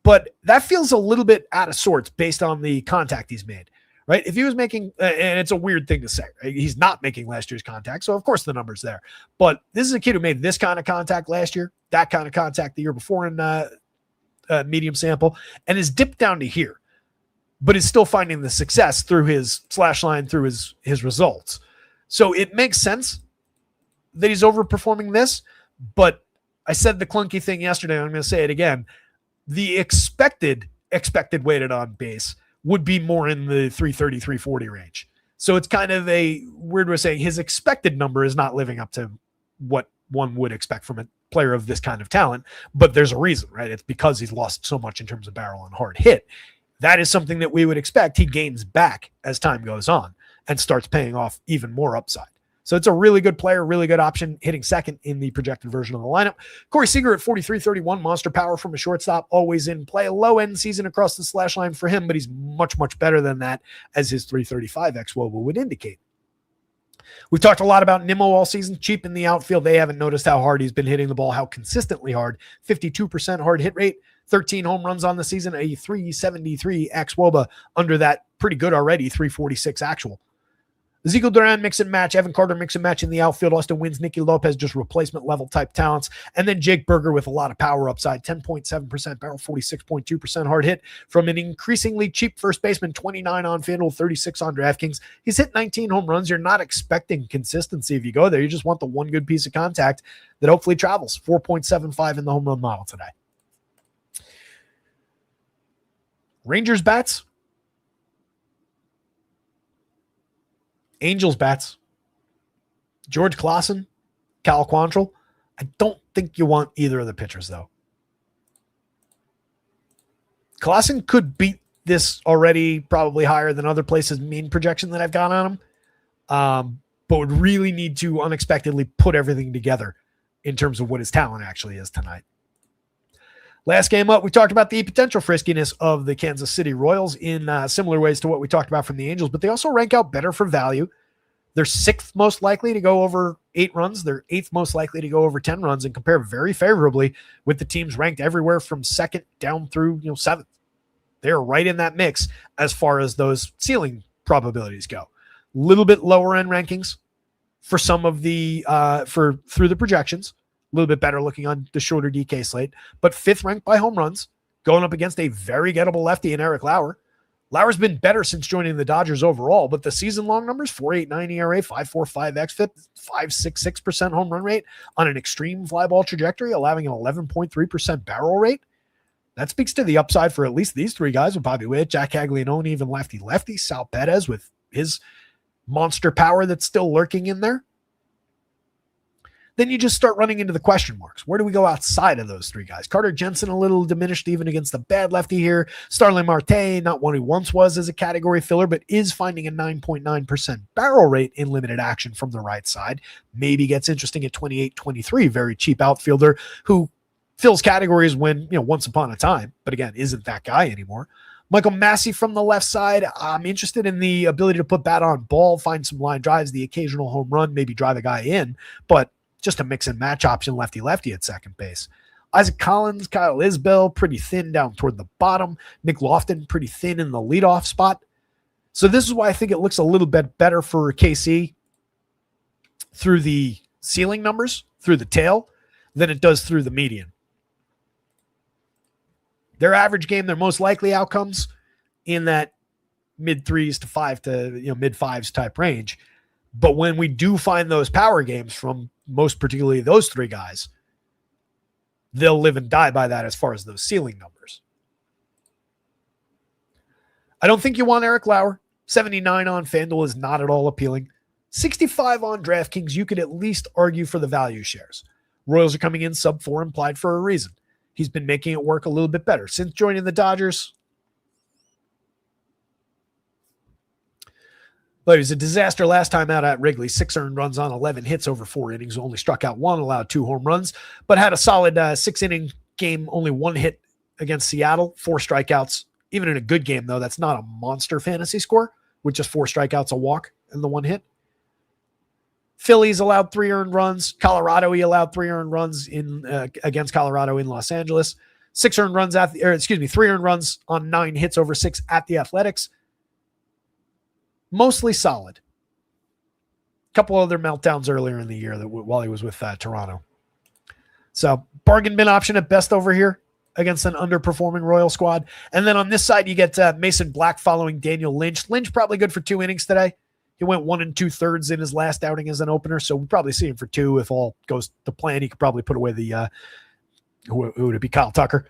but that feels a little bit out of sorts based on the contact he's made. Right? If he was making, and it's a weird thing to say, right? He's not making last year's contact, so of course the number's there. But this is a kid who made this kind of contact last year, that kind of contact the year before in medium sample, and is dipped down to here. but is still finding the success through his slash line, through his results. So it makes sense that he's overperforming this, but I said the clunky thing yesterday, I'm going to say it again. The expected weighted on base would be more in the 330, 340 range. So it's kind of a weird way of saying his expected number is not living up to what one would expect from a player of this kind of talent, but there's a reason, right? It's because he's lost so much in terms of barrel and hard hit. That is something that we would expect he gains back as time goes on and starts paying off even more upside. So it's a really good player, really good option, hitting second in the projected version of the lineup. Corey Seager at 43.31, monster power from a shortstop, always in play. A low-end season across the slash line for him, but he's much, much better than that, as his 335 xWOBA would indicate. We've talked a lot about Nimmo all season, cheap in the outfield. They haven't noticed how hard he's been hitting the ball, how consistently hard. 52% hard hit rate, 13 home runs on the season, a 373 xWOBA under that pretty good already, 346 actual. Ezekiel Duran mix and match, Evan Carter mix and match in the outfield, Austin Wynns, Nicky Lopez, just replacement level type talents, and then Jake Berger with a lot of power upside, 10.7% barrel, 46.2% hard hit from an increasingly cheap first baseman, 29 on FanDuel, 36 on DraftKings. He's hit 19 home runs. You're not expecting consistency if you go there. You just want the one good piece of contact that hopefully travels, 4.75 in the home run model today. Rangers bats. Angels bats. George Clausen, Cal Quantrill. I don't think you want either of the pitchers, though. Clausen could beat this already, probably higher than other places' mean projection that I've got on him, but would really need to unexpectedly put everything together in terms of what his talent actually is tonight. Last game up, we talked about the potential friskiness of the Kansas City Royals in similar ways to what we talked about from the Angels, but they also rank out better for value. They're sixth most likely to go over 8 runs. They're eighth most likely to go over 10 runs and compare very favorably with the teams ranked everywhere from second down through seventh. They're right in that mix as far as those ceiling probabilities go. A little bit lower end rankings for some of the through the projections. A little bit better looking on the shorter DK slate, but fifth ranked by home runs, going up against a very gettable lefty in Eric Lauer. Lauer's been better since joining the Dodgers overall, but the season-long numbers, 4.89 ERA, 5.45 xFIP, 5.66% home run rate on an extreme fly ball trajectory, allowing an 11.3% barrel rate. That speaks to the upside for at least these three guys with Bobby Witt, Jack Caglianone, even lefty, Sal Perez with his monster power that's still lurking in there. Then you just start running into the question marks. Where do we go outside of those three guys? Carter Jensen, a little diminished even against the bad lefty here. Starling Marte, not one he once was as a category filler, but is finding a 9.9% barrel rate in limited action from the right side. Maybe gets interesting at 28-23, very cheap outfielder who fills categories when, once upon a time, but again, isn't that guy anymore. Michael Massey from the left side. I'm interested in the ability to put bat on ball, find some line drives, the occasional home run, maybe drive a guy in, but just a mix and match option lefty at second base. Isaac Collins, Kyle Isbell, pretty thin down toward the bottom. Nick Lofton, pretty thin in the leadoff spot. So this is why I think it looks a little bit better for KC through the ceiling numbers, through the tail, than it does through the median. Their average game, their most likely outcomes in that mid threes to 5 to mid fives type range. But when we do find those power games from most particularly those three guys, they'll live and die by that as far as those ceiling numbers. I don't think you want Eric Lauer. 79 on FanDuel is not at all appealing. 65 on DraftKings, you could at least argue for the value shares. Royals are coming in sub 4 implied for a reason. He's been making it work a little bit better. Since joining the Dodgers, but he was a disaster last time out at Wrigley. 6 earned runs on 11 hits over 4 innings. Only struck out 1, allowed 2 home runs, but had a solid 6-inning game. Only 1 hit against Seattle, 4 strikeouts. Even in a good game, though, that's not a monster fantasy score with just 4 strikeouts, a walk, and the 1 hit. Phillies allowed 3 earned runs. Colorado, he allowed 3 earned runs in against Colorado in Los Angeles. 3 earned runs on 9 hits over 6 at the Athletics. Mostly solid. A couple other meltdowns earlier in the year while he was with Toronto. So bargain bin option at best over here. against an underperforming Royal squad. And then on this side, you get Mason Black following Daniel Lynch. Lynch probably good for 2 innings today. He went 1 2/3 in his last outing as an opener, so we'll probably see him for 2 if all goes to plan. He could probably put away the who would it be, Kyle Tucker.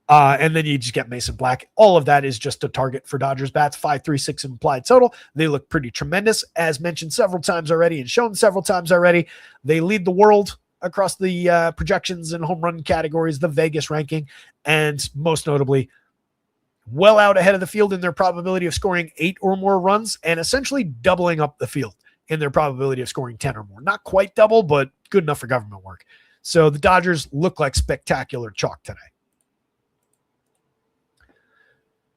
And then you just get Mason Black. All of that is just a target for Dodgers bats. 5.36 implied total. They look pretty tremendous, as mentioned several times already and shown several times already. They lead the world across the projections and home run categories, the Vegas ranking, and most notably, well out ahead of the field in their probability of scoring 8 or more runs, and essentially doubling up the field in their probability of scoring 10 or more. Not quite double, but good enough for government work. So the Dodgers look like spectacular chalk today.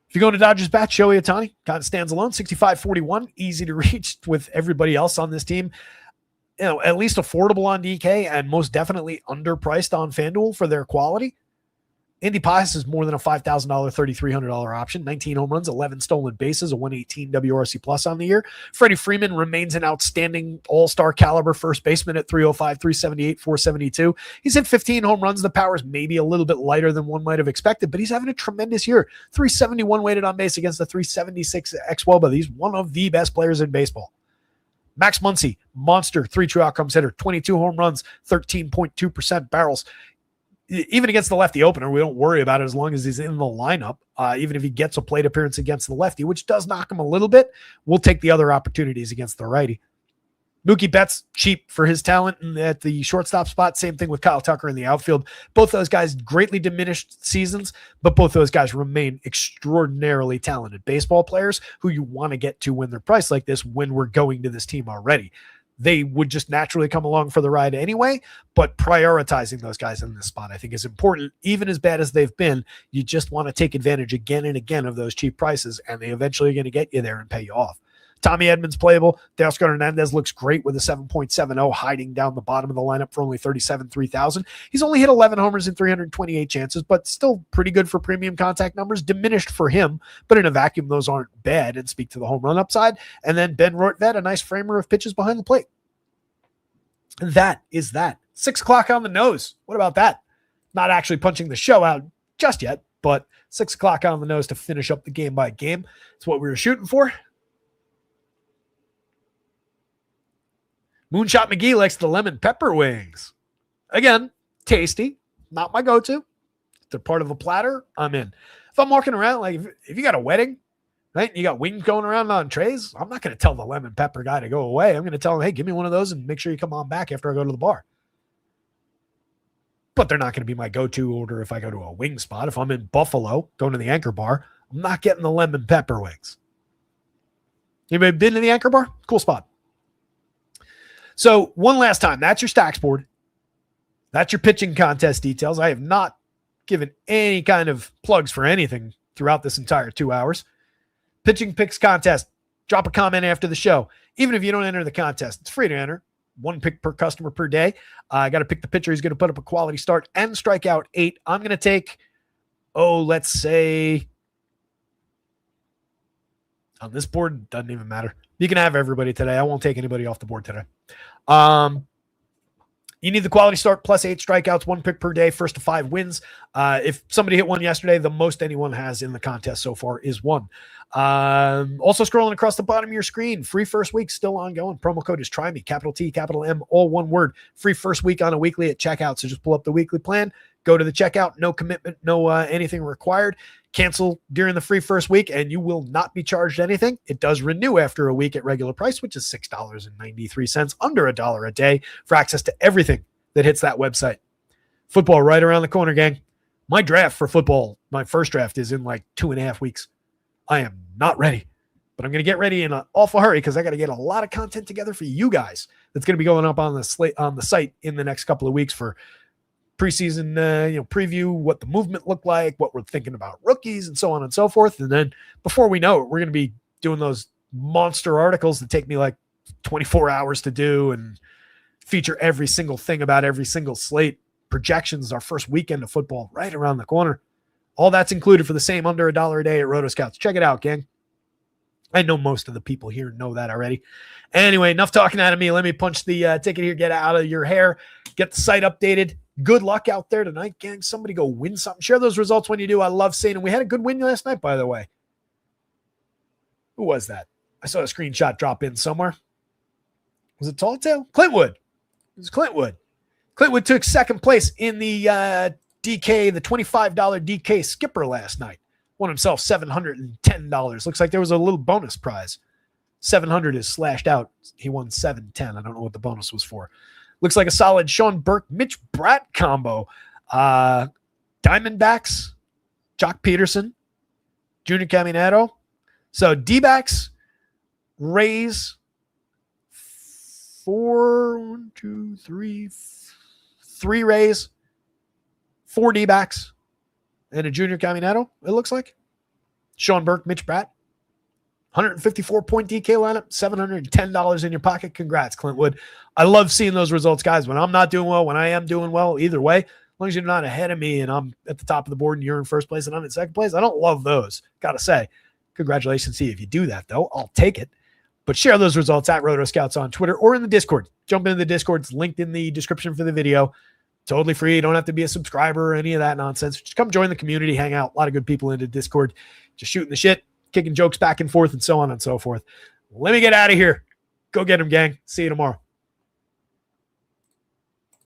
If you go to Dodgers bat, Shohei Ohtani kind of stands alone, 65.41, easy to reach with everybody else on this team. You know, at least affordable on DK and most definitely underpriced on FanDuel for their quality. Andy Pias is more than a $5,000, $3,300 option. 19 home runs, 11 stolen bases, a 118 WRC plus on the year. Freddie Freeman remains an outstanding all-star caliber first baseman at 305, 378, 472. He's hit 15 home runs. The power is maybe a little bit lighter than one might have expected, but he's having a tremendous year. 371 weighted on base against the 376 ex-Woba. He's one of the best players in baseball. Max Muncy, monster, 3 true outcomes hitter, 22 home runs, 13.2% barrels. Even against the lefty opener, we don't worry about it as long as he's in the lineup. Even if he gets a plate appearance against the lefty, which does knock him a little bit, we'll take the other opportunities against the righty. Mookie Betts, cheap for his talent at the shortstop spot. Same thing with Kyle Tucker in the outfield. Both those guys greatly diminished seasons, but both those guys remain extraordinarily talented baseball players who you want to get to when they're priced like this when we're going to this team already. They would just naturally come along for the ride anyway, but prioritizing those guys in this spot, I think, is important. Even as bad as they've been, you just want to take advantage again and again of those cheap prices, and they eventually are going to get you there and pay you off. Tommy Edmonds playable. Teoscar Hernandez looks great with a 7.70, hiding down the bottom of the lineup for only 37,300. He's only hit 11 homers in 328 chances, but still pretty good for premium contact numbers. Diminished for him, but in a vacuum, those aren't bad and speak to the home run upside. And then Ben Rortvedt, a nice framer of pitches behind the plate. And that is that. 6 o'clock on the nose. What about that? Not actually punching the show out just yet, but 6 o'clock on the nose to finish up the game by game. It's what we were shooting for. Moonshot McGee likes the lemon pepper wings. Again, tasty. Not my go-to. If they're part of a platter, I'm in. If I'm walking around, like if you got a wedding, right, and you got wings going around on trays, I'm not going to tell the lemon pepper guy to go away. I'm going to tell him, hey, give me one of those and make sure you come on back after I go to the bar. But they're not going to be my go-to order if I go to a wing spot. If I'm in Buffalo, going to the Anchor Bar, I'm not getting the lemon pepper wings. Anybody been to the Anchor Bar? Cool spot. So one last time, that's your stacks board. That's your pitching contest details. I have not given any kind of plugs for anything throughout this entire 2 hours. Pitching picks contest. Drop a comment after the show. Even if you don't enter the contest, it's free to enter. 1 pick per customer per day. I got to pick the pitcher who's going to put up a quality start and strike out 8. I'm going to take, let's say, on this board, doesn't even matter. You can have everybody today. I won't take anybody off the board today. You need the quality start plus 8 strikeouts, 1 pick per day, first to 5 wins. If somebody hit 1 yesterday, the most anyone has in the contest so far is 1. Also scrolling across the bottom of your screen, free first week still ongoing. Promo code is try me, capital T, capital M, all one word. Free first week on a weekly at checkout. So just pull up the weekly plan, go to the checkout, no commitment, no anything required. Cancel during the free first week and you will not be charged anything. It does renew after a week at regular price, which is $6.93, under $1 a day for access to everything that hits that website. Football right around the corner, gang. My draft for football, my first draft is in like 2.5 weeks. I am not ready, but I'm going to get ready in an awful hurry because I got to get a lot of content together for you guys. That's going to be going up on the slate on the site in the next couple of weeks for preseason, preview, what the movement looked like, what we're thinking about rookies, and so on and so forth. And then before we know it, we're going to be doing those monster articles that take me like 24 hours to do and feature every single thing about every single slate. Projections, our first weekend of football right around the corner. All that's included for the same under $1 a day at Rotoscouts. Check it out, gang. I know most of the people here know that already. Anyway, enough talking out of me. Let me punch the ticket here, get out of your hair, get the site updated. Good luck out there tonight, gang. Somebody go win something. Share those results when you do. I love seeing them. We had a good win last night, by the way. Who was that? I saw a screenshot drop in somewhere. Was it Tall Tale? Clintwood. It was Clintwood. Clintwood took second place in the DK, the $25 DK skipper last night. Won himself $710. Looks like there was a little bonus prize. 700 is slashed out. He won 710. I don't know what the bonus was for. Looks like a solid Sean Burke, Mitch Bratt combo. Diamondbacks, Jock Peterson, Junior Caminero. So D-backs, Rays, 3 Rays, 4 D-backs, and a Junior Caminero, it looks like. Sean Burke, Mitch Bratt. 154-point DK lineup, $710 in your pocket. Congrats, Clintwood. I love seeing those results, guys. When I'm not doing well, when I am doing well, either way, as long as you're not ahead of me and I'm at the top of the board and you're in first place and I'm in second place, I don't love those. Got to say, congratulations to you if you do that, though. I'll take it. But share those results at Rotoscouts on Twitter or in the Discord. Jump into the Discord. It's linked in the description for the video. Totally free. You don't have to be a subscriber or any of that nonsense. Just come join the community, hang out. A lot of good people in the Discord. Just shooting the shit, kicking jokes back and forth, and so on and so forth. Let me get out of here. Go get them, gang. See you tomorrow.